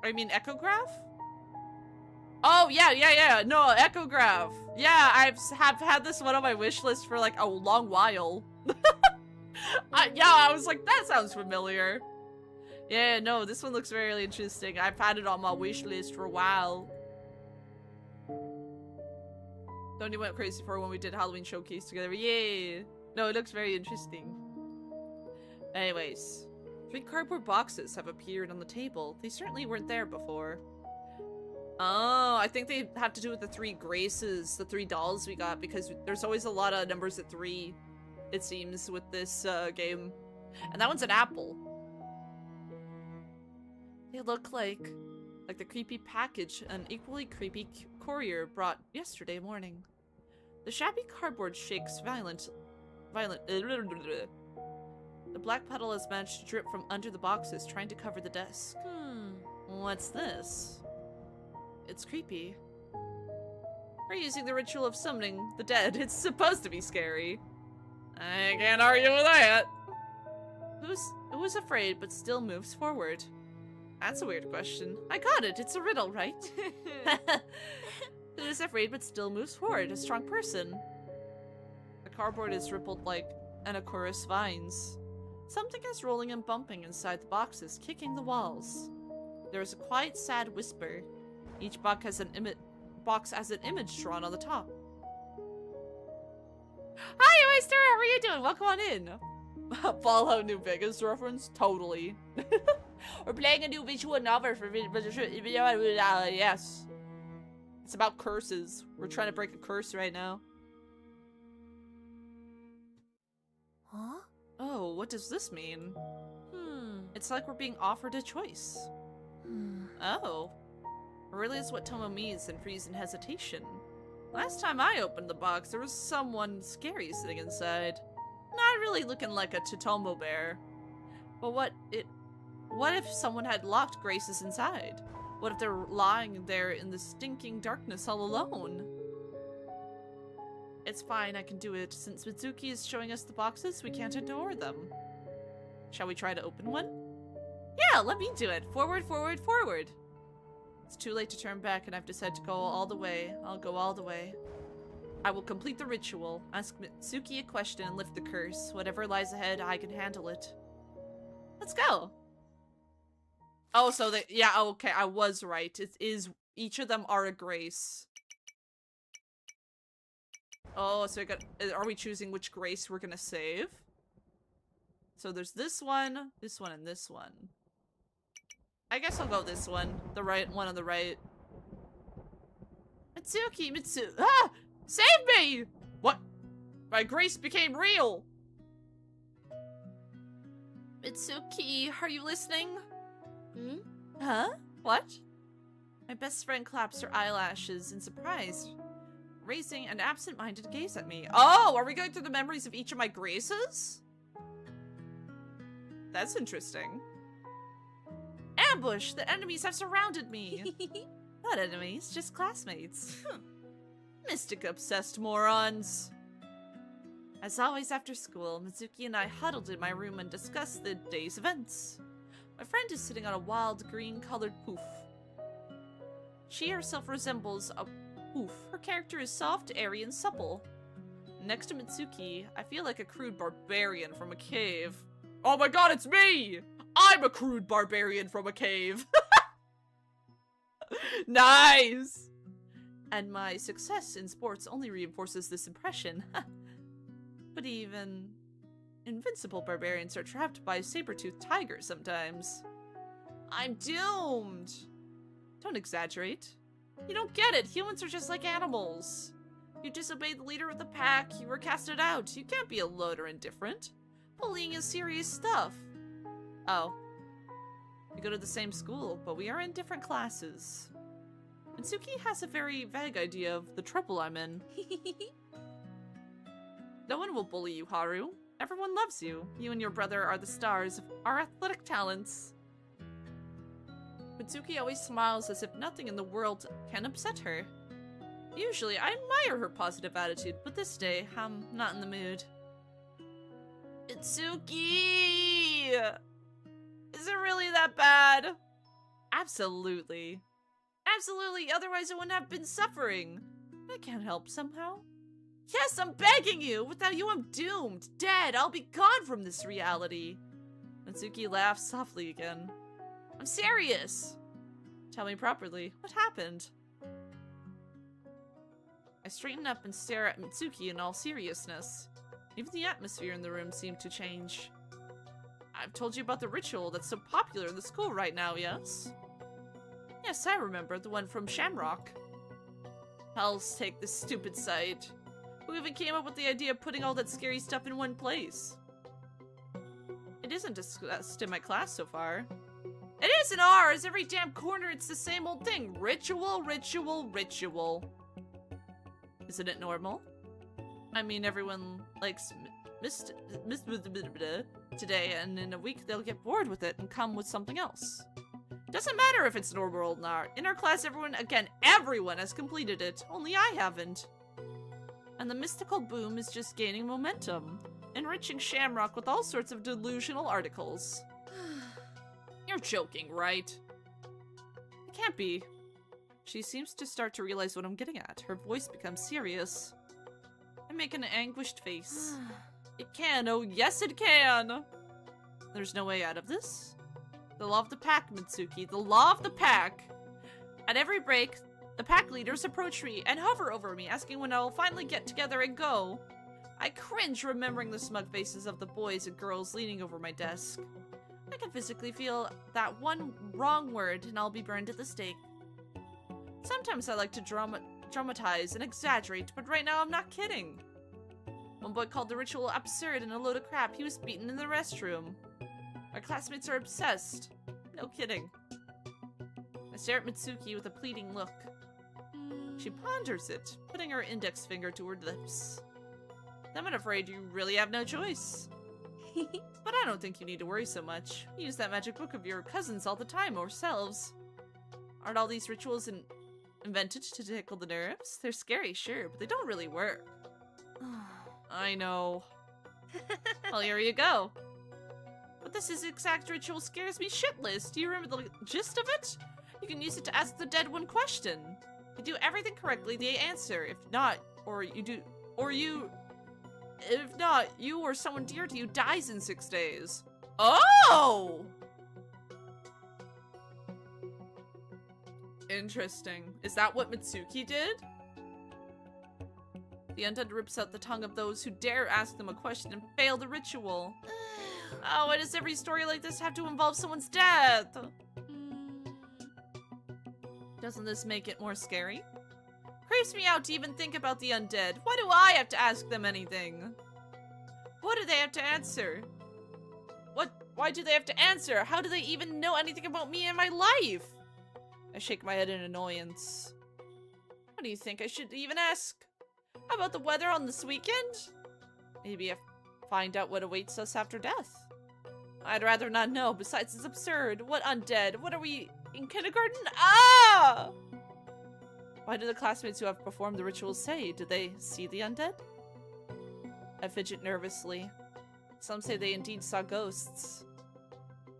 I mean echograph? Oh, yeah. No, echograph. Yeah, have had this one on my wish list for like a long while. I was like, that sounds familiar. Yeah, no, this one looks very interesting. I've had it on my wish list for a while. Tony went crazy for when we did Halloween Showcase together. Yay! No, it looks very interesting. Anyways. 3 cardboard boxes have appeared on the table. They certainly weren't there before. Oh, I think they have to do with the 3 graces, the 3 dolls we got, because there's always a lot of numbers at 3, it seems, with this game. And that one's an apple. They look like the creepy package an equally creepy courier brought yesterday morning. The shabby cardboard shakes violent. The black puddle has managed to drip from under the boxes, trying to cover the desk. What's this? It's creepy. We're using the ritual of summoning the dead. It's supposed to be scary. I can't argue with that. Who's afraid but still moves forward? That's a weird question. I got it. It's a riddle, right? Who is afraid but still moves forward? A strong person. The cardboard is rippled like Anacorus vines. Something is rolling and bumping inside the boxes, kicking the walls. There is a quiet, sad whisper. Each box has an image drawn on the top. Hi, Oyster! How are you doing? Welcome on in. Fallout New Vegas reference? Totally. We're playing a new visual novel for yes. It's about curses. We're trying to break a curse right now.
Huh?
Oh, what does this mean? It's like we're being offered a choice. Oh. Really is what Tomo means and freeze in hesitation. Last time I opened the box, there was someone scary sitting inside. Not really looking like a Totomo bear. But what if someone had locked Graces inside? What if they're lying there in the stinking darkness all alone? It's fine, I can do it. Since Mitsuki is showing us the boxes, we can't ignore them. Shall we try to open one? Yeah, let me do it. Forward, forward, forward. It's too late to turn back and I've decided to go all the way. I'll go all the way. I will complete the ritual, ask Mitsuki a question and lift the curse. Whatever lies ahead, I can handle it. Let's go. Oh, so yeah, okay, I was right. It is, each of them are a grace. Oh, so are we choosing which grace we're gonna save? So there's this one, and this one. I guess I'll go this one. The right one on the right. Mitsuki, ah! Save me! What? My grace became real! Mitsuki, are you listening?
Hmm?
Huh? What? My best friend claps her eyelashes in surprise, raising an absent-minded gaze at me. Oh, are we going through the memories of each of my graces? That's interesting. Ambush! The enemies have surrounded me! Not enemies, just classmates. Mystic-obsessed morons! As always after school, Mitsuki and I huddled in my room and discussed the day's events. My friend is sitting on a wild green-colored poof. She herself resembles a poof. Her character is soft, airy, and supple. Next to Mitsuki, I feel like a crude barbarian from a cave. Oh my god, it's me! I'm a crude barbarian from a cave! Nice! And my success in sports only reinforces this impression. But even invincible barbarians are trapped by saber-toothed tigers sometimes. I'm doomed! Don't exaggerate. You don't get it. Humans are just like animals. You disobeyed the leader of the pack, you were casted out. You can't be alone or indifferent. Bullying is serious stuff. Oh. We go to the same school, but we are in different classes. Mitsuki has a very vague idea of the trouble I'm in. No one will bully you, Haru. Everyone loves you. You and your brother are the stars of our athletic talents. Mitsuki always smiles as if nothing in the world can upset her. Usually, I admire her positive attitude, but this day, I'm not in the mood. Mitsuki! Is it really that bad? Absolutely. Absolutely, otherwise I wouldn't have been suffering. I can't help somehow. Yes, I'm begging you! Without you, I'm doomed! Dead! I'll be gone from this reality! Mitsuki laughs softly again. I'm serious! Tell me properly, what happened? I straighten up and stare at Mitsuki in all seriousness. Even the atmosphere in the room seemed to change. I've told you about the ritual that's so popular in the school right now, yes? Yes, I remember, the one from Shamrock. Hell's take this stupid site. Who even came up with the idea of putting all that scary stuff in one place? It isn't discussed in my class so far. It is in ours! Every damn corner it's the same old thing. Ritual, ritual, ritual. Isn't it normal? I mean, everyone likes today, and in a week they'll get bored with it and come with something else. Doesn't matter if it's normal or not. In our class, everyone has completed it. Only I haven't. And the mystical boom is just gaining momentum, enriching Shamrock with all sorts of delusional articles. You're joking, right? It can't be. She seems to start to realize what I'm getting at. Her voice becomes serious. I make an anguished face. It can, oh yes it can! There's no way out of this. The law of the pack, Mitsuki. The law of the pack! At every break, the pack leaders approach me and hover over me, asking when I will finally get together and go. I cringe remembering the smug faces of the boys and girls leaning over my desk. I can physically feel that one wrong word and I'll be burned at the stake. Sometimes I like to dramatize and exaggerate, but right now I'm not kidding. One boy called the ritual absurd and a load of crap. He was beaten in the restroom. My classmates are obsessed. No kidding. I stare at Mitsuki with a pleading look. She ponders it, putting her index finger to her lips. I'm afraid you really have no choice. But I don't think you need to worry so much. We use that magic book of your cousin's all the time ourselves. Aren't all these rituals invented to tickle the nerves? They're scary, sure, but they don't really work. I know. Well, here you go. But this exact ritual scares me shitless. Do you remember the gist of it? You can use it to ask the dead one question. If you do everything correctly, they answer. If not, if not, you or someone dear to you dies in 6 days. Oh! Interesting. Is that what Mitsuki did? The undead rips out the tongue of those who dare ask them a question and fail the ritual. Oh, why does every story like this have to involve someone's death? Doesn't this make it more scary? Creeps me out to even think about the undead. Why do I have to ask them anything? What do they have to answer? Why do they have to answer? How do they even know anything about me and my life? I shake my head in annoyance. What do you think I should even ask? How about the weather on this weekend? Maybe find out what awaits us after death. I'd rather not know. Besides, it's absurd. What undead? What are we, in kindergarten? Ah! Why do the classmates who have performed the rituals say? Did they see the undead? I fidget nervously. Some say they indeed saw ghosts.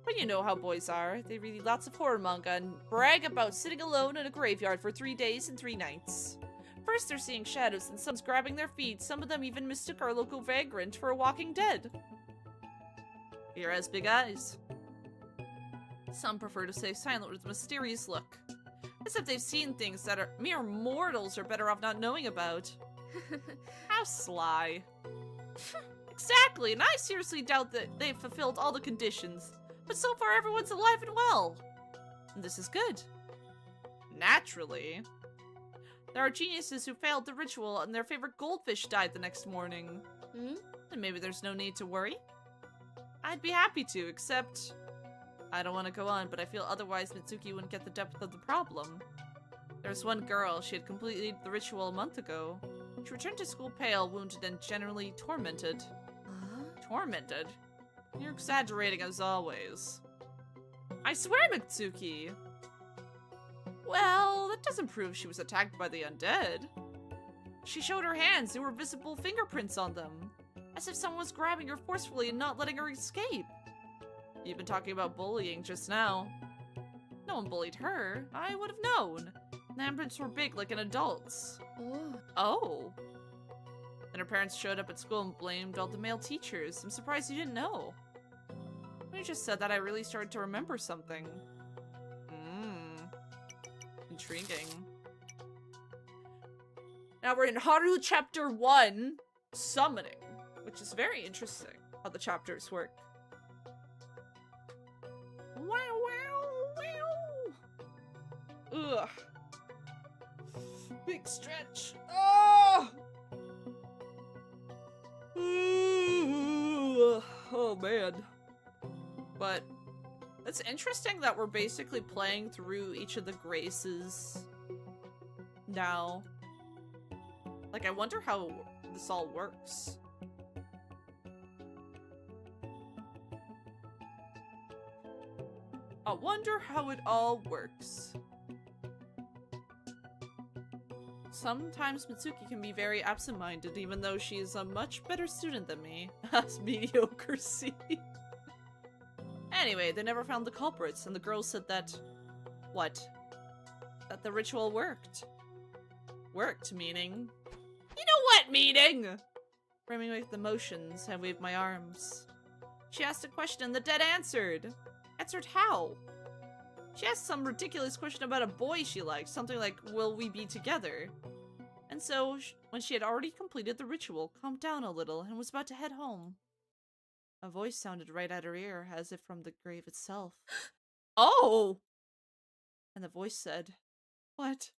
But you know how boys are. They read lots of horror manga and brag about sitting alone in a graveyard for 3 days and 3 nights. First they're seeing shadows and some's grabbing their feet. Some of them even mistook our local vagrant for a walking dead. Fear has big eyes. Some prefer to stay silent with a mysterious look. As if they've seen things that mere mortals are better off not knowing about. How sly. Exactly, and I seriously doubt that they've fulfilled all the conditions. But so far everyone's alive and well. And this is good. Naturally. There are geniuses who failed the ritual and their favorite goldfish died the next morning. And maybe there's no need to worry. I'd be happy to, except I don't want to go on, but I feel otherwise Mitsuki wouldn't get the depth of the problem. There's one girl, she had completed the ritual a month ago. She returned to school pale, wounded, and generally tormented. Tormented? You're exaggerating as always. I swear, Mitsuki! Well, that doesn't prove she was attacked by the undead. She showed her hands, there were visible fingerprints on them. As if someone was grabbing her forcefully and not letting her escape. You've been talking about bullying just now. No one bullied her. I would have known. The handprints were big like an adult's. Oh. Then her parents showed up at school and blamed all the male teachers. I'm surprised you didn't know. When you just said that, I really started to remember something. Intriguing. Now we're in Haru Chapter 1, Summoning, which is very interesting how the chapters work. Wow, wow, wow. Ugh. Big stretch. Oh! Oh man. But it's interesting that we're basically playing through each of the graces now. Like, I wonder how this all works. I wonder how it all works. Sometimes Mitsuki can be very absent-minded, even though she is a much better student than me. As mediocre C. Anyway, they never found the culprits, and the girls said that... What? That the ritual worked. Worked, meaning... You know what, meaning? Brimming with emotions, I waved my arms. She asked a question and the dead answered. Answered how? She asked some ridiculous question about a boy she liked, something like, will we be together? And so, when she had already completed the ritual, calmed down a little and was about to head home. A voice sounded right at her ear, as if from the grave itself. Oh! And the voice said, what?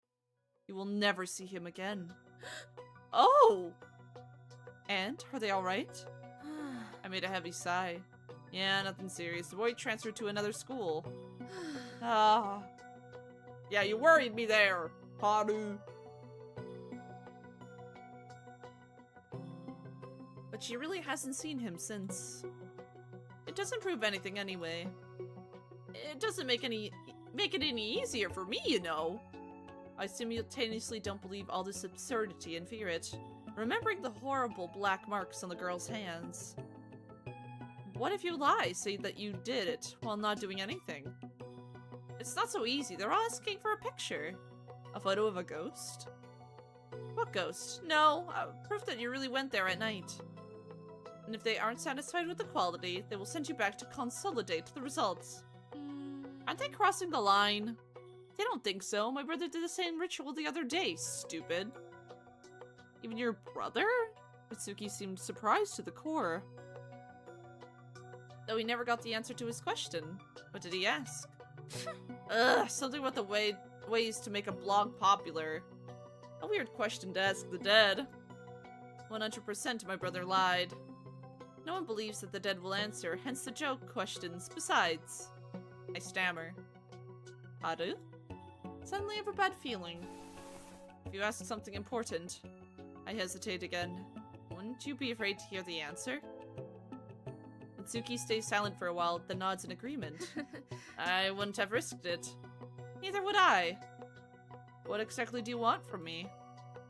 You will never see him again. Oh! And, are they alright? I made a heavy sigh. Yeah, nothing serious. The boy transferred to another school. Ah. Yeah, you worried me there, Haru. But she really hasn't seen him since. It doesn't prove anything anyway. It doesn't make it any easier for me, you know. I simultaneously don't believe all this absurdity and fear it, remembering the horrible black marks on the girl's hands. What if you lie, say that you did it, while not doing anything? It's not so easy. They're all asking for a picture. A photo of a ghost? What ghost? No, proof that you really went there at night. And if they aren't satisfied with the quality, they will send you back to consolidate the results. Aren't they crossing the line? They don't think so. My brother did the same ritual the other day, stupid. Even your brother? Mitsuki seemed surprised to the core. Though he never got the answer to his question. What did he ask? Ugh, something about the ways to make a blog popular. A weird question to ask the dead. 100% my brother lied. No one believes that the dead will answer, hence the joke questions. Besides, I stammer. Haru? Suddenly I have a bad feeling. If you ask something important, I hesitate again. Wouldn't you be afraid to hear the answer? Mitsuki stays silent for a while, then nods in agreement. I wouldn't have risked it. Neither would I. What exactly do you want from me?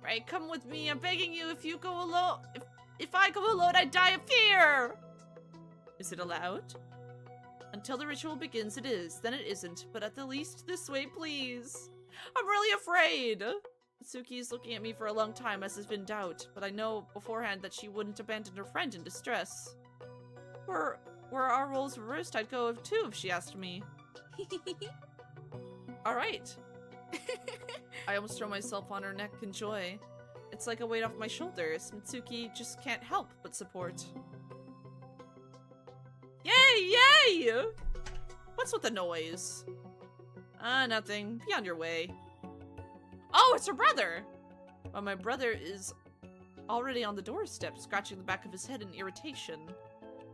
Right, come with me, I'm begging you. If you go alone, if I go alone, I die of fear! Is it allowed? Until the ritual begins, it is. Then it isn't. But at the least, this way, please. I'm really afraid! Mitsuki is looking at me for a long time, as if in doubt. But I know beforehand that she wouldn't abandon her friend in distress. Were our roles reversed, I'd go too if she asked me. Alright. I almost throw myself on her neck in joy. It's like a weight off my shoulders. Mitsuki just can't help but support. Yay! Yay! What's with the noise? Nothing. Be on your way. Oh, it's her brother! Well, my brother is already on the doorstep, scratching the back of his head in irritation.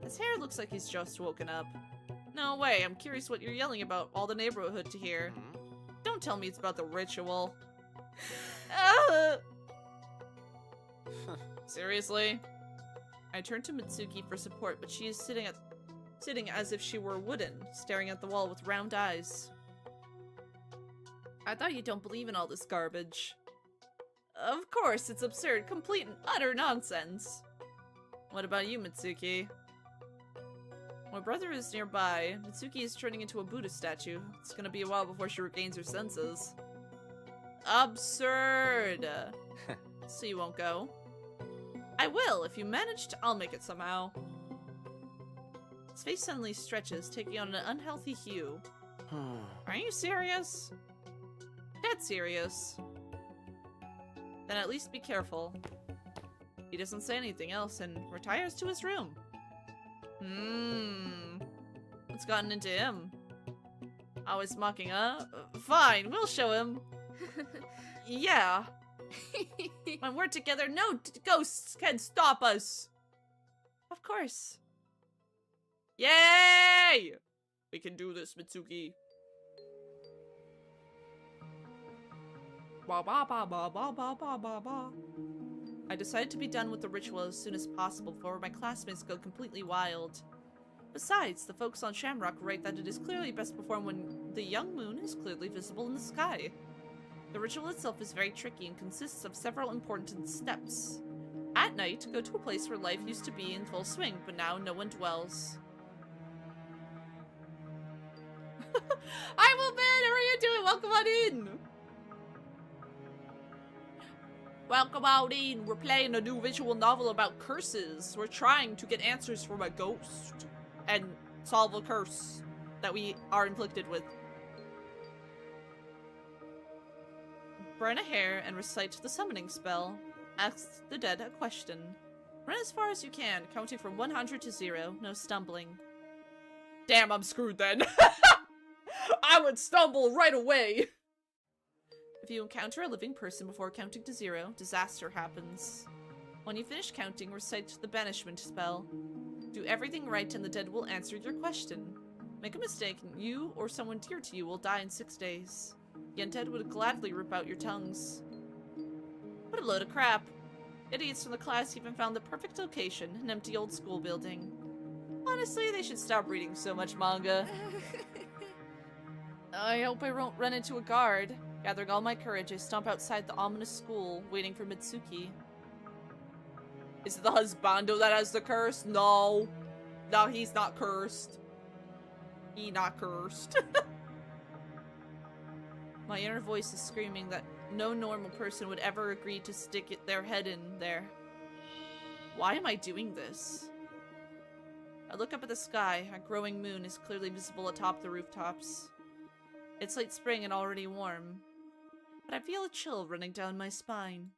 His hair looks like he's just woken up. No way, I'm curious what you're yelling about all the neighborhood to hear. Don't tell me it's about the ritual. Seriously? I turn to Mitsuki for support, but she is sitting as if she were wooden, staring at the wall with round eyes. I thought you don't believe in all this garbage. Of course, it's absurd, complete and utter nonsense. What about you, Mitsuki? My brother is nearby. Mitsuki is turning into a Buddha statue. It's gonna be a while before she regains her senses. Absurd! So you won't go? I will. If you manage to, I'll make it somehow. His face suddenly stretches, taking on an unhealthy hue. Are you serious? Dead serious. Then at least be careful. He doesn't say anything else and retires to his room. What's gotten into him? Always mocking, huh? Fine, we'll show him. Yeah. When we're together, no ghosts can stop us. Of course. Yay! We can do this, Mitsuki. Ba ba ba ba ba ba ba ba ba. I decided to be done with the ritual as soon as possible before my classmates go completely wild. Besides, the folks on Shamrock write that it is clearly best performed when the young moon is clearly visible in the sky. The ritual itself is very tricky and consists of several important steps. At night, go to a place where life used to be in full swing, but now no one dwells. Hi, Wolfman! How are you doing? Welcome on in! Welcome on in. We're playing a new visual novel about curses. We're trying to get answers from a ghost and solve a curse that we are inflicted with. Burn a hair and recite the summoning spell. Ask the dead a question. Run as far as you can, counting from 100 to 0. No stumbling. Damn, I'm screwed then. I would stumble right away. If you encounter a living person before counting to 0, disaster happens. When you finish counting, recite the banishment spell. Do everything right and the dead will answer your question. Make a mistake and you or someone dear to you will die in 6 days. The undead would gladly rip out your tongues. What a load of crap. Idiots from the class even found the perfect location, an empty old school building. Honestly, they should stop reading so much manga. I hope I won't run into a guard. Gathering all my courage, I stomp outside the ominous school, waiting for Mitsuki. Is it the husbando that has the curse? No. No, he's not cursed. He not cursed. My inner voice is screaming that no normal person would ever agree to stick their head in there. Why am I doing this? I look up at the sky. A growing moon is clearly visible atop the rooftops. It's late spring and already warm. But I feel a chill running down my spine.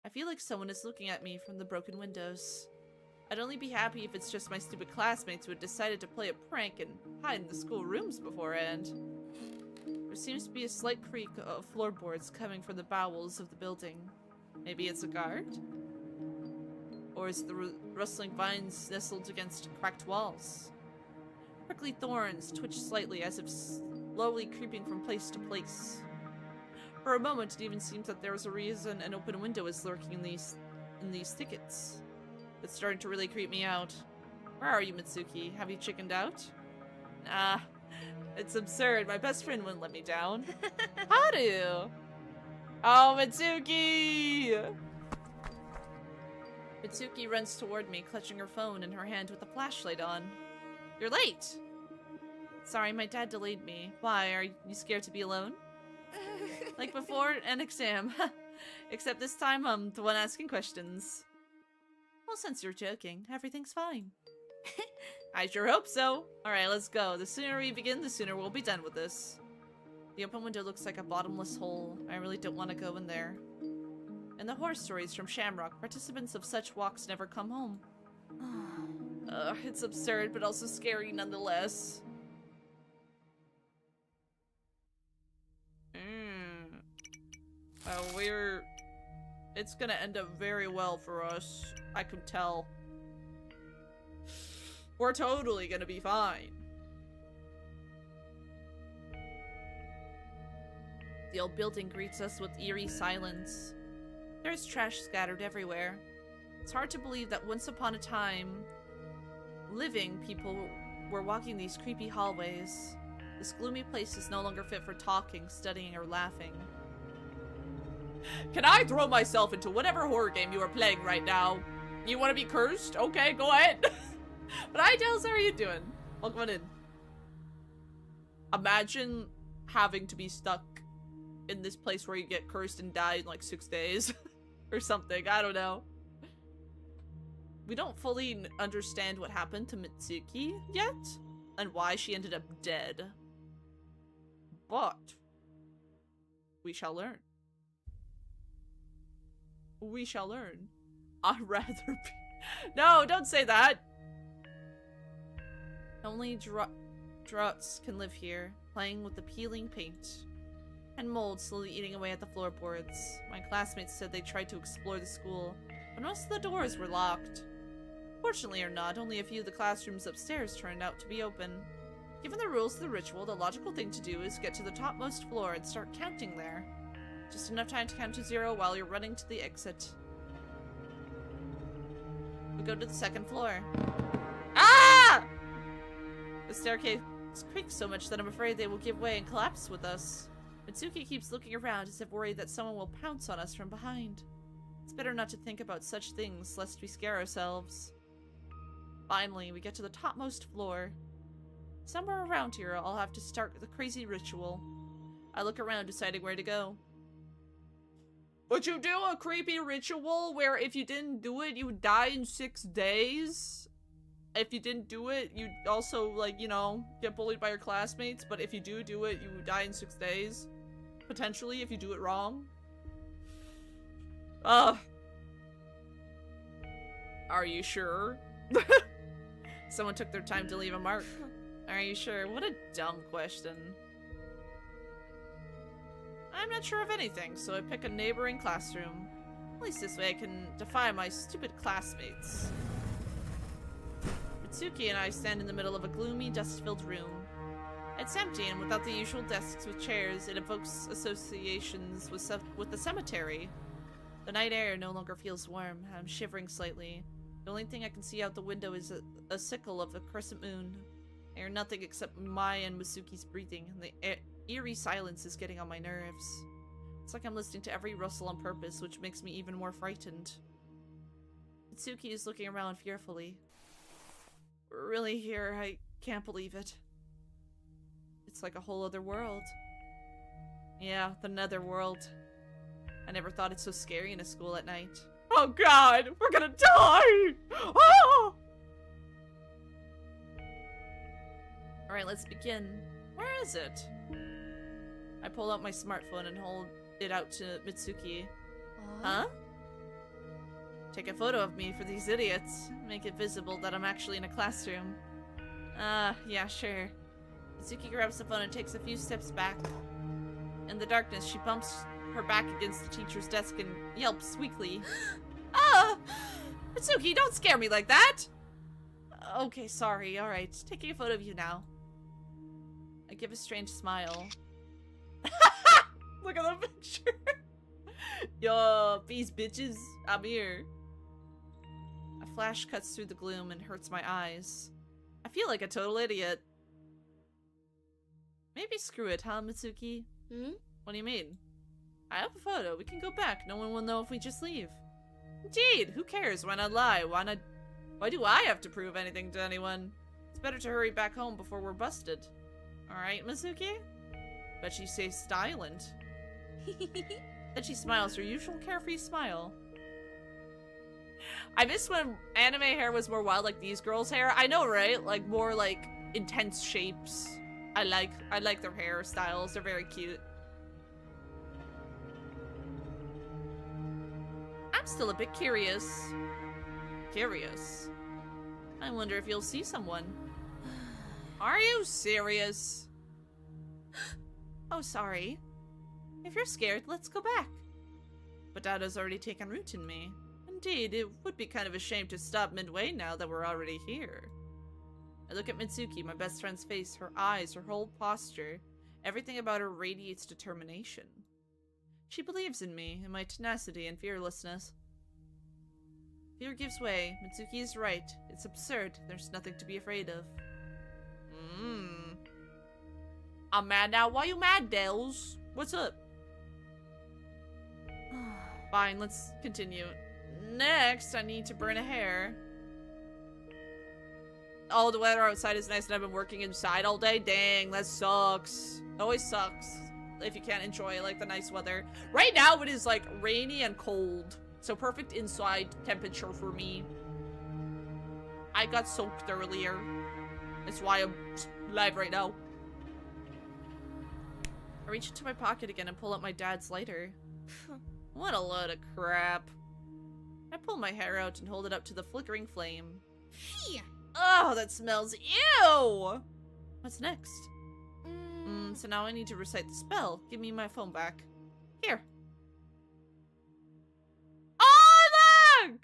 I feel like someone is looking at me from the broken windows. I'd only be happy if it's just my stupid classmates who had decided to play a prank and hide in the school rooms beforehand. There seems to be a slight creak of floorboards coming from the bowels of the building. Maybe it's a guard? Or is the rustling vines nestled against cracked walls? Prickly thorns twitch slightly as if slowly creeping from place to place. For a moment, it even seems that there is a reason an open window is lurking in these thickets. It's starting to really creep me out. Where are you, Mitsuki? Have you chickened out? Nah, it's absurd. My best friend wouldn't let me down. How do you? Oh, Mitsuki! Mitsuki runs toward me, clutching her phone in her hand with the flashlight on. You're late! Sorry, my dad delayed me. Why, are you scared to be alone? Like before, an exam. Except this time, I'm the one asking questions. Well, since you're joking, everything's fine. I sure hope so. Alright, let's go. The sooner we begin, the sooner we'll be done with this. The open window looks like a bottomless hole. I really don't want to go in there. In the horror stories from Shamrock, participants of such walks never come home. It's absurd, but also scary nonetheless. It's gonna end up very well for us. I can tell. We're totally gonna be fine. The old building greets us with eerie silence. There's trash scattered everywhere. It's hard to believe that once upon a time, living people were walking these creepy hallways. This gloomy place is no longer fit for talking, studying, or laughing. Can I throw myself into whatever horror game you are playing right now? You want to be cursed? Okay, go ahead. But hi, Dels, how are you doing? Welcome on in. Imagine having to be stuck in this place where you get cursed and die in like 6 days. Or something, I don't know. We don't fully understand what happened to Mitsuki yet, and why she ended up dead. But we shall learn. We shall learn. I'd rather be... No, don't say that! Only draughts can live here, playing with the peeling paint. And mold slowly eating away at the floorboards. My classmates said they tried to explore the school, but most of the doors were locked. Fortunately or not, only a few of the classrooms upstairs turned out to be open. Given the rules of the ritual, the logical thing to do is get to the topmost floor and start counting there. Just enough time to count to 0 while you're running to the exit. We go to the second floor. Ah! The staircase creaks so much that I'm afraid they will give way and collapse with us. Mitsuki keeps looking around as if worried that someone will pounce on us from behind. It's better not to think about such things, lest we scare ourselves. Finally, we get to the topmost floor. Somewhere around here, I'll have to start the crazy ritual. I look around, deciding where to go. Would you do a creepy ritual where if you didn't do it, you would die in 6 days? If you didn't do it, you'd also, like, you know, get bullied by your classmates, but if you do it, you would die in 6 days? Potentially, if you do it wrong? Are you sure? Someone took their time to leave a mark. Are you sure? What a dumb question. I'm not sure of anything, so I pick a neighboring classroom. At least this way I can defy my stupid classmates. Mitsuki and I stand in the middle of a gloomy, dust-filled room. It's empty, and without the usual desks with chairs, it evokes associations with the cemetery. The night air no longer feels warm. I'm shivering slightly. The only thing I can see out the window is a sickle of the crescent moon. I hear nothing except Mai and Mitsuki's breathing, and the eerie silence is getting on my nerves. It's like I'm listening to every rustle on purpose, which makes me even more frightened. Mitsuki is looking around fearfully. We're really here. I can't believe it. It's like a whole other world. Yeah, the netherworld. I never thought it's so scary in a school at night. Oh god! We're gonna die! Oh! Alright, let's begin. Where is it? I pull out my smartphone and hold it out to Mitsuki. Huh? Take a photo of me for these idiots. Make it visible that I'm actually in a classroom. Yeah, sure. Mitsuki grabs the phone and takes a few steps back. In the darkness, she bumps her back against the teacher's desk and yelps weakly. Ah! Mitsuki, don't scare me like that! Okay, sorry, alright. Taking a photo of you now. I give a strange smile. Look at the picture! Yo, peace bitches, I'm here. A flash cuts through the gloom and hurts my eyes. I feel like a total idiot. Maybe screw it, huh, Mitsuki?
Hmm?
What do you mean? I have a photo. We can go back. No one will know if we just leave. Indeed. Who cares? Why not lie? Why do I have to prove anything to anyone? It's better to hurry back home before we're busted. Alright, Mitsuki? Bet she stays silent. Then she smiles, her usual carefree smile. I miss when anime hair was more wild like these girls' hair. I know, right? Like, more, like, intense shapes. I like their hairstyles. They're very cute. I'm still a bit curious. Curious? I wonder if you'll see someone. Are you serious? Oh, sorry. If you're scared, let's go back. But Dada's already taken root in me. Indeed, it would be kind of a shame to stop midway now that we're already here. I look at Mitsuki, my best friend's face, her eyes, her whole posture. Everything about her radiates determination. She believes in me, in my tenacity and fearlessness. Fear gives way. Mitsuki is right. It's absurd. There's nothing to be afraid of. I'm mad now. Why you mad, Dels? What's up? Fine, let's continue. Next, I need to burn a hair. Oh, the weather outside is nice and I've been working inside all day. Dang, that sucks. Always sucks if you can't enjoy, like, the nice weather. Right now, it is, like, rainy and cold. So perfect inside temperature for me. I got soaked earlier. That's why I'm live right now. I reach into my pocket again and pull out my dad's lighter. What a load of crap. I pull my hair out and hold it up to the flickering flame. Oh, that smells. Ew! What's next? So now I need to recite the spell. Give me my phone back. Here. Oh, look!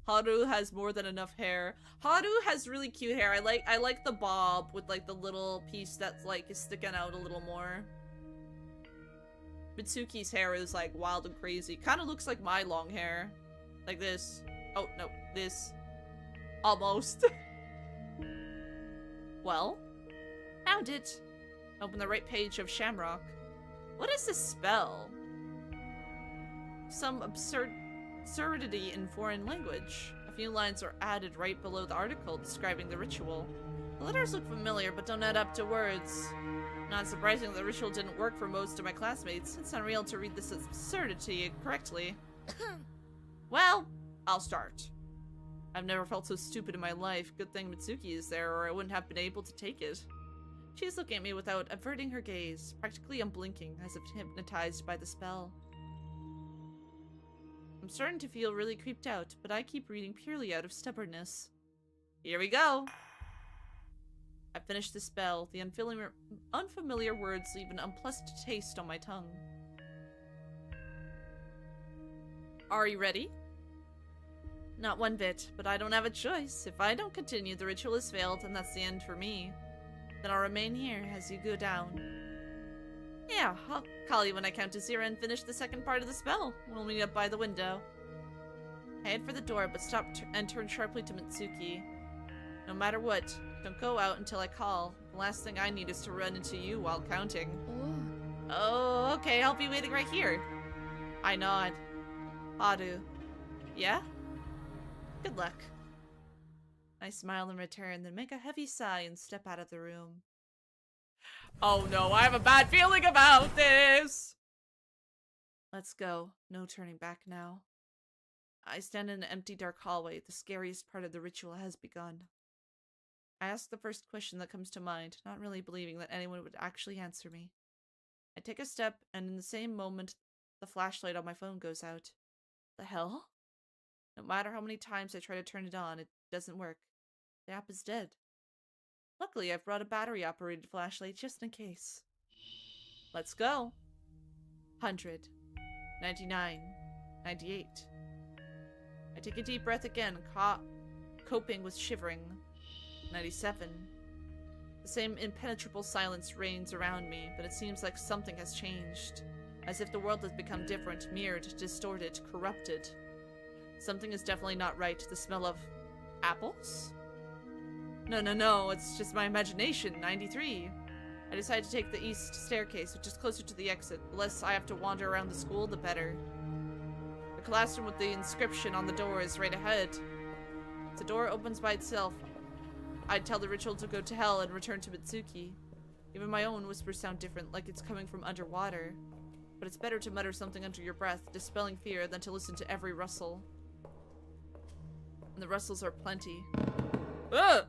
Haru has more than enough hair. Haru has really cute hair. I like the bob with, like, the little piece that's, like, is sticking out a little more. Mitsuki's hair is, like, wild and crazy. Kind of looks like my long hair. Like this. Oh, no. This. Almost. Well, found it. Open the right page of Shamrock. What is this spell? Some absurdity in foreign language. A few lines are added right below the article describing the ritual. The letters look familiar but don't add up to words. Not surprising the ritual didn't work for most of my classmates. It's unreal to read this absurdity correctly. Well, I'll start. I've never felt so stupid in my life. Good thing Mitsuki is there, or I wouldn't have been able to take it. She's looking at me without averting her gaze, practically unblinking, as if hypnotized by the spell. I'm starting to feel really creeped out, but I keep reading purely out of stubbornness. Here we go! I finished the spell. The unfamiliar words leave an unpleasant taste on my tongue. Are you ready? Not one bit, but I don't have a choice. If I don't continue, the ritual has failed, and that's the end for me. Then I'll remain here as you go down. Yeah, I'll call you when I count to 0 and finish the second part of the spell. We'll meet up by the window. I head for the door, but stop and turn sharply to Mitsuki. No matter what, don't go out until I call. The last thing I need is to run into you while counting. Oh, okay, I'll be waiting right here. I nod. Haru. Yeah? Good luck. I smile in return, then make a heavy sigh and step out of the room. Oh no, I have a bad feeling about this! Let's go. No turning back now. I stand in an empty, dark hallway. The scariest part of the ritual has begun. I ask the first question that comes to mind, not really believing that anyone would actually answer me. I take a step, and in the same moment, the flashlight on my phone goes out. The hell? No matter how many times I try to turn it on, it doesn't work. The app is dead. Luckily, I've brought a battery-operated flashlight just in case. Let's go. 100. 99. 98. I take a deep breath again, coping with shivering. 97. The same impenetrable silence reigns around me, but it seems like something has changed. As if the world has become different, mirrored, distorted, corrupted. Something is definitely not right. The smell of apples? No, it's just my imagination. 93. I decide to take the east staircase, which is closer to the exit. The less I have to wander around the school, the better. The classroom with the inscription on the door is right ahead. The door opens by itself. I'd tell the ritual to go to hell and return to Mitsuki. Even my own whispers sound different, like it's coming from underwater. But it's better to mutter something under your breath, dispelling fear, than to listen to every rustle. And the rustles are plenty. Ugh!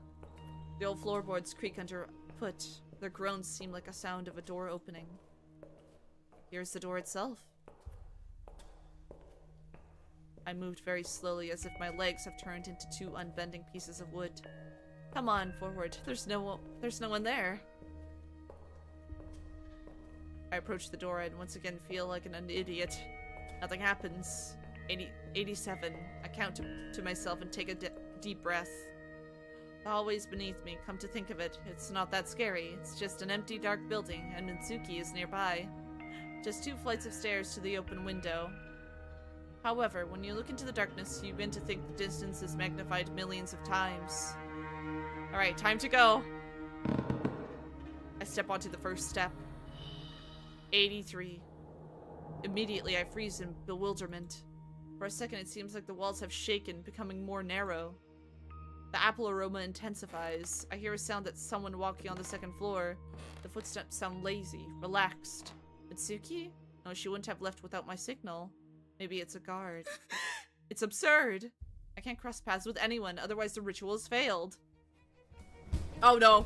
The old floorboards creak underfoot. Their groans seem like a sound of a door opening. Here's the door itself. I moved very slowly, as if my legs have turned into two unbending pieces of wood. Come on, forward. There's no one there. I approach the door and once again feel like an idiot. Nothing happens. 87. I count to myself and take a deep breath. The hallway's beneath me. Come to think of it, it's not that scary. It's just an empty, dark building, and Mitsuki is nearby. Just 2 flights of stairs to the open window. However, when you look into the darkness, you begin to think the distance is magnified millions of times. Alright, time to go. I step onto the first step. 83. Immediately, I freeze in bewilderment. For a second, it seems like the walls have shaken, becoming more narrow. The apple aroma intensifies. I hear a sound that's someone walking on the second floor. The footsteps sound lazy, relaxed. Mitsuki? No, she wouldn't have left without my signal. Maybe it's a guard. It's absurd. I can't cross paths with anyone, otherwise the ritual has failed. Oh no.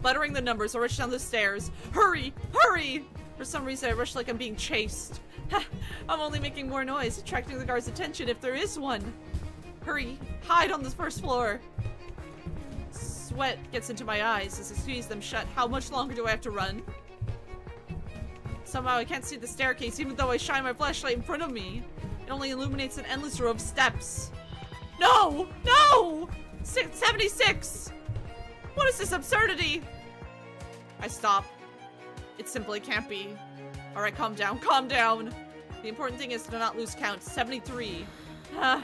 Muttering the numbers, I rush down the stairs. Hurry! Hurry! For some reason, I rush like I'm being chased. I'm only making more noise, attracting the guard's attention if there is one. Hurry! Hide on the first floor! Sweat gets into my eyes as I squeeze them shut. How much longer do I have to run? Somehow I can't see the staircase even though I shine my flashlight in front of me. It only illuminates an endless row of steps. No! No! 76! What is this absurdity? I stop. It simply can't be. Alright, calm down, calm down. The important thing is to not lose count. 73. It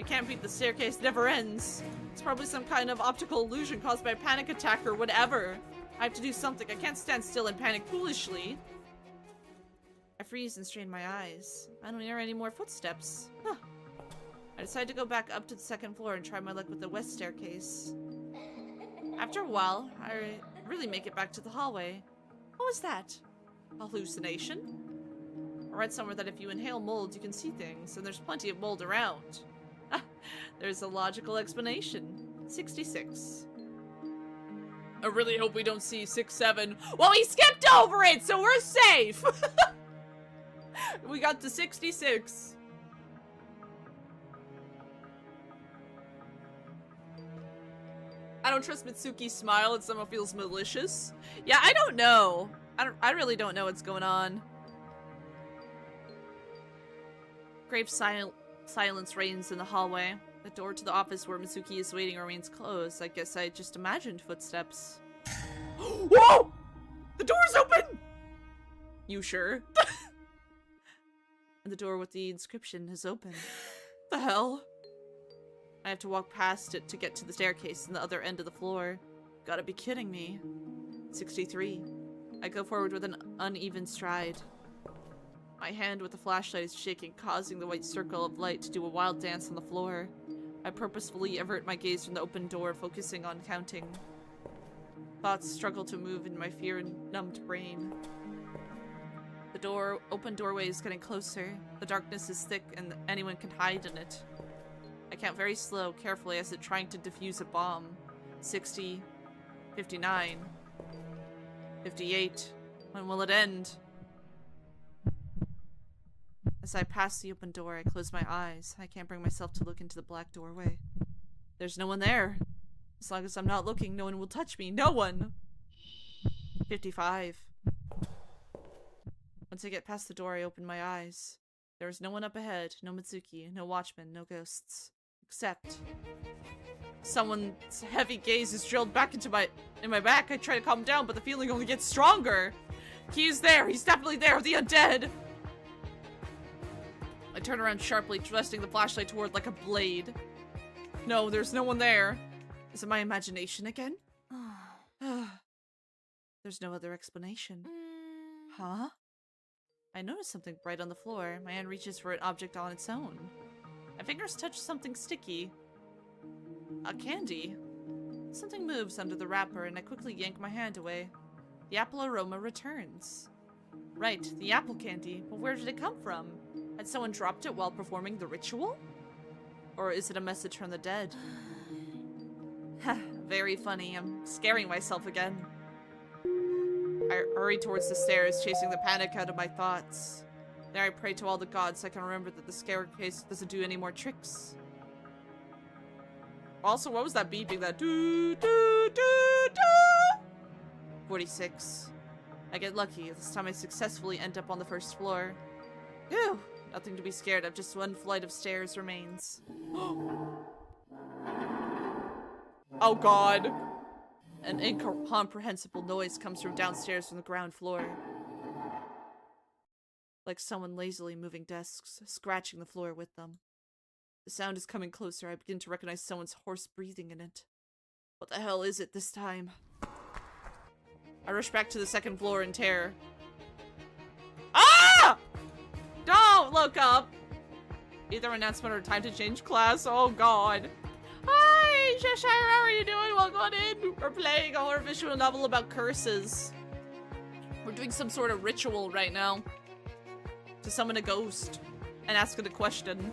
can't be, the staircase never ends. It's probably some kind of optical illusion caused by a panic attack or whatever. I have to do something. I can't stand still and panic foolishly. I freeze and strain my eyes. I don't hear any more footsteps. I decide to go back up to the second floor and try my luck with the west staircase. After a while, I really make it back to the hallway. What was that? A hallucination? I read somewhere that if you inhale mold, you can see things, and there's plenty of mold around. There's a logical explanation. 66. I really hope we don't see 67. Well, we skipped over it, so we're safe! We got to 66. I don't trust Mitsuki's smile. It somehow feels malicious. Yeah, I don't know. I really don't know what's going on. Grave silence reigns in the hallway. The door to the office where Mitsuki is waiting remains closed. I guess I just imagined footsteps. Whoa! The door's open! You sure? And the door with the inscription is open. The hell? I have to walk past it to get to the staircase in the other end of the floor. Gotta be kidding me. 63. I go forward with an uneven stride. My hand with the flashlight is shaking, causing the white circle of light to do a wild dance on the floor. I purposefully avert my gaze from the open door, focusing on counting. Thoughts struggle to move in my fear-numbed brain. The open doorway is getting closer. The darkness is thick and anyone can hide in it. I count very slow, carefully, as if trying to defuse a bomb. 60. 59. 58. When will it end? As I pass the open door, I close my eyes. I can't bring myself to look into the black doorway. There's no one there. As long as I'm not looking, no one will touch me. No one! 55. Once I get past the door, I open my eyes. There is no one up ahead, no Mitsuki, no watchman, no ghosts. Except someone's heavy gaze is drilled back into my back. I try to calm down, but the feeling only gets stronger. He's there. He's definitely there. The undead. I turn around sharply, thrusting the flashlight toward like a blade. No, there's no one there. Is it my imagination again? There's no other explanation. Huh? I notice something bright on the floor. My hand reaches for an object on its own. My fingers touch something sticky. A candy. Something moves under the wrapper, and I quickly yank my hand away. The apple aroma returns. Right, the apple candy. But where did it come from? Had someone dropped it while performing the ritual? Or is it a message from the dead? Very funny. I'm scaring myself again. I hurry towards the stairs, chasing the panic out of my thoughts. There I pray to all the gods so I can remember that the staircase doesn't do any more tricks. Also, what was that beeping? That doo doo doo doo? 46. I get lucky. This time I successfully end up on the first floor. Phew! Nothing to be scared of, just one flight of stairs remains. Oh god! An incomprehensible noise comes from downstairs from the ground floor. Like someone lazily moving desks, scratching the floor with them. The sound is coming closer. I begin to recognize someone's hoarse breathing in it. What the hell is it this time? I rush back to the second floor in terror. Ah! Don't look up! Either announcement or time to change class. Oh god. Hi, Cheshire, how are you doing? Welcome on in. We're playing a horror visual novel about curses. We're doing some sort of ritual right now. To summon a ghost and ask it a question.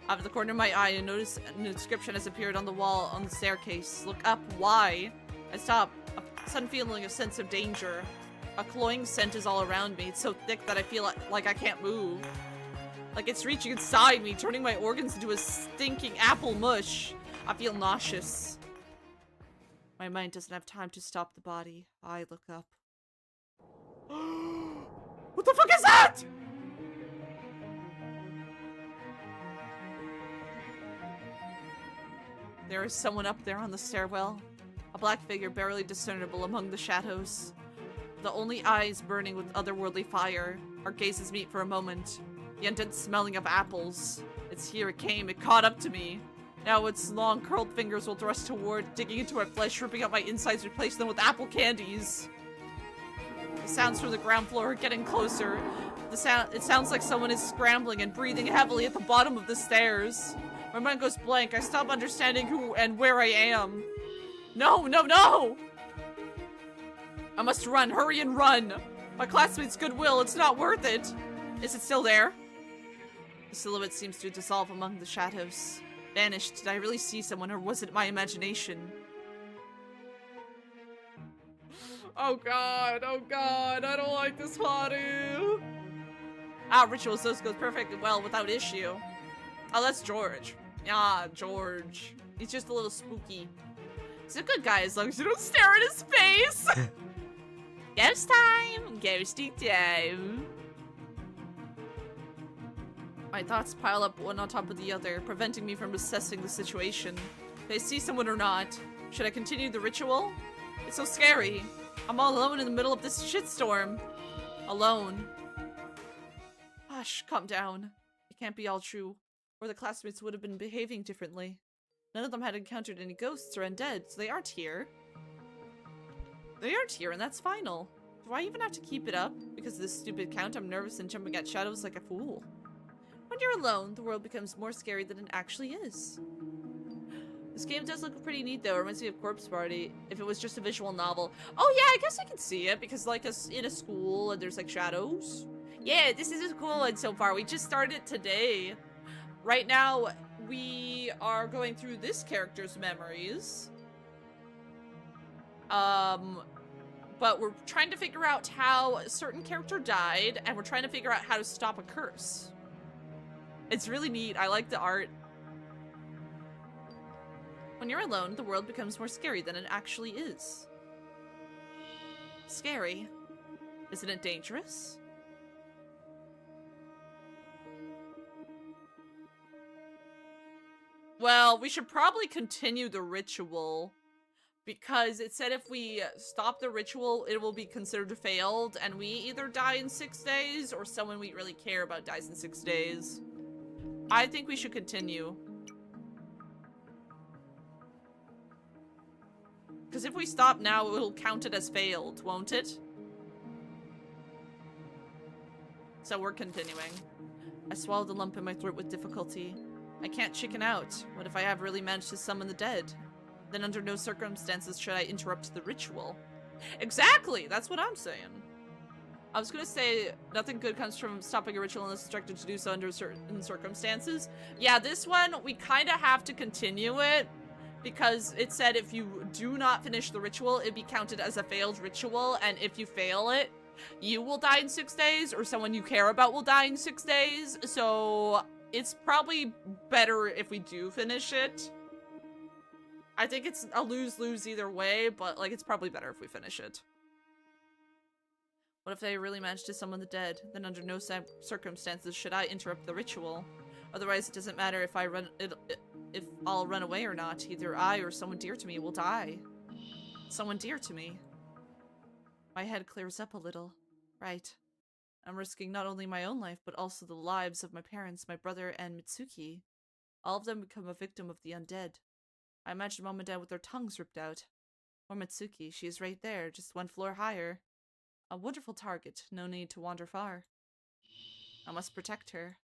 Out of the corner of my eye, I notice an inscription has appeared on the wall on the staircase. Look up. Why? I stop. A sudden feeling, a sense of danger. A cloying scent is all around me. It's so thick that I feel like I can't move. Like it's reaching inside me, turning my organs into a stinking apple mush. I feel nauseous. My mind doesn't have time to stop the body. I look up. What the fuck is that?! There is someone up there on the stairwell. A black figure barely discernible among the shadows. The only eyes burning with otherworldly fire. Our gazes meet for a moment. The undead smelling of apples. It's here it came. It caught up to me. Now its long curled fingers will thrust toward, digging into my flesh, ripping up my insides, replacing them with apple candies. The sounds from the ground floor are getting closer. It sounds like someone is scrambling and breathing heavily at the bottom of the stairs. My mind goes blank. I stop understanding who and where I am. No, no, no! I must run. Hurry and run. My classmates' goodwill. It's not worth it. Is it still there? The silhouette seems to dissolve among the shadows. Vanished. Did I really see someone, or was it my imagination? Oh god, I don't like this party. Ah, ritual so goes perfectly well without issue. Oh, that's George. Ah, George. He's just a little spooky. He's a good guy as long as you don't stare at his face. Ghost time! Ghosty time! My thoughts pile up one on top of the other, preventing me from assessing the situation. Did I see someone or not? Should I continue the ritual? It's so scary. I'm all alone in the middle of this shitstorm. Alone. Hush, calm down. It can't be all true. Or the classmates would have been behaving differently. None of them had encountered any ghosts or undead, so they aren't here. They aren't here, and that's final. Do I even have to keep it up? Because of this stupid count, I'm nervous and jumping at shadows like a fool. When you're alone, the world becomes more scary than it actually is. This game does look pretty neat though. It reminds me of Corpse Party, if it was just a visual novel. Oh yeah, I guess I can see it, because like in a school and there's like shadows. Yeah, this is a cool one so far. We just started today. Right now, we are going through this character's memories. But we're trying to figure out how a certain character died, and we're trying to figure out how to stop a curse. It's really neat. I like the art. When you're alone, the world becomes more scary than it actually is. Scary? Isn't it dangerous? Well, we should probably continue the ritual. Because it said if we stop the ritual, it will be considered failed, and we either die in 6 days, or someone we really care about dies in 6 days. I think we should continue. Because if we stop now, it'll count it as failed, won't it? So we're continuing. I swallowed a lump in my throat with difficulty. I can't chicken out. What if I have really managed to summon the dead? Then under no circumstances should I interrupt the ritual. Exactly! That's what I'm saying. I was gonna say nothing good comes from stopping a ritual unless instructed to do so under certain circumstances. Yeah, this one, we kind of have to continue it because it said if you do not finish the ritual, it'd be counted as a failed ritual, and if you fail it, you will die in 6 days, or someone you care about will die in 6 days, so it's probably better if we do finish it. I think it's a lose-lose either way, but, like, it's probably better if we finish it. What if they really managed to summon the dead? Then under no circumstances should I interrupt the ritual. Otherwise, it doesn't matter if if I'll run away or not. Either I or someone dear to me will die. Someone dear to me. My head clears up a little. Right. I'm risking not only my own life, but also the lives of my parents, my brother, and Mitsuki. All of them become a victim of the undead. I imagine Mom and Dad with their tongues ripped out. Or Mitsuki, she is right there, just 1 floor higher. A wonderful target, no need to wander far. I must protect her.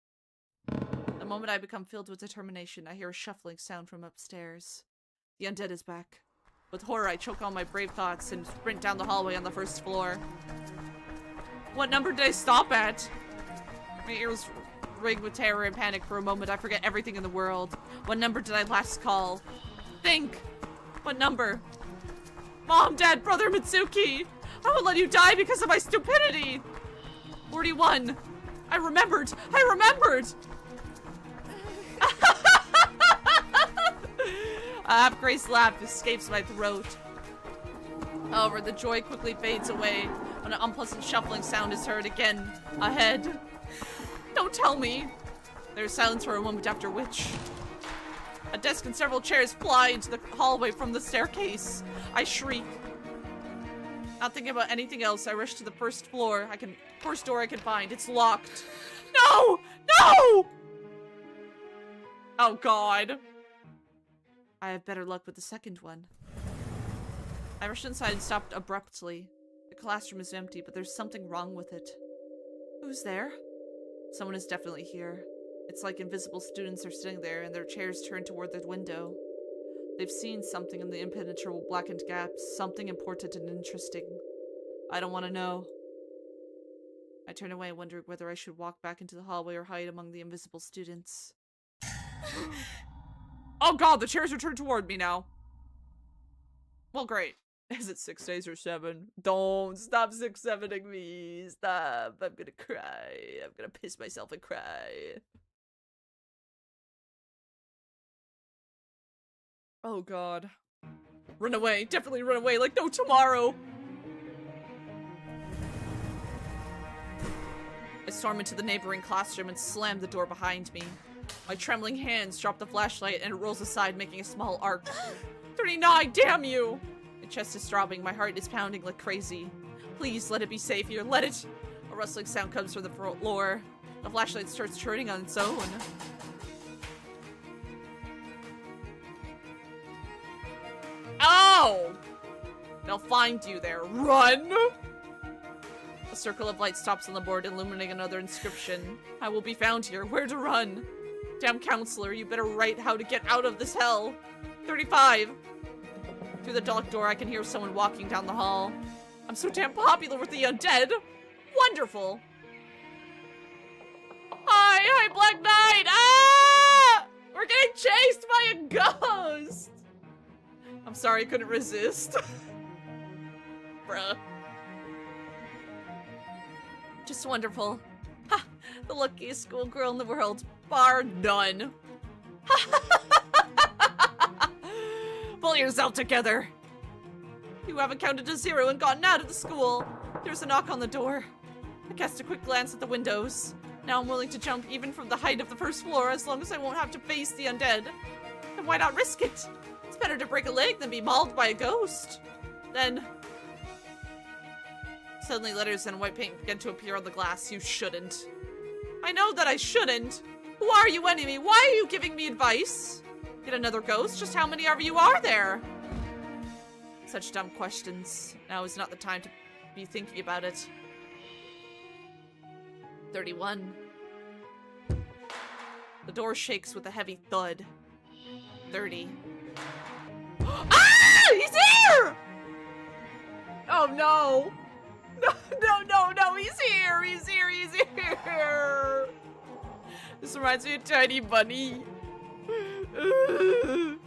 The moment I become filled with determination, I hear a shuffling sound from upstairs. The undead is back. With horror, I choke on my brave thoughts and sprint down the hallway on the 1st floor. What number did I stop at? My ears ring with terror and panic for a moment. I forget everything in the world. What number did I last call? Think! What number? Mom, Dad, Brother, Mitsuki! I won't let you die because of my stupidity! 41. I remembered! I remembered! A half-crazed laugh escapes my throat. However, the joy quickly fades away when an unpleasant shuffling sound is heard again ahead. Don't tell me! There's silence for a moment after which a desk and several chairs fly into the hallway from the staircase. I shriek. Not thinking about anything else, I rush to the 1st floor. First door I can find. It's locked. No! No! Oh god. I have better luck with the 2nd one. I rushed inside and stopped abruptly. The classroom is empty, but there's something wrong with it. Who's there? Someone is definitely here. It's like invisible students are sitting there and their chairs turned toward the window. They've seen something in the impenetrable blackened gaps, something important and interesting. I don't want to know. I turn away, wondering whether I should walk back into the hallway or hide among the invisible students. Oh god, the chairs are turned toward me now. Well, great. Is it 6 days or 7? Don't stop 6-7ing me. Stop. I'm gonna cry. I'm gonna piss myself and cry. Oh god. Run away. Definitely run away like no tomorrow. I storm into the neighboring classroom and slam the door behind me. My trembling hands drop the flashlight and it rolls aside, making a small arc. 39, damn you! My chest is throbbing, my heart is pounding like crazy. Please, let it be safe here, let it! A rustling sound comes from the floor. The flashlight starts turning on its own. Oh! They'll find you there. Run! A circle of light stops on the board, illuminating another inscription. I will be found here. Where to run? Damn counselor, you better write how to get out of this hell. 35. Through the dark door, I can hear someone walking down the hall. I'm so damn popular with the undead. Wonderful. Hi, Black Knight. Ah! We're getting chased by a ghost. I'm sorry, I couldn't resist. Bruh. Just wonderful. Ha! The luckiest schoolgirl in the world, bar none. Pull yourself together. You haven't counted to 0 and gotten out of the school. There's a knock on the door. I cast a quick glance at the windows. Now I'm willing to jump even from the height of the 1st floor as long as I won't have to face the undead. then why not risk it? It's better to break a leg than be mauled by a ghost. Then... Suddenly letters and white paint begin to appear on the glass. You shouldn't. I know that I shouldn't. Who are you anyway? Why are you giving me advice? Get another ghost? Just how many of you are there? Such dumb questions. Now is not the time to be thinking about it. 31. The door shakes with a heavy thud. 30. Ah! He's here! Oh no! No, he's here! He's here! This reminds me of Tiny Bunny. The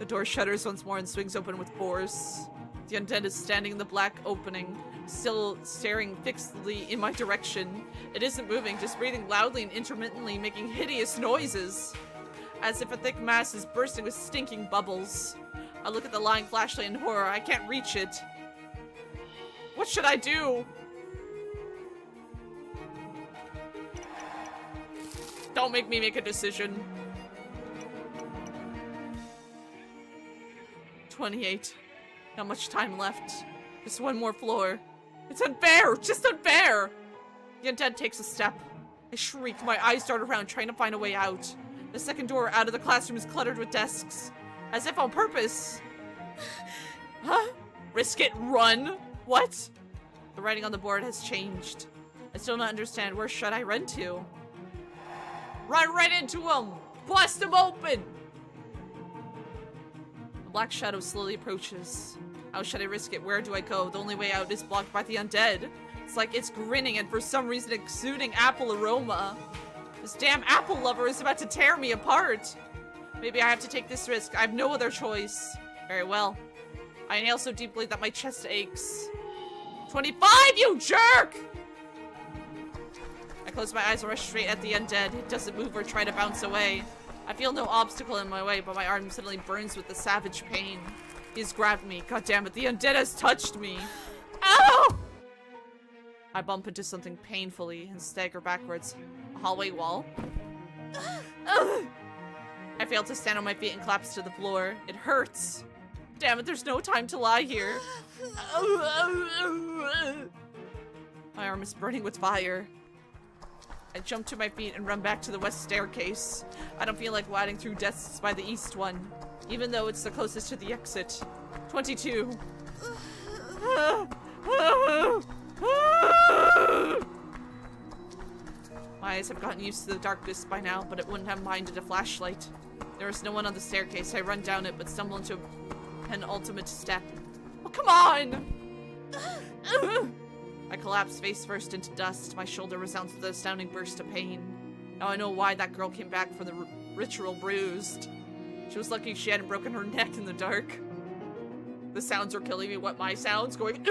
door shudders once more and swings open with force. The undead is standing in the black opening, still staring fixedly in my direction. It isn't moving, just breathing loudly and intermittently, making hideous noises. As if a thick mass is bursting with stinking bubbles. I look at the lying flashlight in horror. I can't reach it. What should I do? Don't make me make a decision. 28. Not much time left. Just one more floor. It's unfair! Just unfair! The undead takes a step. I shriek, my eyes dart around, trying to find a way out. The second door out of the classroom is cluttered with desks. As if on purpose. Huh? Risk it, run? What? The writing on the board has changed. I still don't understand. Where should I run to? Run right into him! Bust him open! A black shadow slowly approaches. How should I risk it? Where do I go? The only way out is blocked by the undead. It's like it's grinning and for some reason exuding apple aroma. This damn apple lover is about to tear me apart. Maybe I have to take this risk. I have no other choice. Very well. I inhale so deeply that my chest aches. 25, you jerk! I close my eyes and rush straight at the undead. It doesn't move or try to bounce away. I feel no obstacle in my way, but my arm suddenly burns with the savage pain. He's grabbed me. God damn it, the undead has touched me. Ow! I bump into something painfully and stagger backwards. A hallway wall. I fail to stand on my feet and collapse to the floor. It hurts. Damn it, there's no time to lie here. My arm is burning with fire. I jump to my feet and run back to the west staircase. I don't feel like wading through desks by the east one, even though it's the closest to the exit. 22. My eyes have gotten used to the darkness by now, but it wouldn't have minded a flashlight. There is no one on the staircase. I run down it, but stumble into a penultimate step. Oh, come on! I collapse face first into dust. My shoulder resounds with an astounding burst of pain. Now I know why that girl came back for the ritual bruised. She was lucky she hadn't broken her neck in the dark. The sounds are killing me. What my sounds? Going...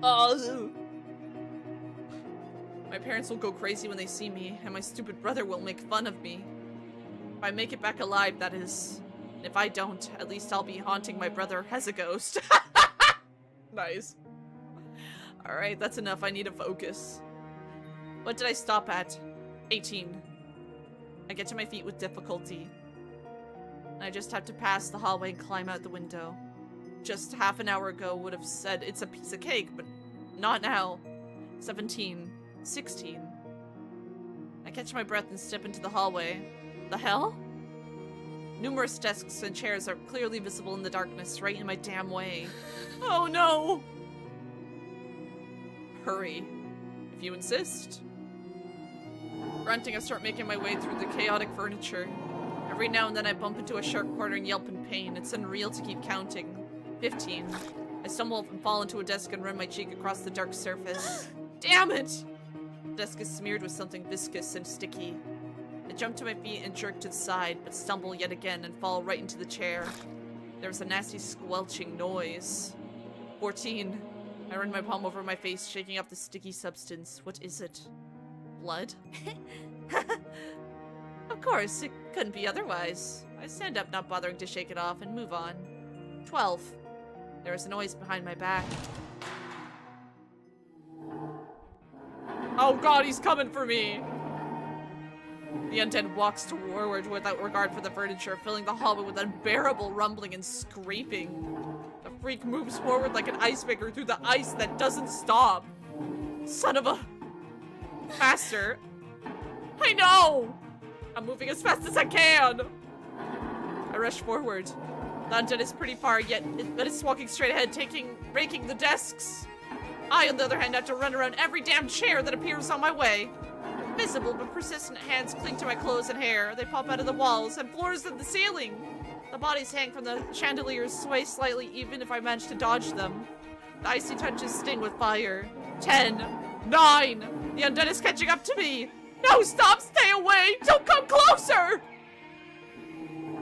Oh. My parents will go crazy when they see me, and my stupid brother will make fun of me. If I make it back alive, that is. And if I don't, at least I'll be haunting my brother as a ghost. Nice. Alright, that's enough. I need to focus. What did I stop at? 18. I get to my feet with difficulty. I just have to pass the hallway and climb out the window. Just half an hour ago would have said it's a piece of cake, but not now. 17. 16. I catch my breath and step into the hallway. The hell? Numerous desks and chairs are clearly visible in the darkness, right in my damn way. Oh no! Hurry, if you insist. Grunting, I start making my way through the chaotic furniture. Every now and then I bump into a sharp corner and yelp in pain. It's unreal to keep counting. 15. I stumble up and fall into a desk and run my cheek across the dark surface. Damn it! The desk is smeared with something viscous and sticky. I jump to my feet and jerk to the side, but stumble yet again and fall right into the chair. There's a nasty squelching noise. 14. I run my palm over my face, shaking up the sticky substance. What is it? Blood? Of course, it couldn't be otherwise. I stand up, not bothering to shake it off, and move on. 12. There is a noise behind my back. Oh god, he's coming for me! The undead walks forward without regard for the furniture, filling the hallway with unbearable rumbling and scraping. The freak moves forward like an ice maker through the ice that doesn't stop. Son of a... Faster. I know! I'm moving as fast as I can! I rush forward. The undead is pretty far, but it's walking straight ahead, raking the desks. I, on the other hand, have to run around every damn chair that appears on my way. Invisible but persistent hands cling to my clothes and hair. They pop out of the walls and floors and the ceiling. The bodies hang from the chandeliers, sway slightly even if I manage to dodge them. The icy touches sting with fire. 10, 9, the undead is catching up to me. No, stop, stay away, don't come closer!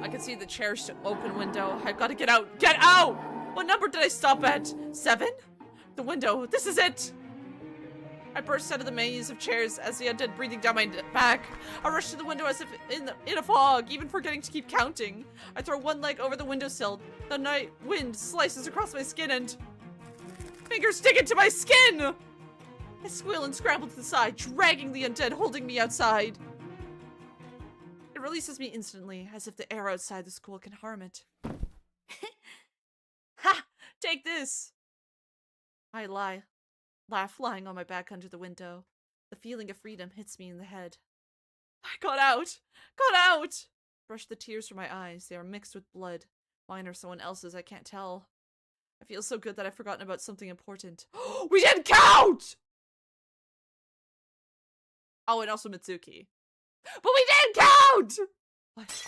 I can see the chair's open window. I've got to get out. Get out! What number did I stop at? 7? The window. This is it! I burst out of the maze of chairs as the undead breathing down my back. I rush to the window as if in a fog, even forgetting to keep counting. I throw one leg over the windowsill. The night wind slices across my skin and... fingers dig into my skin! I squeal and scramble to the side, dragging the undead, holding me outside. It releases me instantly, as if the air outside the school can harm it. Ha! Take this! I laugh lying on my back under the window. The feeling of freedom hits me in the head. I got out! Got out! Brush the tears from my eyes. They are mixed with blood. Mine or someone else's, I can't tell. I feel so good that I've forgotten about something important. We didn't count! Oh, and also Mitsuki. But we didn't count! What?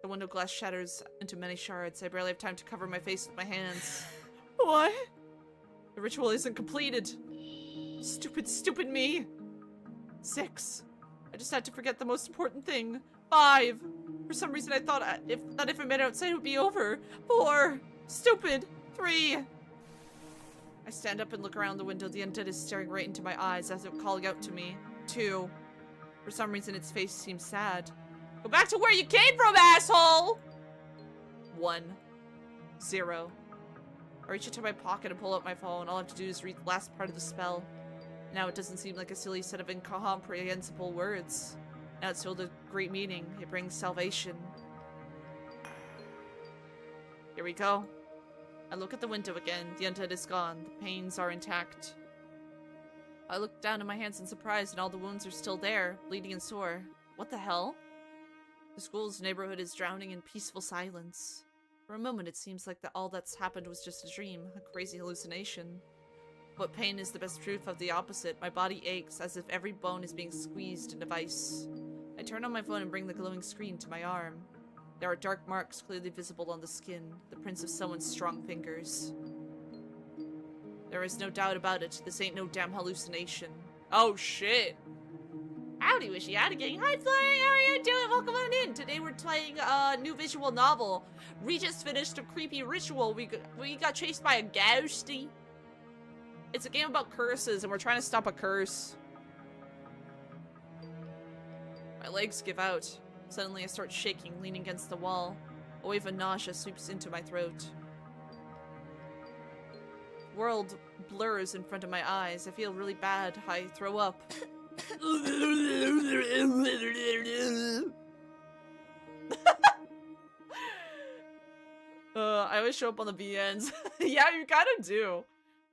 The window glass shatters into many shards. I barely have time to cover my face with my hands. What? The ritual isn't completed. Stupid, stupid me. 6. I just had to forget the most important thing. 5. For some reason I thought if I made it outside it would be over. 4. Stupid. 3. I stand up and look around the window. The undead is staring right into my eyes as if calling out to me. 2. For some reason its face seems sad. Go back to where you came from, asshole! 1. 0. I reach into my pocket and pull out my phone. All I have to do is read the last part of the spell. Now it doesn't seem like a silly set of incomprehensible words. Now it's filled with great meaning. It brings salvation. Here we go. I look at the window again. The undead is gone. The pains are intact. I look down at my hands in surprise and all the wounds are still there, bleeding and sore. What the hell? The school's neighborhood is drowning in peaceful silence. For a moment, it seems like all that's happened was just a dream, a crazy hallucination. But pain is the best proof of the opposite. My body aches as if every bone is being squeezed into vice. I turn on my phone and bring the glowing screen to my arm. There are dark marks clearly visible on the skin, the prints of someone's strong fingers. There is no doubt about it. This ain't no damn hallucination. Oh shit! Howdy, Wishipow gang. Hi, Flay. How are you doing? Welcome on in. Today we're playing a new visual novel. We just finished a creepy ritual. We got chased by a ghosty. It's a game about curses, and we're trying to stop a curse. My legs give out. Suddenly I start shaking, leaning against the wall. A wave of nausea sweeps into my throat. World blurs in front of my eyes. I feel really bad. I throw up. I always show up on the VNs. Yeah, you kind of do.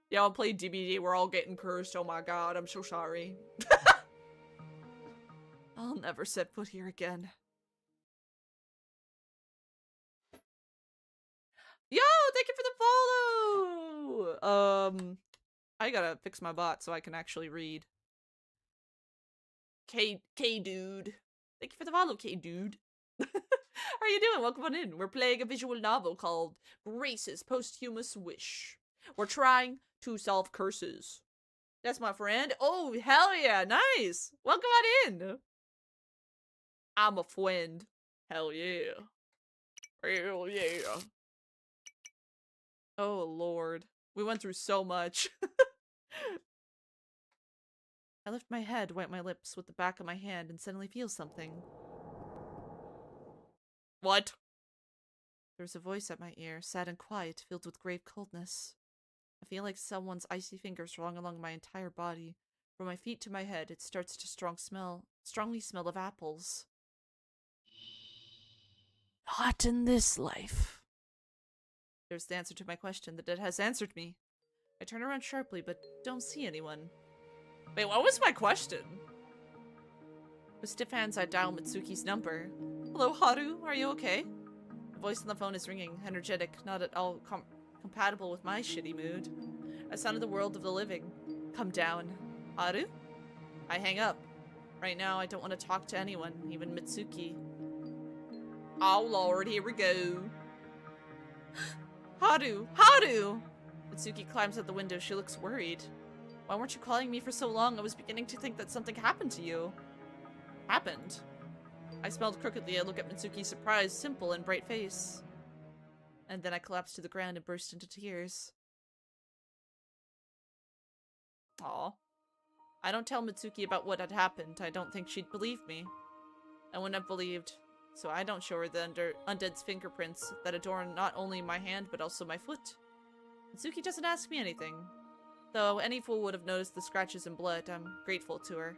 Yeah, I'll play DBD. We're all getting cursed. Oh my god, I'm so sorry. I'll never set foot here again. Yo, thank you for the follow! I gotta fix my bot so I can actually read. K-dude. Thank you for the follow, K-dude. How are you doing? Welcome on in. We're playing a visual novel called Grace's Posthumous Wish. We're trying to solve curses. That's my friend. Oh, hell yeah. Nice. Welcome on in. I'm a friend. Hell yeah. Hell yeah. Oh, Lord. We went through so much. I lift my head, wipe my lips with the back of my hand, and suddenly feel something. What? There's a voice at my ear, sad and quiet, filled with grave coldness. I feel like someone's icy fingers wrung along my entire body, From my feet to my head, it starts to strongly smell of apples. Not in this life. There's the answer to my question. The dead has answered me. I turn around sharply, but don't see anyone. Wait, what was my question? With stiff hands, I dial Mitsuki's number. Hello, Haru. Are you okay? The voice on the phone is ringing, energetic, not at all compatible with my shitty mood. I sounded the world of the living. Come down. Haru? I hang up. Right now, I don't want to talk to anyone, even Mitsuki. Oh lord, here we go. Haru! Haru! Mitsuki climbs out the window. She looks worried. Why weren't you calling me for so long? I was beginning to think that something happened to you. Happened? I smiled crookedly. I look at Mitsuki's surprised, simple, and bright face. And then I collapsed to the ground and burst into tears. Aw. I don't tell Mitsuki about what had happened. I don't think she'd believe me. I wouldn't have believed. So I don't show her the undead's fingerprints that adorn not only my hand but also my foot. Mitsuki doesn't ask me anything. Though any fool would have noticed the scratches and blood, I'm grateful to her.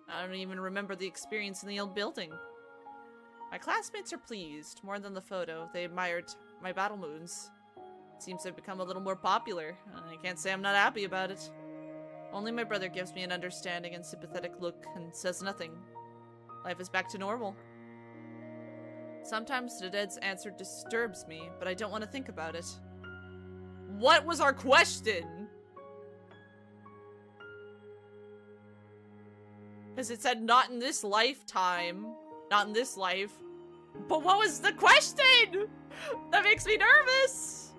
I don't even remember the experience in the old building. My classmates are pleased. More than the photo, they admired my battle moves. It seems I've become a little more popular. I can't say I'm not happy about it. Only my brother gives me an understanding and sympathetic look and says nothing. Life is back to normal. Sometimes the dead's answer disturbs me, but I don't want to think about it. What was our question? Because it said not in this lifetime. Not in this life. But what was the question? That makes me nervous.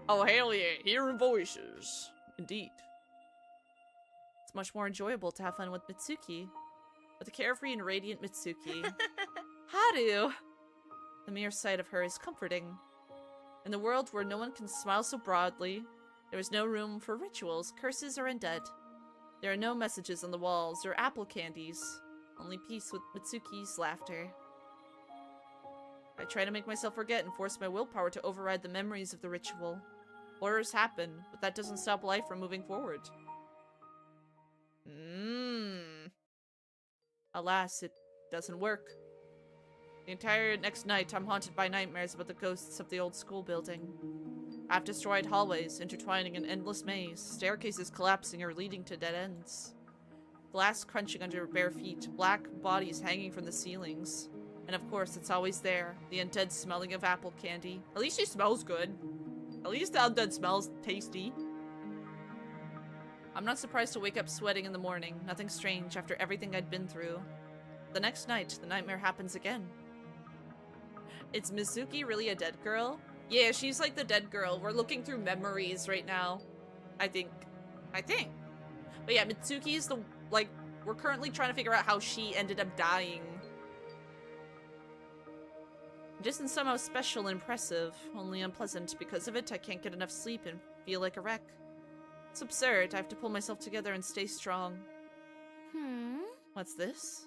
Oh, hell yeah. Hearing voices. Indeed. It's much more enjoyable to have fun with Mitsuki. With a carefree and radiant Mitsuki. Haru! The mere sight of her is comforting. In the world where no one can smile so broadly, there is no room for rituals, curses, or undead. There are no messages on the walls or apple candies. Only peace with Mitsuki's laughter. I try to make myself forget and force my willpower to override the memories of the ritual. Horrors happen, but that doesn't stop life from moving forward. Alas, it doesn't work. The entire next night, I'm haunted by nightmares about the ghosts of the old school building. I've destroyed hallways, intertwining an endless maze, staircases collapsing or leading to dead ends. Glass crunching under bare feet, black bodies hanging from the ceilings. And of course, it's always there, the undead smelling of apple candy. At least she smells good. At least the undead smells tasty. I'm not surprised to wake up sweating in the morning, nothing strange after everything I'd been through. The next night, the nightmare happens again. Is Mitsuki really a dead girl? Yeah, she's like the dead girl. We're looking through memories right now. I think. But yeah, Mitsuki's the, like, we're currently trying to figure out how she ended up dying. It isn't somehow special and impressive, only unpleasant. Because of it, I can't get enough sleep and feel like a wreck. It's absurd. I have to pull myself together and stay strong. What's this?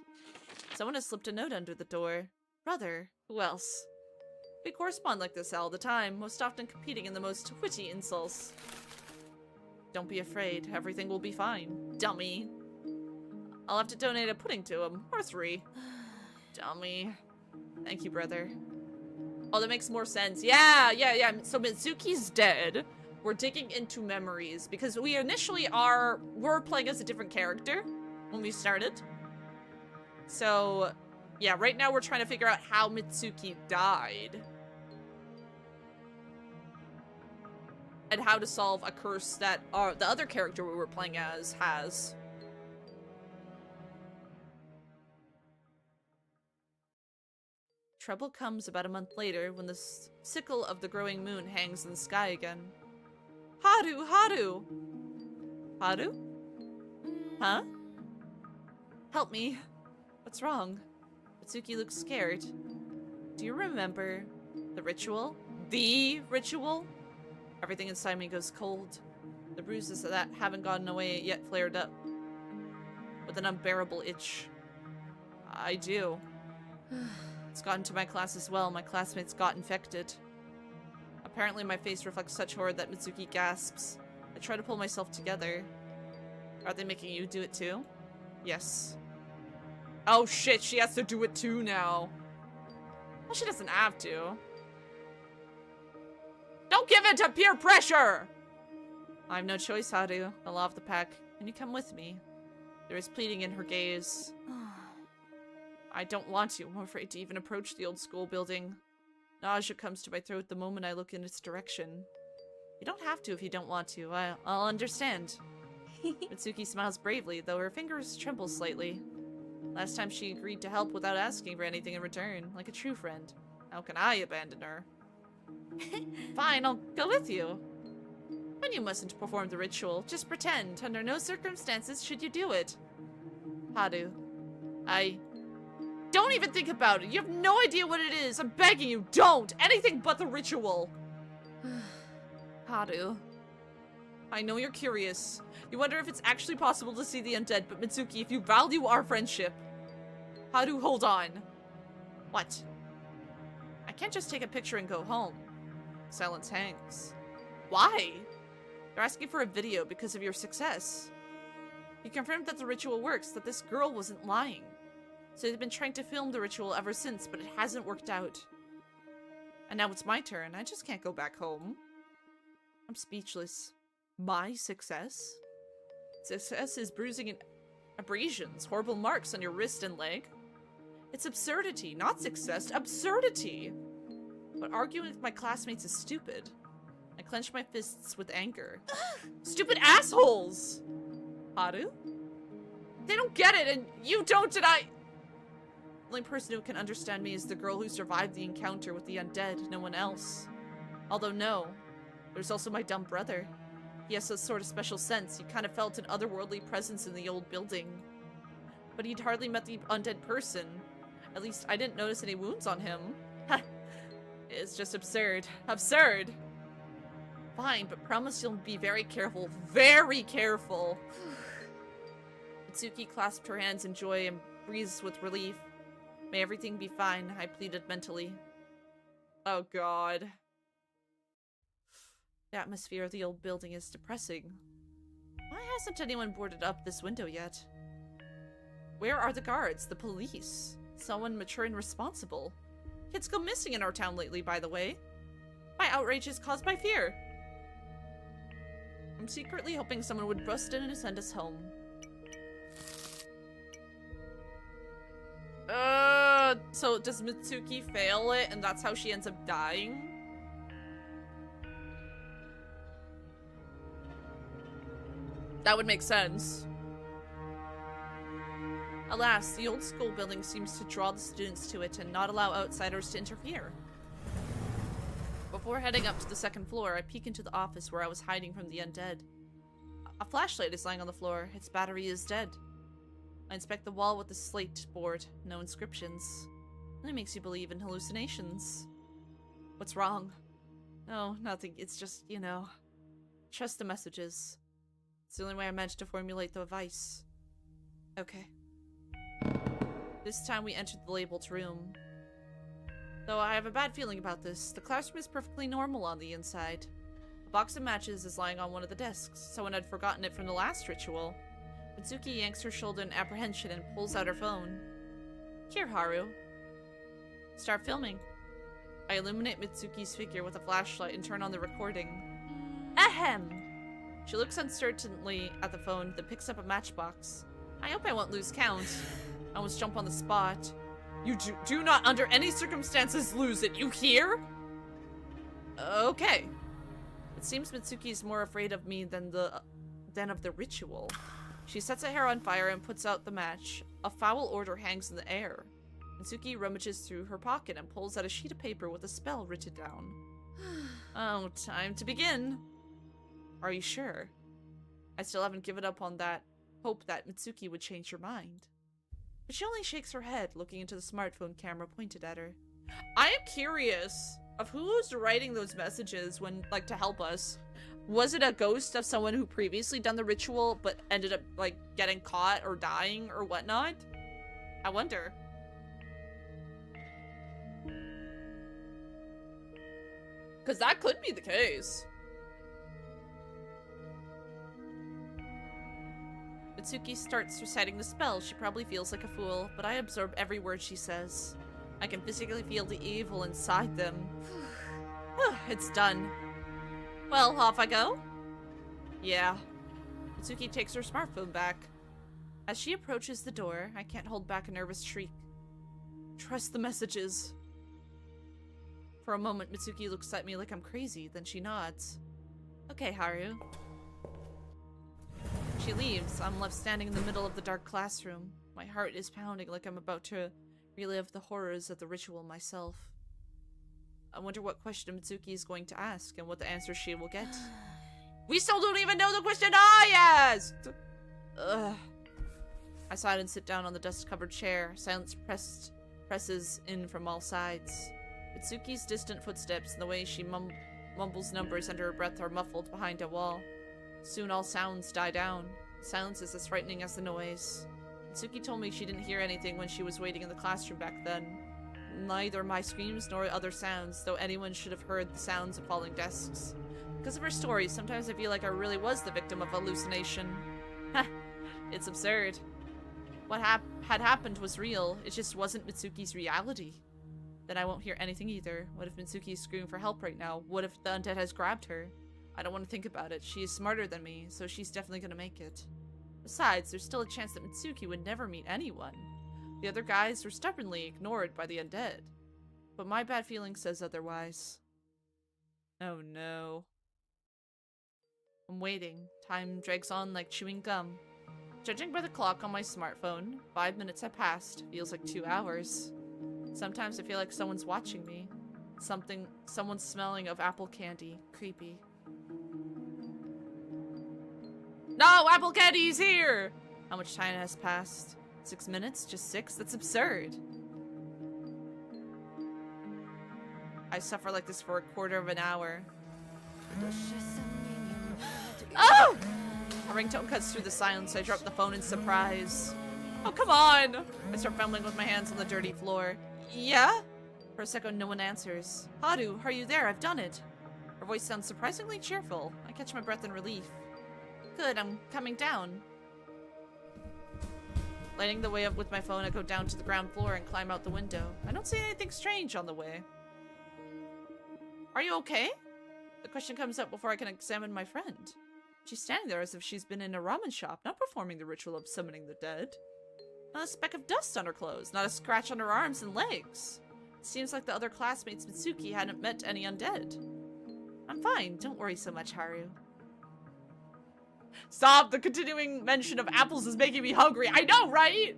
Someone has slipped a note under the door. Brother. Who else? We correspond like this all the time, most often competing in the most witty insults. Don't be afraid. Everything will be fine. Dummy. I'll have to donate a pudding to him. Or 3. Dummy. Thank you, brother. Oh, that makes more sense. Yeah. So Mitsuki's dead. We're digging into memories because we initially were playing as a different character when we started. So, yeah, right now we're trying to figure out how Mitsuki died. And how to solve a curse that the other character we were playing as has. Trouble comes about a month later when the sickle of the growing moon hangs in the sky again. Haru! Haru! Haru? Huh? Help me. What's wrong? Mitsuki looks scared. Do you remember the ritual? The ritual? Everything inside me goes cold. The bruises that haven't gotten away yet flared up with an unbearable itch. I do. It's gotten to my class as well. My classmates got infected. Apparently my face reflects such horror that Mitsuki gasps. I try to pull myself together. Are they making you do it too? Yes. Oh shit, she has to do it too now. Well, she doesn't have to. Don't give in to peer pressure! I have no choice, Haru. The law of the pack. Can you come with me? There is pleading in her gaze. I don't want to. I'm afraid to even approach the old school building. Nausea comes to my throat the moment I look in its direction. You don't have to if you don't want to. I'll understand. Mitsuki smiles bravely, though her fingers tremble slightly. Last time she agreed to help without asking for anything in return, like a true friend. How can I abandon her? Fine, I'll go with you. But you mustn't perform the ritual. Just pretend. Under no circumstances should you do it. Haru. Don't even think about it. You have no idea what it is. I'm begging you, don't! Anything but the ritual. Haru. I know you're curious. You wonder if it's actually possible to see the undead, but Mitsuki, if you value our friendship... Haru, hold on. What? I can't just take a picture and go home. Silence hangs. Why? They're asking for a video because of your success. You confirmed that the ritual works, that this girl wasn't lying. So they've been trying to film the ritual ever since, but it hasn't worked out. And now it's my turn. I just can't go back home. I'm speechless. My success? Success is bruising and abrasions, horrible marks on your wrist and leg. It's absurdity, not success. Absurdity! But arguing with my classmates is stupid. I clench my fists with anger. Stupid assholes! Haru? They don't get it, and you don't, and I... The only person who can understand me is the girl who survived the encounter with the undead, no one else. Although no, there's also my dumb brother. He has a sort of special sense. He kind of felt an otherworldly presence in the old building. But he'd hardly met the undead person. At least I didn't notice any wounds on him. It's just absurd. Absurd! Fine, but promise you'll be very careful. Very careful! Mitsuki clasped her hands in joy and breathed with relief. May everything be fine, I pleaded mentally. Oh god. The atmosphere of the old building is depressing. Why hasn't anyone boarded up this window yet? Where are the guards? The police? Someone mature and responsible? Kids go missing in our town lately, by the way. My outrage is caused by fear. I'm secretly hoping someone would bust in and send us home. So does Mitsuki fail it and that's how she ends up dying? That would make sense. Alas, the old school building seems to draw the students to it and not allow outsiders to interfere. Before heading up to the second floor, I peek into the office where I was hiding from the undead. A flashlight is lying on the floor. Its battery is dead. I inspect the wall with the slate board. No inscriptions. That makes you believe in hallucinations. What's wrong? No, nothing. It's just, you know, trust the messages. It's the only way I managed to formulate the advice. Okay. This time we entered the labeled room. Though I have a bad feeling about this, the classroom is perfectly normal on the inside. A box of matches is lying on one of the desks. Someone had forgotten it from the last ritual. Mitsuki yanks her shoulder in apprehension and pulls out her phone. Here, Haru. Start filming. I illuminate Mitsuki's figure with a flashlight and turn on the recording. Ahem! She looks uncertainly at the phone, then picks up a matchbox. I hope I won't lose count. I almost jump on the spot. You do not under any circumstances lose it, you hear? Okay. It seems Mitsuki's more afraid of me than of the ritual. She sets a hair on fire and puts out the match. A foul odor hangs in the air. Mitsuki rummages through her pocket and pulls out a sheet of paper with a spell written down. Oh, time to begin. Are you sure? I still haven't given up on that hope that Mitsuki would change her mind. But she only shakes her head, looking into the smartphone camera pointed at her. I am curious of who was writing those messages when, like, to help us. Was it a ghost of someone who previously done the ritual but ended up, like, getting caught or dying or whatnot? I wonder. Because that could be the case. Mitsuki starts reciting the spell. She probably feels like a fool, but I absorb every word she says. I can physically feel the evil inside them. It's done. Well, off I go? Yeah. Mitsuki takes her smartphone back. As she approaches the door, I can't hold back a nervous shriek. Trust the messages. For a moment, Mitsuki looks at me like I'm crazy, then she nods. Okay, Haru. She leaves. I'm left standing in the middle of the dark classroom. My heart is pounding like I'm about to relive the horrors of the ritual myself. I wonder what question Mitsuki is going to ask and what the answer she will get. We still don't even know the question I asked! Ugh. I sigh and sit down on the dust-covered chair. Silence presses in from all sides. Mitsuki's distant footsteps and the way she mumbles numbers under her breath are muffled behind a wall. Soon all sounds die down. Silence is as frightening as the noise. Mitsuki told me she didn't hear anything when she was waiting in the classroom back then. Neither my screams nor other sounds, though anyone should have heard the sounds of falling desks. Because of her stories, sometimes I feel like I really was the victim of hallucination. Ha! It's absurd. What had happened was real, it just wasn't Mitsuki's reality. Then I won't hear anything either. What if Mitsuki is screaming for help right now? What if the undead has grabbed her? I don't want to think about it. She is smarter than me, so she's definitely gonna make it. Besides, there's still a chance that Mitsuki would never meet anyone. The other guys were stubbornly ignored by the undead. But my bad feeling says otherwise. Oh no. I'm waiting. Time drags on like chewing gum. Judging by the clock on my smartphone, 5 minutes have passed. Feels like 2 hours. Sometimes I feel like someone's watching me. Someone's smelling of apple candy. Creepy. No! Apple candy's here! How much time has passed? 6 minutes? Just 6? That's absurd. I suffer like this for a quarter of an hour. Oh! A ringtone cuts through the silence. I drop the phone in surprise. Oh, come on! I start fumbling with my hands on the dirty floor. Yeah? For a second, no one answers. Haru, are you there? I've done it. Her voice sounds surprisingly cheerful. I catch my breath in relief. Good, I'm coming down. Lighting the way up with my phone, I go down to the ground floor and climb out the window. I don't see anything strange on the way. Are you okay? The question comes up before I can examine my friend. She's standing there as if she's been in a ramen shop, not performing the ritual of summoning the dead. Not a speck of dust on her clothes, not a scratch on her arms and legs. It seems like the other classmates Mitsuki hadn't met any undead. I'm fine, don't worry so much, Haru. Stop! The continuing mention of apples is making me hungry. I know, right?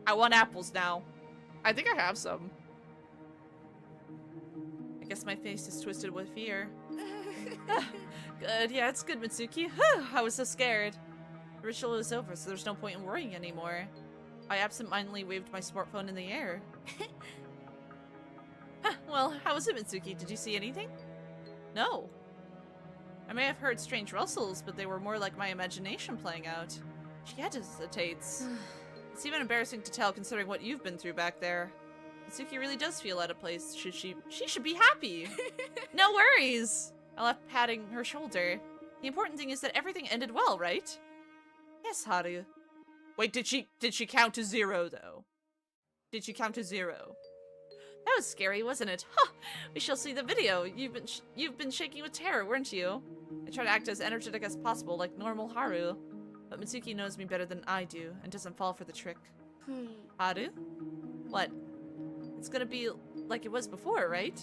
I want apples now. I think I have some. I guess my face is twisted with fear. Good, yeah, it's good, Mitsuki. I was so scared. The ritual is over, so there's no point in worrying anymore. I absentmindedly waved my smartphone in the air. Well, how was it, Mitsuki? Did you see anything? No. I may have heard strange rustles, but they were more like my imagination playing out. She hesitates. It's even embarrassing to tell considering what you've been through back there. Mitsuki really does feel out of place. She should be happy. No worries. I left patting her shoulder. The important thing is that everything ended well, right? Yes, Haru. Wait, did she count to 0 though? Did she count to 0? That was scary, wasn't it? Huh! We shall see the video. You've been shaking with terror, weren't you? I try to act as energetic as possible, like normal Haru. But Mitsuki knows me better than I do, and doesn't fall for the trick. Haru? What? It's gonna be like it was before, right?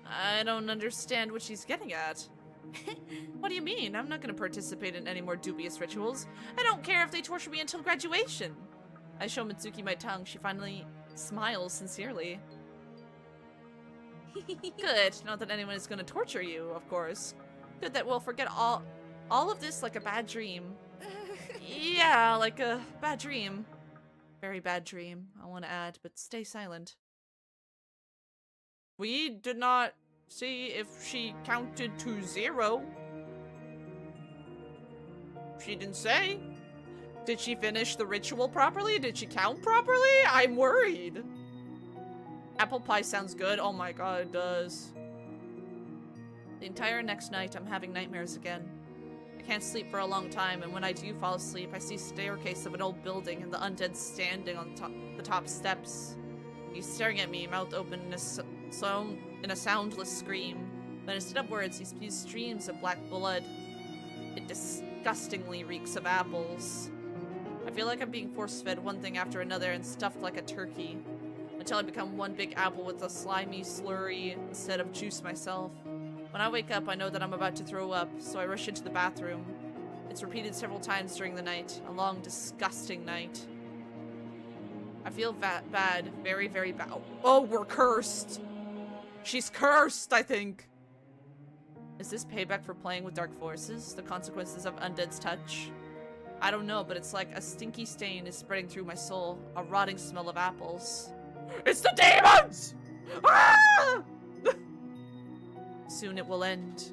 I don't understand what she's getting at. What do you mean? I'm not gonna participate in any more dubious rituals. I don't care if they torture me until graduation. I show Mitsuki my tongue. She finally smiles sincerely. Good. Not that anyone is gonna torture you, of course. Good that we'll forget all of this like a bad dream. Yeah, like a bad dream. Very bad dream, I want to add, but stay silent. We did not see if she counted to 0. She didn't say. Did she finish the ritual properly? Did she count properly? I'm worried. Apple pie sounds good. Oh my god, it does. The entire next night, I'm having nightmares again. I can't sleep for a long time, and when I do fall asleep, I see staircase of an old building and the undead standing on the top steps. He's staring at me, mouth open in a soundless scream. But instead of words, he spews streams of black blood. It disgustingly reeks of apples. I feel like I'm being force-fed one thing after another and stuffed like a turkey, until I become one big apple with a slimy slurry instead of juice myself. When I wake up, I know that I'm about to throw up, so I rush into the bathroom. It's repeated several times during the night, a long, disgusting night. I feel bad, very, very bad. Oh, we're cursed! She's cursed, I think! Is this payback for playing with dark forces? The consequences of undead's touch? I don't know, but it's like a stinky stain is spreading through my soul. A rotting smell of apples. It's the demons! Ah! Soon it will end.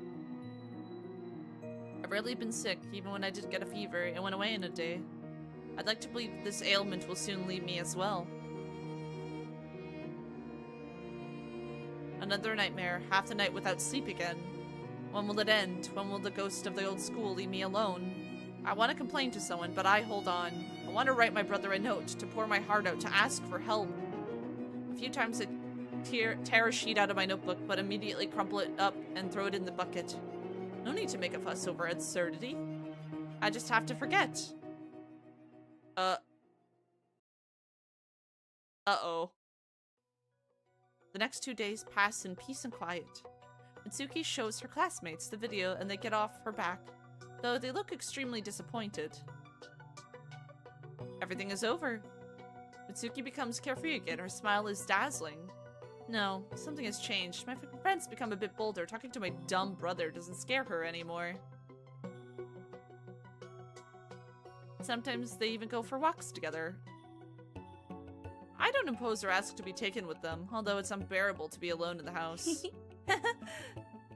I've rarely been sick, even when I did get a fever. It went away in a day. I'd like to believe this ailment will soon leave me as well. Another nightmare, half the night without sleep again. When will it end? When will the ghost of the old school leave me alone? I want to complain to someone, but I hold on. I want to write my brother a note, to pour my heart out, to ask for help. A few times I tear a sheet out of my notebook, but immediately crumple it up and throw it in the bucket. No need to make a fuss over absurdity. I just have to forget. Uh-oh. The next 2 days pass in peace and quiet. Mitsuki shows her classmates the video and they get off her back, though they look extremely disappointed. Everything is over. Mitsuki becomes carefree again. Her smile is dazzling. No, something has changed. My friends become a bit bolder. Talking to my dumb brother doesn't scare her anymore. Sometimes they even go for walks together. I don't impose or ask to be taken with them, although it's unbearable to be alone in the house.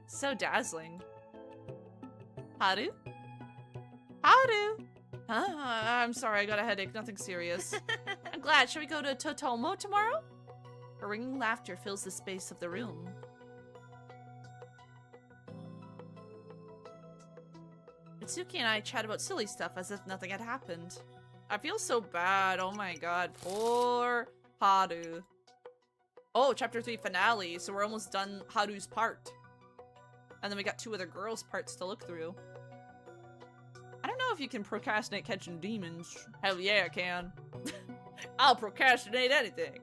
So dazzling. Haru? Haru! Huh? I'm sorry, I got a headache. Nothing serious. I'm glad. Shall we go to Totomo tomorrow? Her ringing laughter fills the space of the room. Mitsuki and I chat about silly stuff as if nothing had happened. I feel so bad. Oh my god. Poor Haru. Oh, chapter 3 finale. So we're almost done Haru's part. And then we got 2 other girls' parts to look through. I don't know if you can procrastinate catching demons. Hell yeah, I can. I'll procrastinate anything.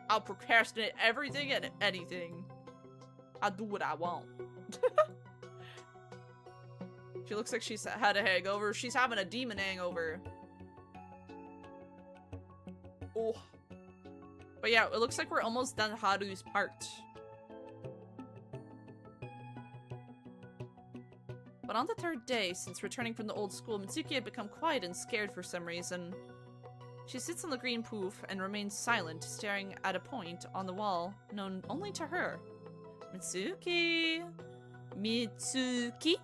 I'll procrastinate everything and anything. I'll do what I want. She looks like she's had a hangover. She's having a demon hangover. Oh. But yeah, it looks like we're almost done Haru's part. But on the 3rd day, since returning from the old school, Mitsuki had become quiet and scared for some reason. She sits on the green poof and remains silent, staring at a point on the wall, known only to her. Mitsuki? Mitsuki?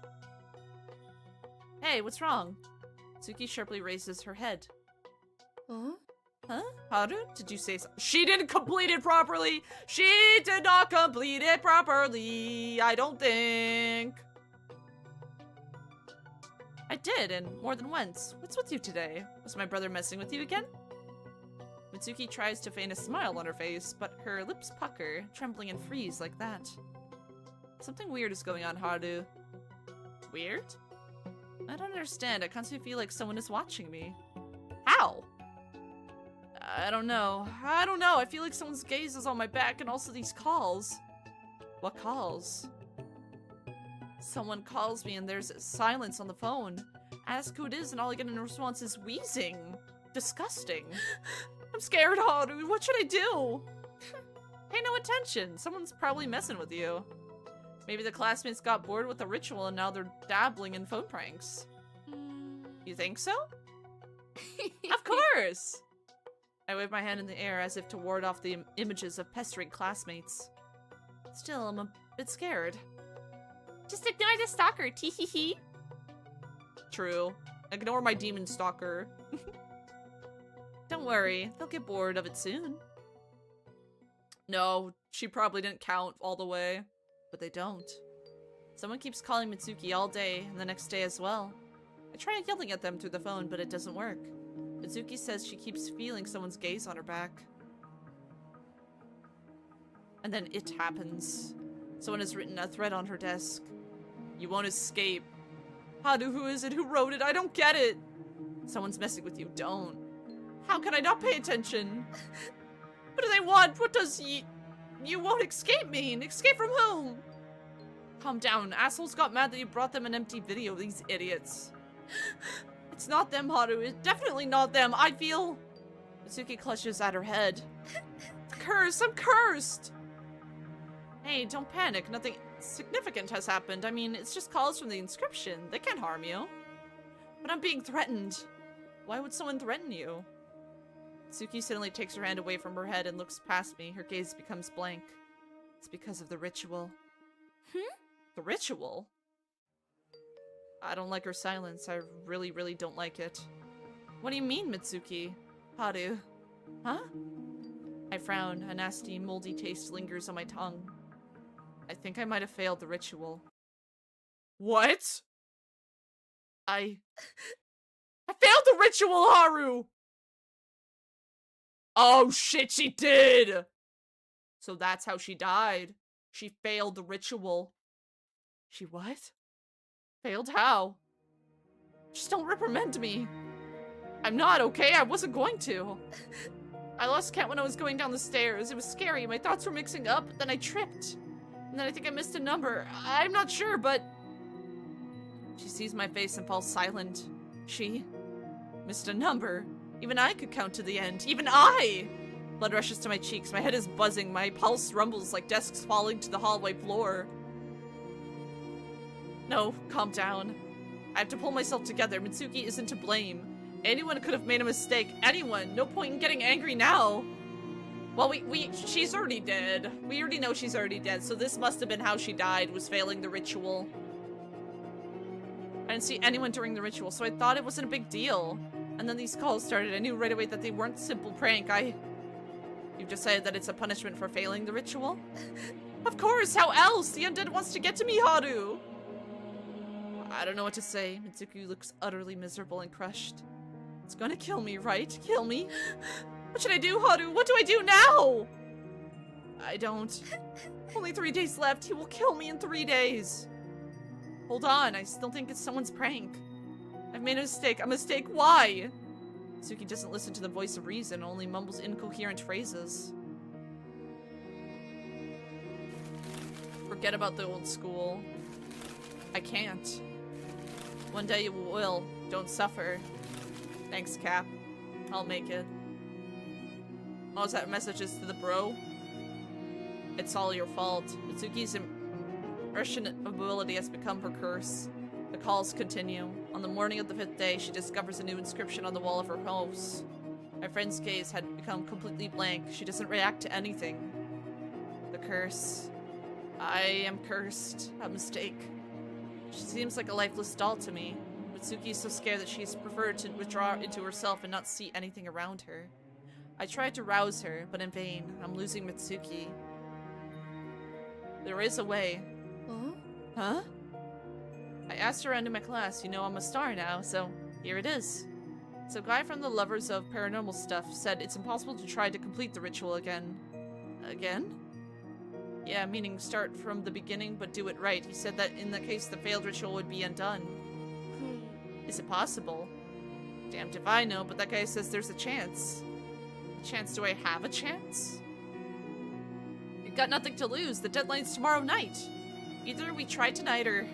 Hey, what's wrong? Mitsuki sharply raises her head.
Huh?
Huh? Haru? Did you say so? She didn't complete it properly! She did not complete it properly! I don't think. I did, and more than once. What's with you today? Was my brother messing with you again? Mitsuki tries to feign a smile on her face, but her lips pucker, trembling and freeze like that. Something weird is going on, Haru. Weird? I don't understand. I constantly feel like someone is watching me. How? I don't know. I feel like someone's gaze is on my back and also these calls. What calls? Someone calls me and there's silence on the phone. Ask who it is and all I get in response is wheezing. Disgusting. I'm scared, Haru. What should I do? Pay no attention. Someone's probably messing with you. Maybe the classmates got bored with the ritual and now they're dabbling in phone pranks. You think so? Of course! I wave my hand in the air as if to ward off the images of pestering classmates. Still, I'm a bit scared. Just ignore the stalker, tee-hee-hee. True. Ignore my demon stalker. Don't worry, they'll get bored of it soon. No, she probably didn't count all the way. But they don't. Someone keeps calling Mitsuki all day, and the next day as well. I try yelling at them through the phone, but it doesn't work. Mitsuki says she keeps feeling someone's gaze on her back. And then it happens. Someone has written a thread on her desk. You won't escape. Haru, who is it? Who wrote it? I don't get it. Someone's messing with you. Don't. How can I not pay attention? What do they want? What does you won't escape mean? Escape from whom? Calm down. Assholes got mad that you brought them an empty video, these idiots. It's not them, Haru. It's definitely not them. I feel... Mitsuki clutches at her head. Curse! I'm cursed! Hey, don't panic. Nothing significant has happened. I mean, it's just calls from the inscription. They can't harm you. But I'm being threatened. Why would someone threaten you? Mitsuki suddenly takes her hand away from her head and looks past me. Her gaze becomes blank. It's because of the ritual. The ritual? I don't like her silence. I really, really don't like it. What do you mean, Mitsuki? Haru? Huh? I frown. A nasty, moldy taste lingers on my tongue. I think I might have failed the ritual. What? I failed the ritual, Haru! Oh shit, she did! So that's how she died. She failed the ritual. She what? Failed how? Just don't reprimand me. I'm not, okay? I wasn't going to. I lost count when I was going down the stairs. It was scary. My thoughts were mixing up, then I tripped. And then I think I missed a number. I'm not sure, but... She sees my face and falls silent. She missed a number. Even I could count to the end. Even I! Blood rushes to my cheeks. My head is buzzing. My pulse rumbles like desks falling to the hallway floor. No, calm down. I have to pull myself together. Mitsuki isn't to blame. Anyone could have made a mistake. Anyone. No point in getting angry now. Well, she's already dead. We already know she's already dead, so this must have been how she died, was failing the ritual. I didn't see anyone during the ritual, so I thought it wasn't a big deal. And then these calls started. I knew right away that they weren't simple prank. You've decided that it's a punishment for failing the ritual? Of course, how else? The undead wants to get to me, Haru! I don't know what to say. Mitsuki looks utterly miserable and crushed. It's gonna kill me, right? Kill me? What should I do, Haru? What do I do now? I don't. Only 3 days left. He will kill me in 3 days. Hold on, I still think it's someone's prank. I've made a mistake. A mistake? Why? Mitsuki doesn't listen to the voice of reason, only mumbles incoherent phrases. Forget about the old school. I can't. One day you will. Don't suffer. Thanks, Cap. I'll make it. Oh, is that messages to the bro? It's all your fault. Mitsuki's impressionability has become her curse. The calls continue. On the morning of the 5th day, she discovers a new inscription on the wall of her house. My friend's gaze had become completely blank. She doesn't react to anything. The curse. I am cursed. A mistake. She seems like a lifeless doll to me. Mitsuki is so scared that she's preferred to withdraw into herself and not see anything around her. I tried to rouse her, but in vain. I'm losing Mitsuki. There is a way. Huh? I asked around in my class. You know I'm a star now, so here it is. So a guy from the Lovers of Paranormal Stuff said it's impossible to try to complete the ritual again. Again? Yeah, meaning start from the beginning but do it right. He said that in that case the failed ritual would be undone. Is it possible? Damned if I know, but that guy says there's a chance. A chance? Do I have a chance? You've got nothing to lose. The deadline's tomorrow night. Either we try tonight or...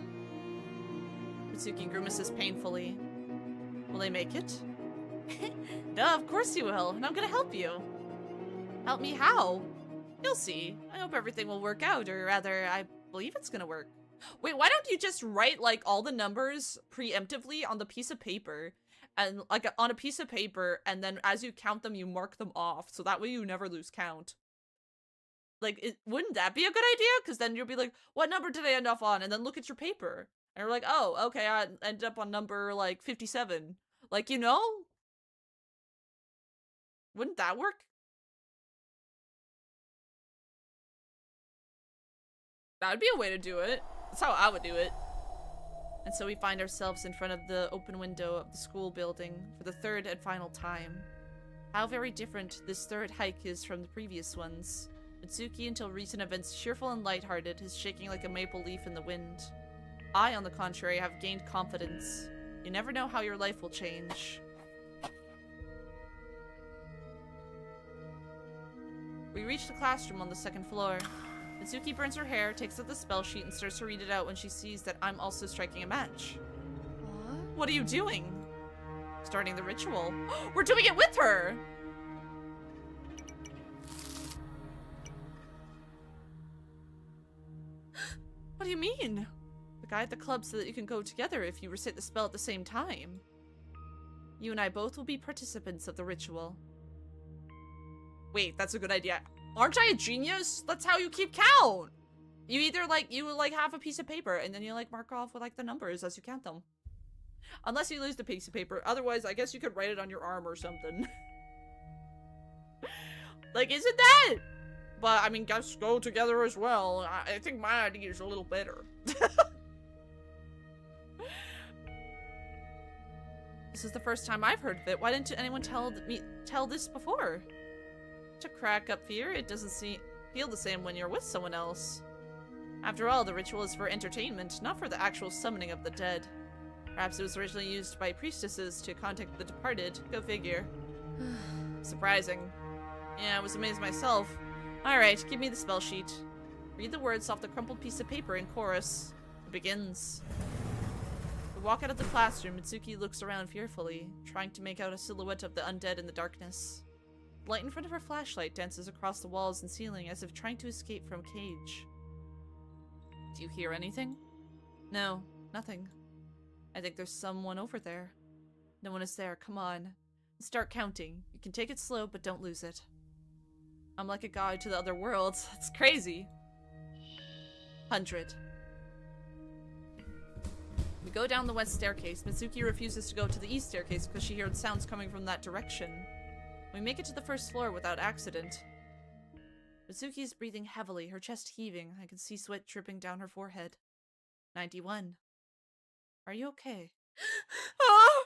Mitsuki grimaces painfully. Will they make it? Duh, of course you will, and I'm gonna help you. Help me how? You'll see. I hope everything will work out, or rather, I believe it's gonna work. Wait, why don't you just write, like, all the numbers preemptively on the piece of paper, and, like, on a piece of paper, and then as you count them, you mark them off, so that way you never lose count. Like, wouldn't that be a good idea? Because then you'll be like, what number did I end up on? And then look at your paper. And you're like, oh, okay, I ended up on number, like, 57. Like, you know? Wouldn't that work? That would be a way to do it. That's how I would do it. And so we find ourselves in front of the open window of the school building for the third and final time. How very different this third hike is from the previous ones. Mitsuki, until recent events cheerful and lighthearted, is shaking like a maple leaf in the wind. I, on the contrary, have gained confidence. You never know how your life will change. We reach the classroom on the second floor. Mitsuki burns her hair, takes out the spell sheet, and starts to read it out when she sees that I'm also striking a match. What are you doing? Starting the ritual. We're doing it with her! What do you mean? The guy at the club said that you can go together if you recite the spell at the same time. You and I both will be participants of the ritual. Wait, that's a good idea. Aren't I a genius? That's how you keep count! You either, you have a piece of paper, and then you, mark off with, the numbers as you count them. Unless you lose the piece of paper. Otherwise, I guess you could write it on your arm or something. Isn't that? But, I mean, guys go together as well. I think my idea is a little better. This is the first time I've heard of it. Why didn't anyone tell this before? To crack up fear, it doesn't feel the same when you're with someone else. After all, the ritual is for entertainment, not for the actual summoning of the dead. Perhaps it was originally used by priestesses to contact the departed. Go figure. Surprising. Yeah, I was amazed myself. Alright, give me the spell sheet. Read the words off the crumpled piece of paper in chorus. It begins. We walk out of the classroom. Mitsuki looks around fearfully, trying to make out a silhouette of the undead in the darkness. The light in front of her flashlight dances across the walls and ceiling as if trying to escape from a cage. Do you hear anything? No, nothing. I think there's someone over there. No one is there. Come on. Start counting. You can take it slow, but don't lose it. I'm like a guide to the other worlds. It's crazy. 100. We go down the west staircase. Mitsuki refuses to go to the east staircase because she hears sounds coming from that direction. We make it to the first floor without accident. Mitsuki is breathing heavily, her chest heaving. I can see sweat dripping down her forehead. 91. Are you okay? Ah!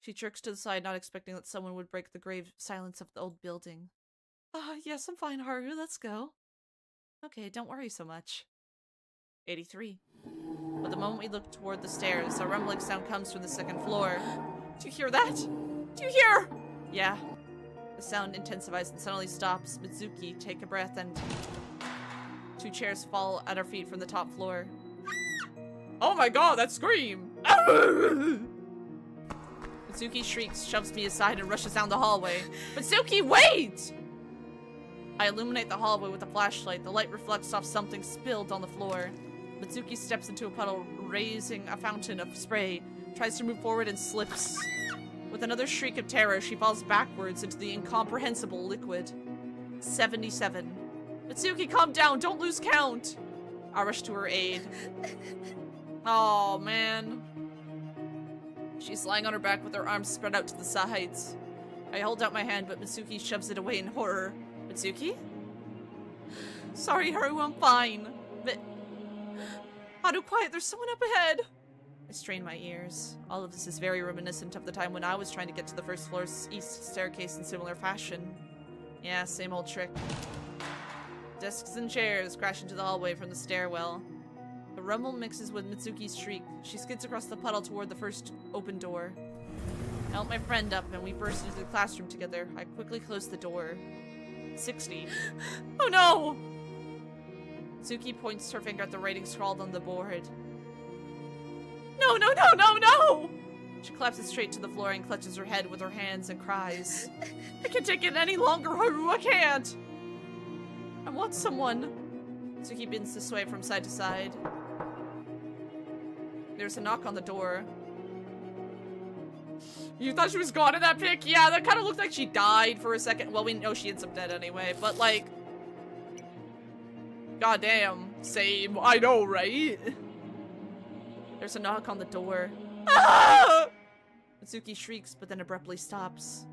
She jerks to the side, not expecting that someone would break the grave silence of the old building. Yes, I'm fine, Haru. Let's go. Okay, don't worry so much. 83. But the moment we look toward the stairs, a rumbling sound comes from the second floor. Do you hear that? Do you hear? Yeah. The sound intensifies and suddenly stops. Mitsuki, take a breath, and 2 chairs fall at our feet from the top floor. Oh my god, that scream! Mitsuki shrieks, shoves me aside, and rushes down the hallway. Mitsuki, wait! I illuminate the hallway with a flashlight. The light reflects off something spilled on the floor. Mitsuki steps into a puddle, raising a fountain of spray, tries to move forward and slips. With another shriek of terror, she falls backwards into the incomprehensible liquid. 77. Mitsuki, calm down. Don't lose count. I rush to her aid. Oh, man. She's lying on her back with her arms spread out to the sides. I hold out my hand, but Mitsuki shoves it away in horror. Mitsuki? Sorry, Haru, I'm fine. But... Haru, quiet, there's someone up ahead. I strain my ears. All of this is very reminiscent of the time when I was trying to get to the first floor's east staircase in similar fashion. Yeah, same old trick. Desks and chairs crash into the hallway from the stairwell. The rumble mixes with Mitsuki's shriek. She skids across the puddle toward the first open door. I help my friend up and we burst into the classroom together. I quickly close the door. 60. Oh no! Mitsuki points her finger at the writing scrawled on the board. No, no, no, no, no! She collapses straight to the floor and clutches her head with her hands and cries. I can't take it any longer, Haru, I can't! I want someone. Mitsuki bends to sway from side to side. There's a knock on the door. You thought she was gone in that pic? Yeah, that kind of looked like she died for a second. Well, we know she ends up dead anyway, but like... Goddamn. Same. I know, right? There's a knock on the door. Ah! Mitsuki shrieks, but then abruptly stops.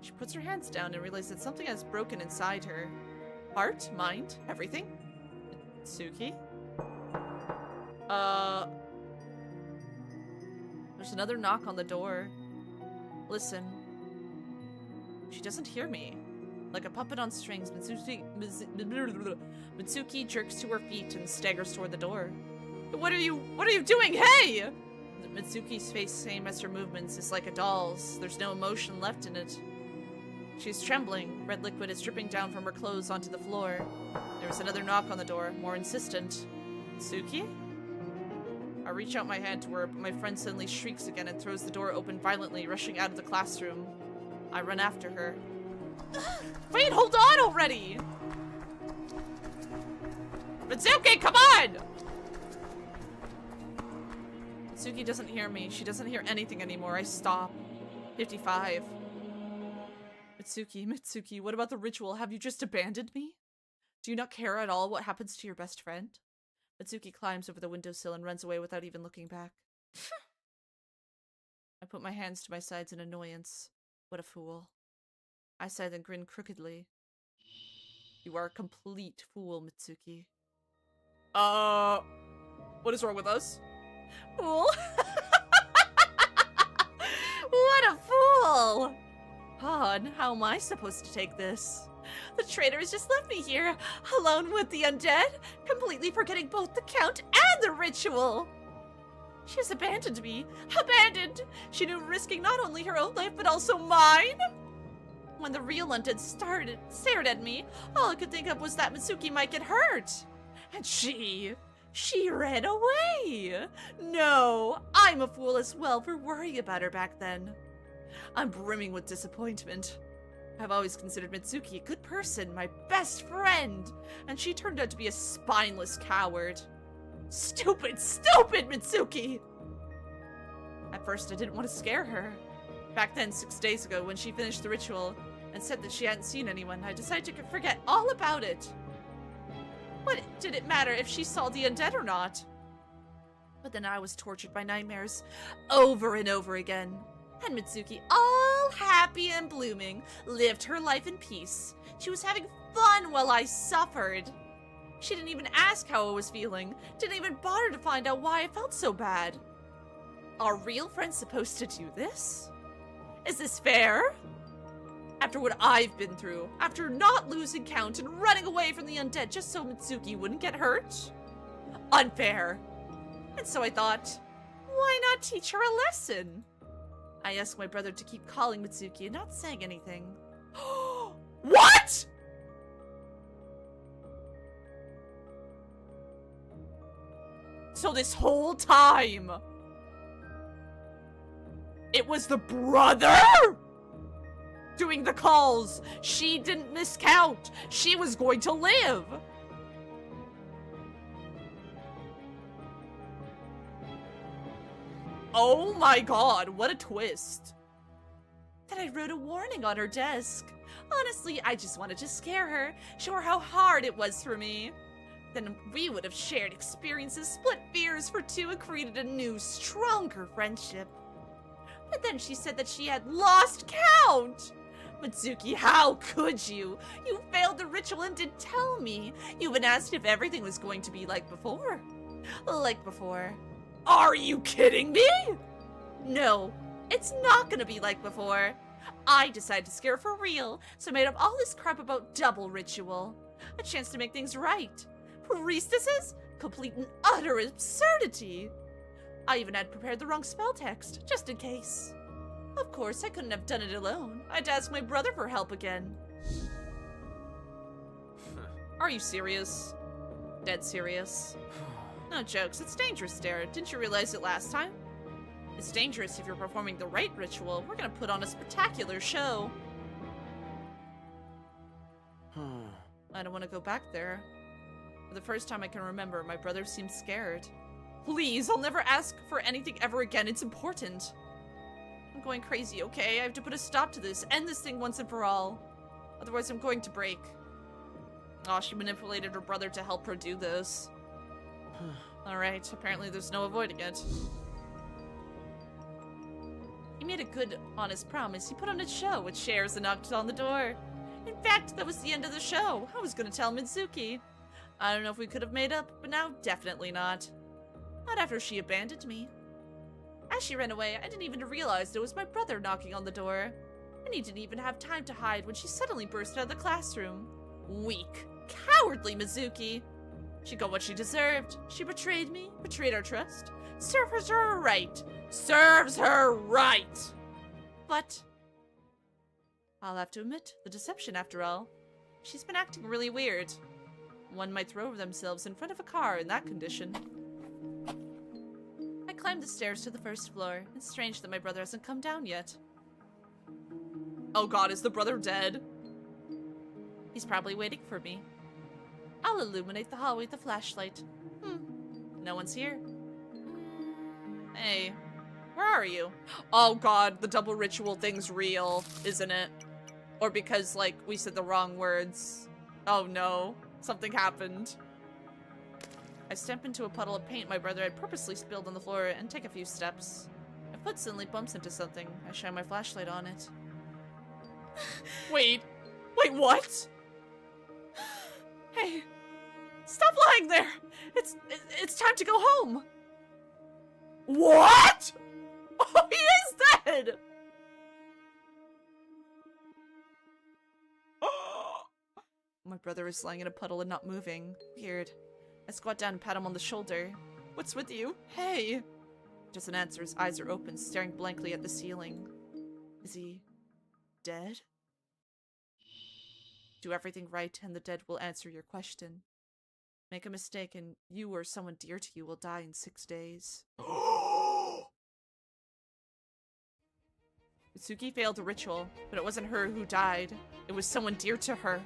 She puts her hands down and realizes that something has broken inside her. Heart, mind, everything. Mitsuki? There's another knock on the door. Listen. She doesn't hear me. Like a puppet on strings, Mitsuki jerks to her feet and staggers toward the door. What are you doing? Hey! Mitsuki's face, same as her movements, is like a doll's. There's no emotion left in it. She's trembling. Red liquid is dripping down from her clothes onto the floor. There was another knock on the door, more insistent. Mitsuki? I reach out my hand to her, but my friend suddenly shrieks again and throws the door open violently, rushing out of the classroom. I run after her. Wait, hold on already! Mitsuki, come on! Mitsuki doesn't hear me. She doesn't hear anything anymore. I stop. 55. Mitsuki, what about the ritual? Have you just abandoned me? Do you not care at all what happens to your best friend? Mitsuki climbs over the windowsill and runs away without even looking back. I put my hands to my sides in annoyance. What a fool. I sigh then grin crookedly. You are a complete fool, Mitsuki. What is wrong with us? Fool? What a fool! Han, how am I supposed to take this? The traitor has just left me here, alone with the undead, completely forgetting both the count and the ritual. She has abandoned me. Abandoned! She knew risking not only her own life, but also mine? When the real undead stared at me, all I could think of was that Mitsuki might get hurt. And she ran away. No, I'm a fool as well for worrying about her back then. I'm brimming with disappointment. I've always considered Mitsuki a good person, my best friend, and she turned out to be a spineless coward. Stupid Mitsuki! At first, I didn't want to scare her. Back then, 6 days ago, when she finished the ritual and said that she hadn't seen anyone, I decided to forget all about it. What did it matter if she saw the undead or not? But then I was tortured by nightmares over and over again. And Mitsuki, all happy and blooming, lived her life in peace. She was having fun while I suffered. She didn't even ask how I was feeling, didn't even bother to find out why I felt so bad. Are real friends supposed to do this? Is this fair? After what I've been through, after not losing count and running away from the undead just so Mitsuki wouldn't get hurt? Unfair. And so I thought, why not teach her a lesson? I asked my brother to keep calling Mitsuki and not saying anything. What?! So this whole time, it was the brother doing the calls. She didn't miscount. She was going to live. Oh my god, what a twist. Then I wrote a warning on her desk. Honestly, I just wanted to scare her, show her how hard it was for me. Then we would have shared experiences, split fears for two, and created a new, stronger friendship. But then she said that she had lost count. Mitsuki, how could you? You failed the ritual and didn't tell me. You even asked if everything was going to be like before. Like before. Are you kidding me? No, it's not gonna be like before. I decided to scare her for real, so I made up all this crap about double ritual. A chance to make things right. Priestesses? Complete and utter absurdity. I even had prepared the wrong spell text, just in case. Of course, I couldn't have done it alone. I had to ask my brother for help again. Are you serious? Dead serious? No jokes, it's dangerous, Dara. Didn't you realize it last time? It's dangerous if you're performing the right ritual. We're gonna put on a spectacular show. I don't want to go back there. For the first time I can remember, my brother seemed scared. Please, I'll never ask for anything ever again. It's important. I'm going crazy, okay? I have to put a stop to this. End this thing once and for all. Otherwise, I'm going to break. Oh, she manipulated her brother to help her do this. Alright, apparently there's no avoiding it. He made a good, honest promise. He put on a show with chairs and knocked on the door. In fact, that was the end of the show. I was gonna tell Mitsuki. I don't know if we could have made up, but now definitely not. Not after she abandoned me. As she ran away, I didn't even realize it was my brother knocking on the door. And he didn't even have time to hide when she suddenly burst out of the classroom. Weak, cowardly Mizuki. She got what she deserved. She betrayed me, betrayed our trust. Serves her right. Serves her right. But I'll have to admit, the deception after all. She's been acting really weird. One might throw themselves in front of a car in that condition. I climbed the stairs to the first floor. It's strange that my brother hasn't come down yet. Oh god, is the brother dead? He's probably waiting for me. I'll illuminate the hallway with a flashlight. No one's here. Hey, where are you? Oh god, the double ritual thing's real, isn't it? Or because, like, we said the wrong words. Oh no, something happened. I step into a puddle of paint my brother had purposely spilled on the floor and take a few steps. My foot suddenly bumps into something. I shine my flashlight on it. Wait, what? Hey, stop lying there! It's time to go home! What? Oh, he is dead! My brother is lying in a puddle and not moving. Weird. I squat down and pat him on the shoulder. What's with you? Hey! He doesn't answer. His eyes are open, staring blankly at the ceiling. Is he dead? Do everything right and the dead will answer your question. Make a mistake and you or someone dear to you will die in 6 days. Mitsuki failed a ritual, but it wasn't her who died. It was someone dear to her.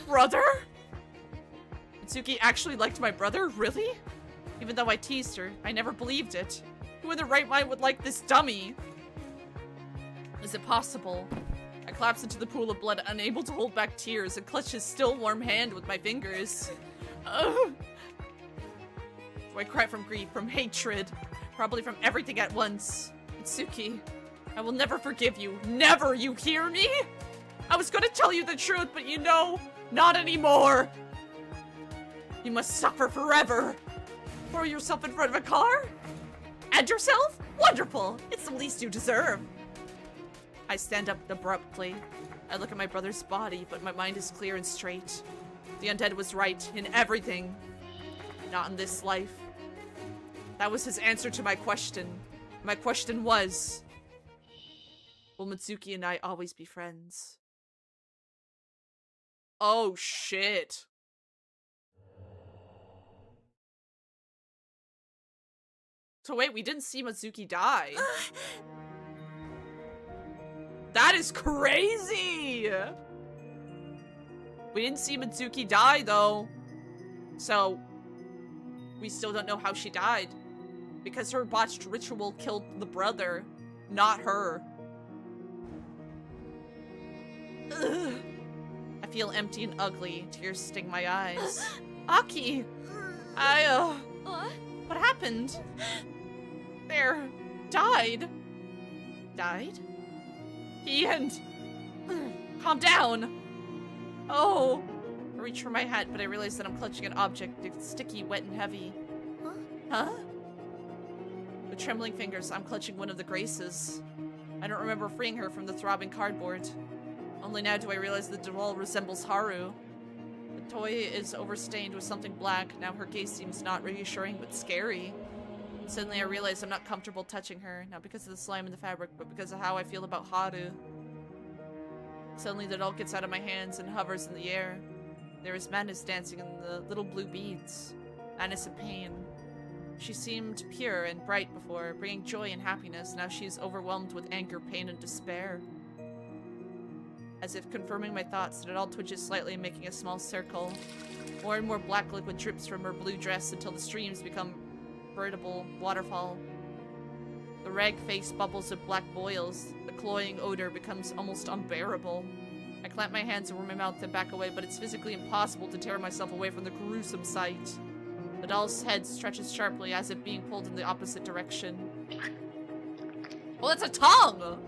Brother? Mitsuki actually liked my brother? Really? Even though I teased her, I never believed it. Who in their right mind would like this dummy? Is it possible? I collapse into the pool of blood, unable to hold back tears, and clutch his still warm hand with my fingers. Do I cry from grief, from hatred, probably from everything at once? Mitsuki, I will never forgive you. Never, you hear me? I was gonna tell you the truth, but you know, not anymore. You must suffer forever. Throw yourself in front of a car? And yourself? Wonderful! It's the least you deserve. I stand up abruptly. I look at my brother's body, but my mind is clear and straight. The undead was right in everything. Not in this life. That was his answer to my question. My question was, will Mitsuki and I always be friends? Oh shit. So wait, we didn't see Mitsuki die. That is crazy! We didn't see Mitsuki die, though. So, we still don't know how she died. Because her botched ritual killed the brother, not her. Ugh. I feel empty and ugly. Tears sting my eyes. Aki! What happened? There. Died. Died? And calm down. Oh. I reach for my hat, but I realize that I'm clutching an object. It's sticky, wet, and heavy. Huh? With trembling fingers, I'm clutching one of the Graces. I don't remember freeing her from the throbbing cardboard. Only now do I realize the doll resembles Haru. The toy is overstained with something black. Now her gaze seems not reassuring, but scary. Suddenly I realize I'm not comfortable touching her, not because of the slime in the fabric, but because of how I feel about Haru. Suddenly the doll gets out of my hands and hovers in the air. There is madness dancing in the little blue beads. Madness and pain. She seemed pure and bright before, bringing joy and happiness. Now she is overwhelmed with anger, pain, and despair. As if confirming my thoughts, the doll twitches slightly, making a small circle. More and more black liquid drips from her blue dress until the streams become veritable waterfall. The rag face bubbles with black boils. The cloying odor becomes almost unbearable. I clamp my hands over my mouth and back away, but it's physically impossible to tear myself away from the gruesome sight. The doll's head stretches sharply as if being pulled in the opposite direction. Well, it's a tongue!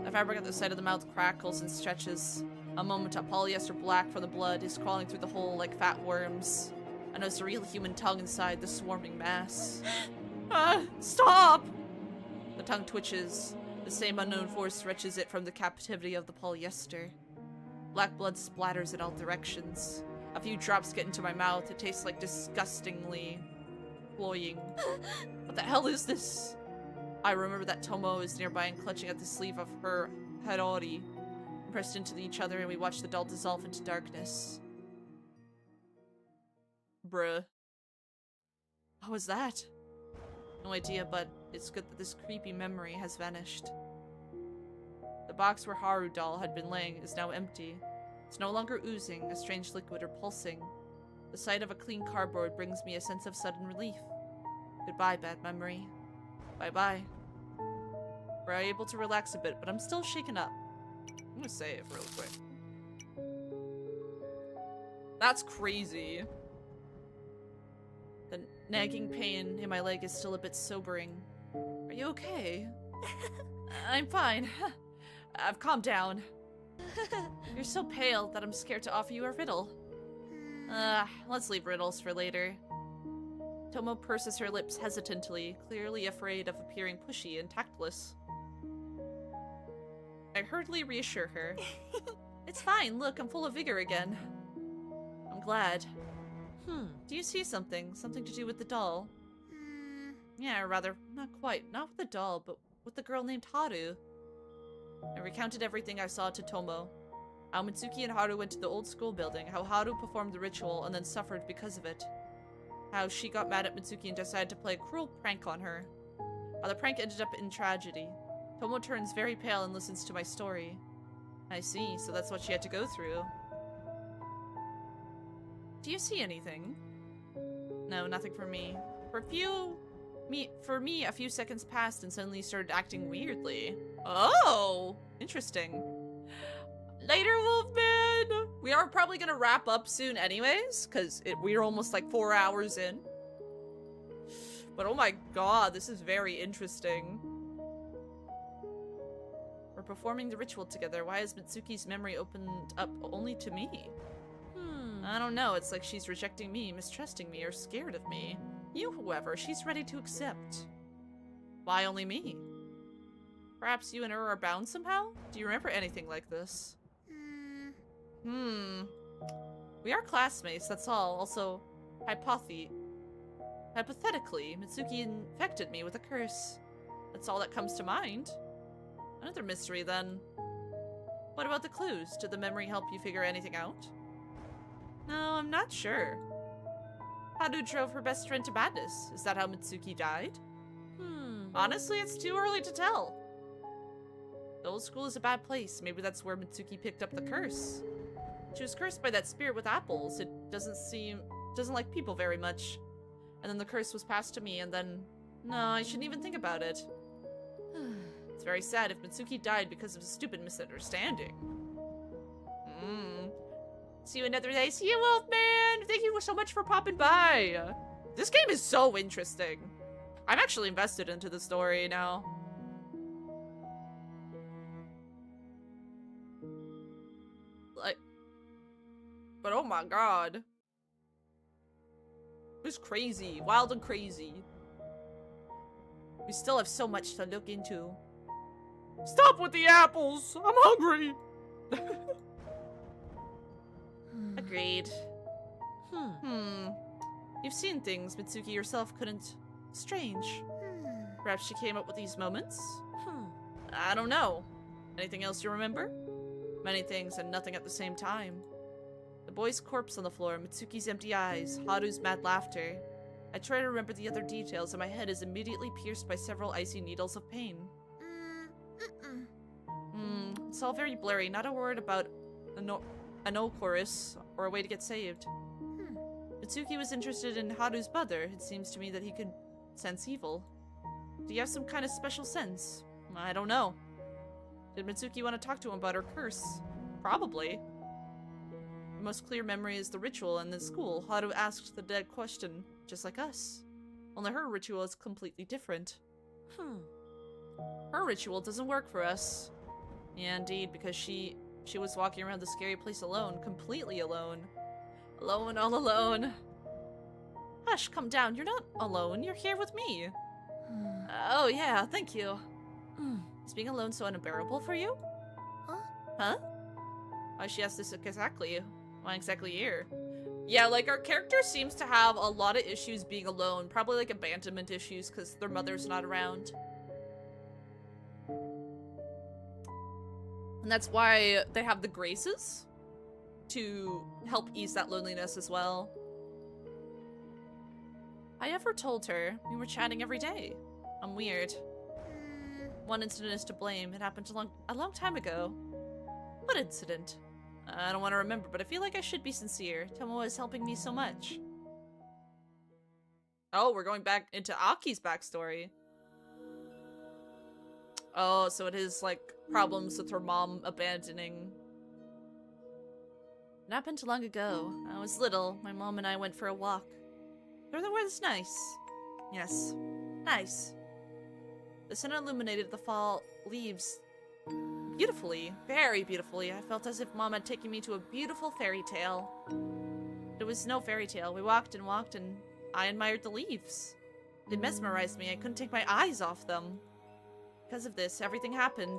The fabric at the side of the mouth crackles and stretches. A moment, a polyester black from the blood is crawling through the hole like fat worms. and a surreal human tongue inside the swarming mass. Stop! The tongue twitches. The same unknown force stretches it from the captivity of the polyester. Black blood splatters in all directions. A few drops get into my mouth. It tastes like disgustingly cloying. What the hell is this? I remember that Tomo is nearby and clutching at the sleeve of her Harori. We pressed into each other and we watched the doll dissolve into darkness. Bruh. What was that? No idea, but it's good that this creepy memory has vanished. The box where Haru doll had been laying is now empty. It's no longer oozing, a strange liquid, or pulsing. The sight of a clean cardboard brings me a sense of sudden relief. Goodbye, bad memory. Bye-bye. We're able to relax a bit, but I'm still shaken up. I'm gonna save real quick. That's crazy. The nagging pain in my leg is still a bit sobering. Are you okay? I'm fine. I've calmed down. You're so pale that I'm scared to offer you a riddle. Let's leave riddles for later. Tomo purses her lips hesitantly, clearly afraid of appearing pushy and tactless. I hurriedly reassure her. It's fine, look, I'm full of vigor again. I'm glad. Do you see something? Something to do with the doll? Yeah, or rather, not quite. Not with the doll, but with the girl named Haru. I recounted everything I saw to Tomo. How Mitsuki and Haru went to the old school building, how Haru performed the ritual and then suffered because of it. How she got mad at Mitsuki and decided to play a cruel prank on her. How the prank ended up in tragedy. Tomo turns very pale and listens to my story. I see, so that's what she had to go through. Do you see anything? No, nothing for me. For me, a few seconds passed and suddenly started acting weirdly. Oh! Interesting. Later, Wolfman! We are probably gonna wrap up soon anyways, because we're almost like 4 hours in. But oh my god, this is very interesting. We're performing the ritual together. Why has Mitsuki's memory opened up only to me? I don't know, it's like she's rejecting me, mistrusting me, or scared of me. You, however, she's ready to accept. Why only me? Perhaps you and her are bound somehow? Do you remember anything like this? We are classmates, that's all. Also, hypothetically, Mitsuki infected me with a curse. That's all that comes to mind. Another mystery, then. What about the clues? Did the memory help you figure anything out? No, I'm not sure. Haru drove her best friend to madness. Is that how Mitsuki died? Honestly, it's too early to tell. The old school is a bad place. Maybe that's where Mitsuki picked up the curse. She was cursed by that spirit with apples. It doesn't like people very much. And then the curse was passed to me, and then... No, I shouldn't even think about it. It's very sad if Mitsuki died because of a stupid misunderstanding. See you another day. See you, Wolfman! Thank you so much for popping by. This game is so interesting. I'm actually invested into the story now. But oh my god. It's crazy. Wild and crazy. We still have so much to look into. Stop with the apples! I'm hungry! Agreed. You've seen things Mitsuki herself couldn't. Strange. Perhaps she came up with these moments? I don't know. Anything else you remember? Many things and nothing at the same time. The boy's corpse on the floor, Mitsuki's empty eyes, Haru's mad laughter. I try to remember the other details and my head is immediately pierced by several icy needles of pain. It's all very blurry, not a word about an chorus or a way to get saved. Mitsuki was interested in Haru's mother. It seems to me that he could sense evil. Do you have some kind of special sense? I don't know. Did Mitsuki want to talk to him about her curse? Probably. The most clear memory is the ritual in the school. Haru asked the dead question, just like us. Only her ritual is completely different. Her ritual doesn't work for us. Yeah, indeed, because she was walking around the scary place alone, completely alone. Alone, all alone. Hush, come down. You're not alone. You're here with me.
Hmm.
Oh, yeah, thank you.
Hmm.
Is being alone so unbearable for you?
Huh?
Huh? Why she asked this exactly? Why exactly here? Yeah, like, our character seems to have a lot of issues being alone. Probably, like, abandonment issues because their mother's not around. And that's why they have the graces to help ease that loneliness as well. I ever told her we were chatting every day. I'm weird. One incident is to blame. It happened a long time ago. What incident? I don't want to remember, but I feel like I should be sincere. Tomo is helping me so much. Oh, we're going back into Aki's backstory. Oh, so it is, like, problems with her mom abandoning. It happened long ago. I was little. My mom and I went for a walk. The weather was nice. Yes, nice. The sun illuminated the fall leaves beautifully, very beautifully. I felt as if Mom had taken me to a beautiful fairy tale. It was no fairy tale. We walked and walked, and I admired the leaves. They mesmerized me. I couldn't take my eyes off them. Because of this, everything happened.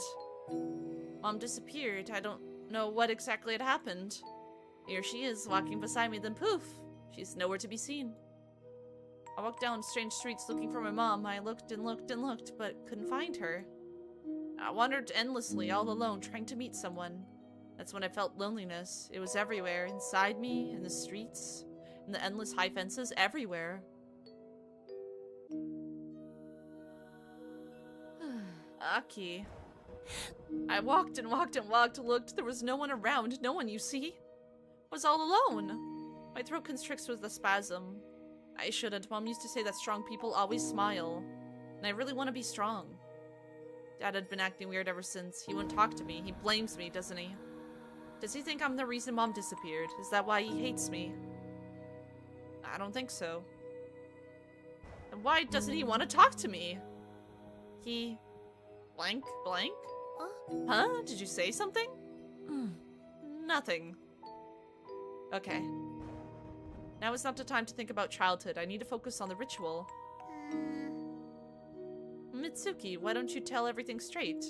Mom disappeared. I don't know what exactly had happened. Here she is, walking beside me, then poof! She's nowhere to be seen. I walked down strange streets looking for my mom. I looked and looked and looked, but couldn't find her. I wandered endlessly, all alone, trying to meet someone. That's when I felt loneliness. It was everywhere, inside me, in the streets, in the endless high fences, everywhere. Aki. I walked and walked and walked, looked. There was no one around. No one, you see? I was all alone. My throat constricts with a spasm. I shouldn't. Mom used to say that strong people always smile. And I really want to be strong. Dad had been acting weird ever since. He wouldn't talk to me. He blames me, doesn't he? Does he think I'm the reason Mom disappeared? Is that why he hates me? I don't think so. And why doesn't he want to talk to me? He... blank? Blank? Huh? Did you say something? Nothing. Okay. Now is not the time to think about childhood. I need to focus on the ritual. Mitsuki, why don't you tell everything straight?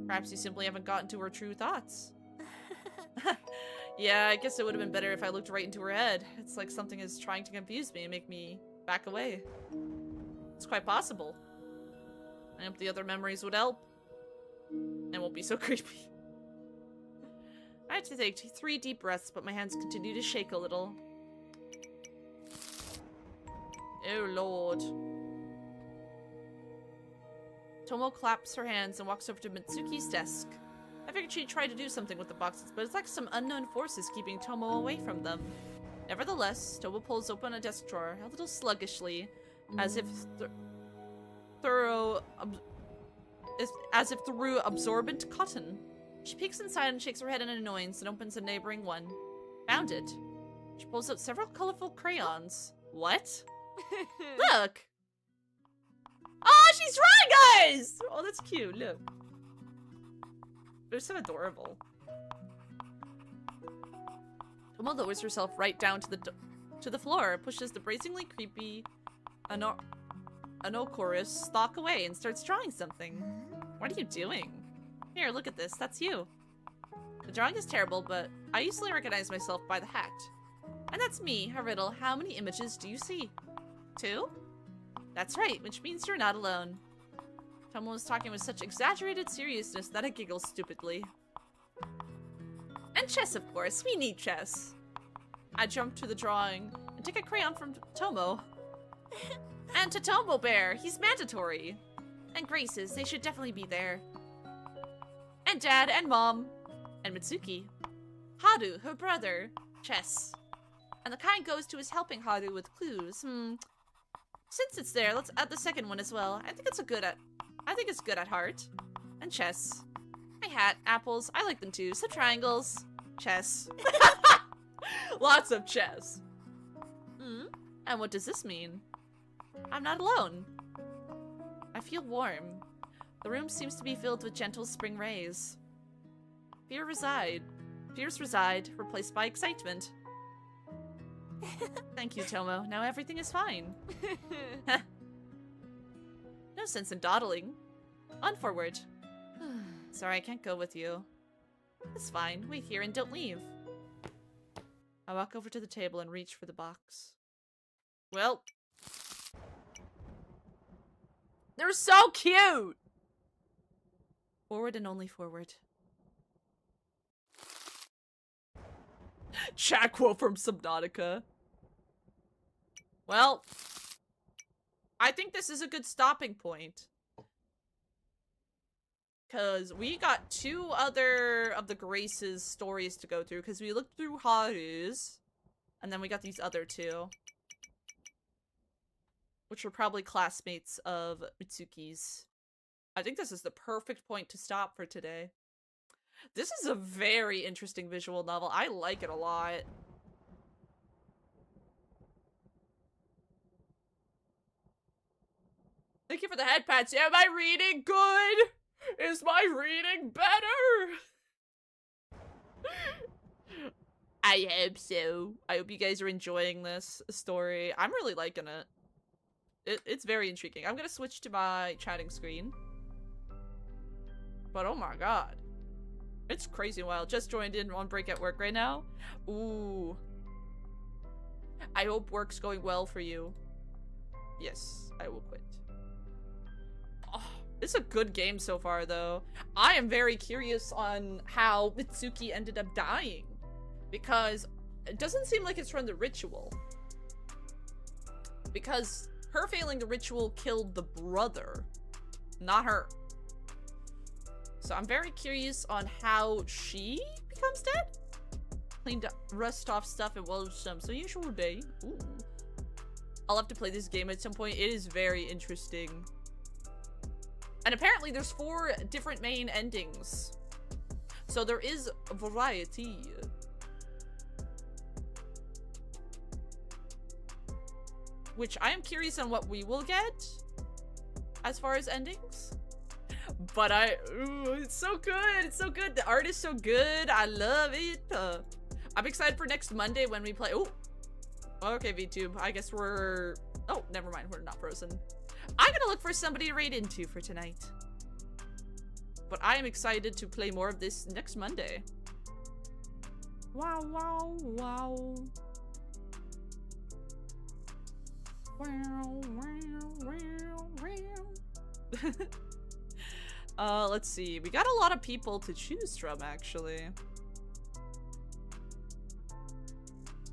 Perhaps you simply haven't gotten to her true thoughts. Yeah, I guess it would have been better if I looked right into her head. It's like something is trying to confuse me and make me back away. It's quite possible. I hope the other memories would help. And won't be so creepy. I had to take 3 deep breaths, but my hands continue to shake a little. Oh lord. Tomo claps her hands and walks over to Mitsuki's desk. I figured she'd try to do something with the boxes, but it's like some unknown forces keeping Tomo away from them. Nevertheless, Tomo pulls open a desk drawer, a little sluggishly, as if through absorbent cotton. She peeks inside and shakes her head in annoyance and opens a neighboring one. Found it. She pulls out several colorful crayons. What? Look! Oh, she's drawing us! Oh, that's cute, look. They're so adorable. Tomo lowers herself right down to the floor, pushes the brazenly creepy Anochorus stalk away and starts drawing something. What are you doing? Here, look at this. That's you. The drawing is terrible, but I easily recognize myself by the hat. And that's me, a riddle. How many images do you see? 2? That's right, which means you're not alone. Tomo was talking with such exaggerated seriousness that I giggle stupidly. And chess, of course. We need chess. I jump to the drawing and take a crayon from Tomo. And to Tomo Bear, he's mandatory. And Grace's, they should definitely be there. And Dad and Mom. And Mitsuki. Haru, her brother. Chess. And the kind goes to his helping Haru with clues. Since it's there, let's add the second one as well. I think it's good at heart. And chess. My hat, apples, I like them too. So triangles. Chess. Lots of chess. And what does this mean? I'm not alone. I feel warm. The room seems to be filled with gentle spring rays. Fears reside, replaced by excitement. Thank you, Tomo. Now everything is fine. No sense in dawdling. On forward. Sorry, I can't go with you. It's fine. Wait here and don't leave. I walk over to the table and reach for the box. Well. They're so cute! Forward and only forward. Chat quote from Subnautica. Well, I think this is a good stopping point. Because we got 2 other of the Grace's stories to go through. Because we looked through Haru's. And then we got these other 2. Which were probably classmates of Mitsuki's. I think this is the perfect point to stop for today. This is a very interesting visual novel. I like it a lot. Thank you for the head pats. Am I reading good? Is my reading better? I hope so. I hope you guys are enjoying this story. I'm really liking it. It's very intriguing. I'm gonna switch to my chatting screen. But oh my god. It's crazy wild. Just joined in on break at work right now. Ooh. I hope work's going well for you. Yes, I will quit. Oh, it's a good game so far, though. I am very curious on how Mitsuki ended up dying. Because it doesn't seem like it's from the ritual. Because her failing the ritual killed the brother, not her. So I'm very curious on how she becomes dead. Cleaned up rust off stuff and well some so usual day. Ooh. I'll have to play this game at some point. It is very interesting. And apparently there's 4 different main endings. So there is variety. Which I am curious on what we will get as far as endings. But ooh, it's so good. It's so good. The art is so good. I love it. I'm excited for next Monday when we play. Oh, okay, VTube. I guess we're. Oh, never mind. We're not frozen. I'm gonna look for somebody to raid into for tonight. But I am excited to play more of this next Monday. Wow, wow, wow. Wow, wow, wow, wow. Let's see. We got a lot of people to choose from, actually.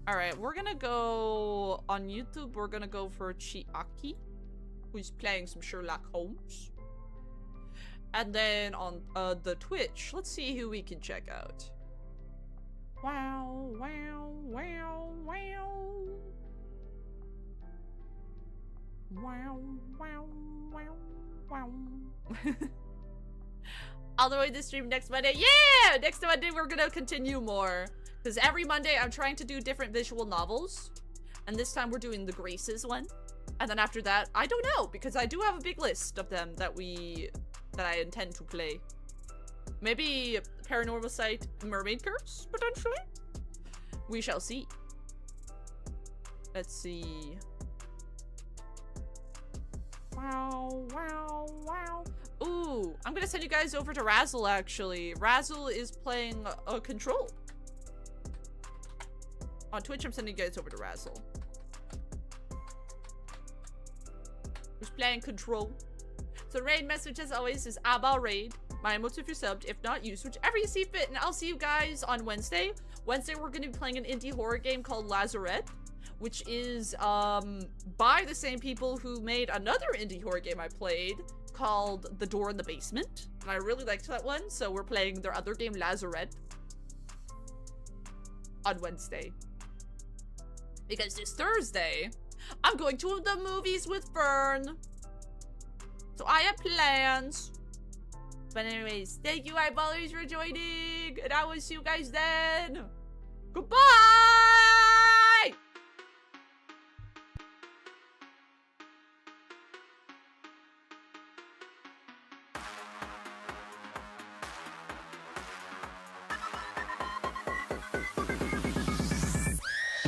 Alright, we're gonna go on YouTube. We're gonna go for Chiaki, who's playing some Sherlock Holmes. And then on the Twitch, let's see who we can check out. Wow, wow, wow, wow. Wow, wow, wow, wow. All the way to stream next Monday. Yeah! Next Monday we're gonna continue more. Because every Monday I'm trying to do different visual novels. And this time we're doing the Graces one. And then after that, I don't know. Because I do have a big list of them that I intend to play. Maybe Paranormal Site Mermaid Curse, potentially? We shall see. Let's see. Wow, wow, wow. Ooh, I'm gonna send you guys over to Razzle, actually. Razzle is playing Control. On Twitch, I'm sending you guys over to Razzle. Who's playing Control. So raid message, as always, is about raid. My emotes if you're subbed. If not, use whichever you see fit. And I'll see you guys on Wednesday. Wednesday, we're gonna be playing an indie horror game called Lazarette, which is by the same people who made another indie horror game I played called The Door in the Basement. And I really liked that one, so we're playing their other game, Lazarette, on Wednesday. Because this Thursday, I'm going to the movies with Fern. So I have plans. But anyways, thank you, eyeballers, for joining. And I will see you guys then. Goodbye!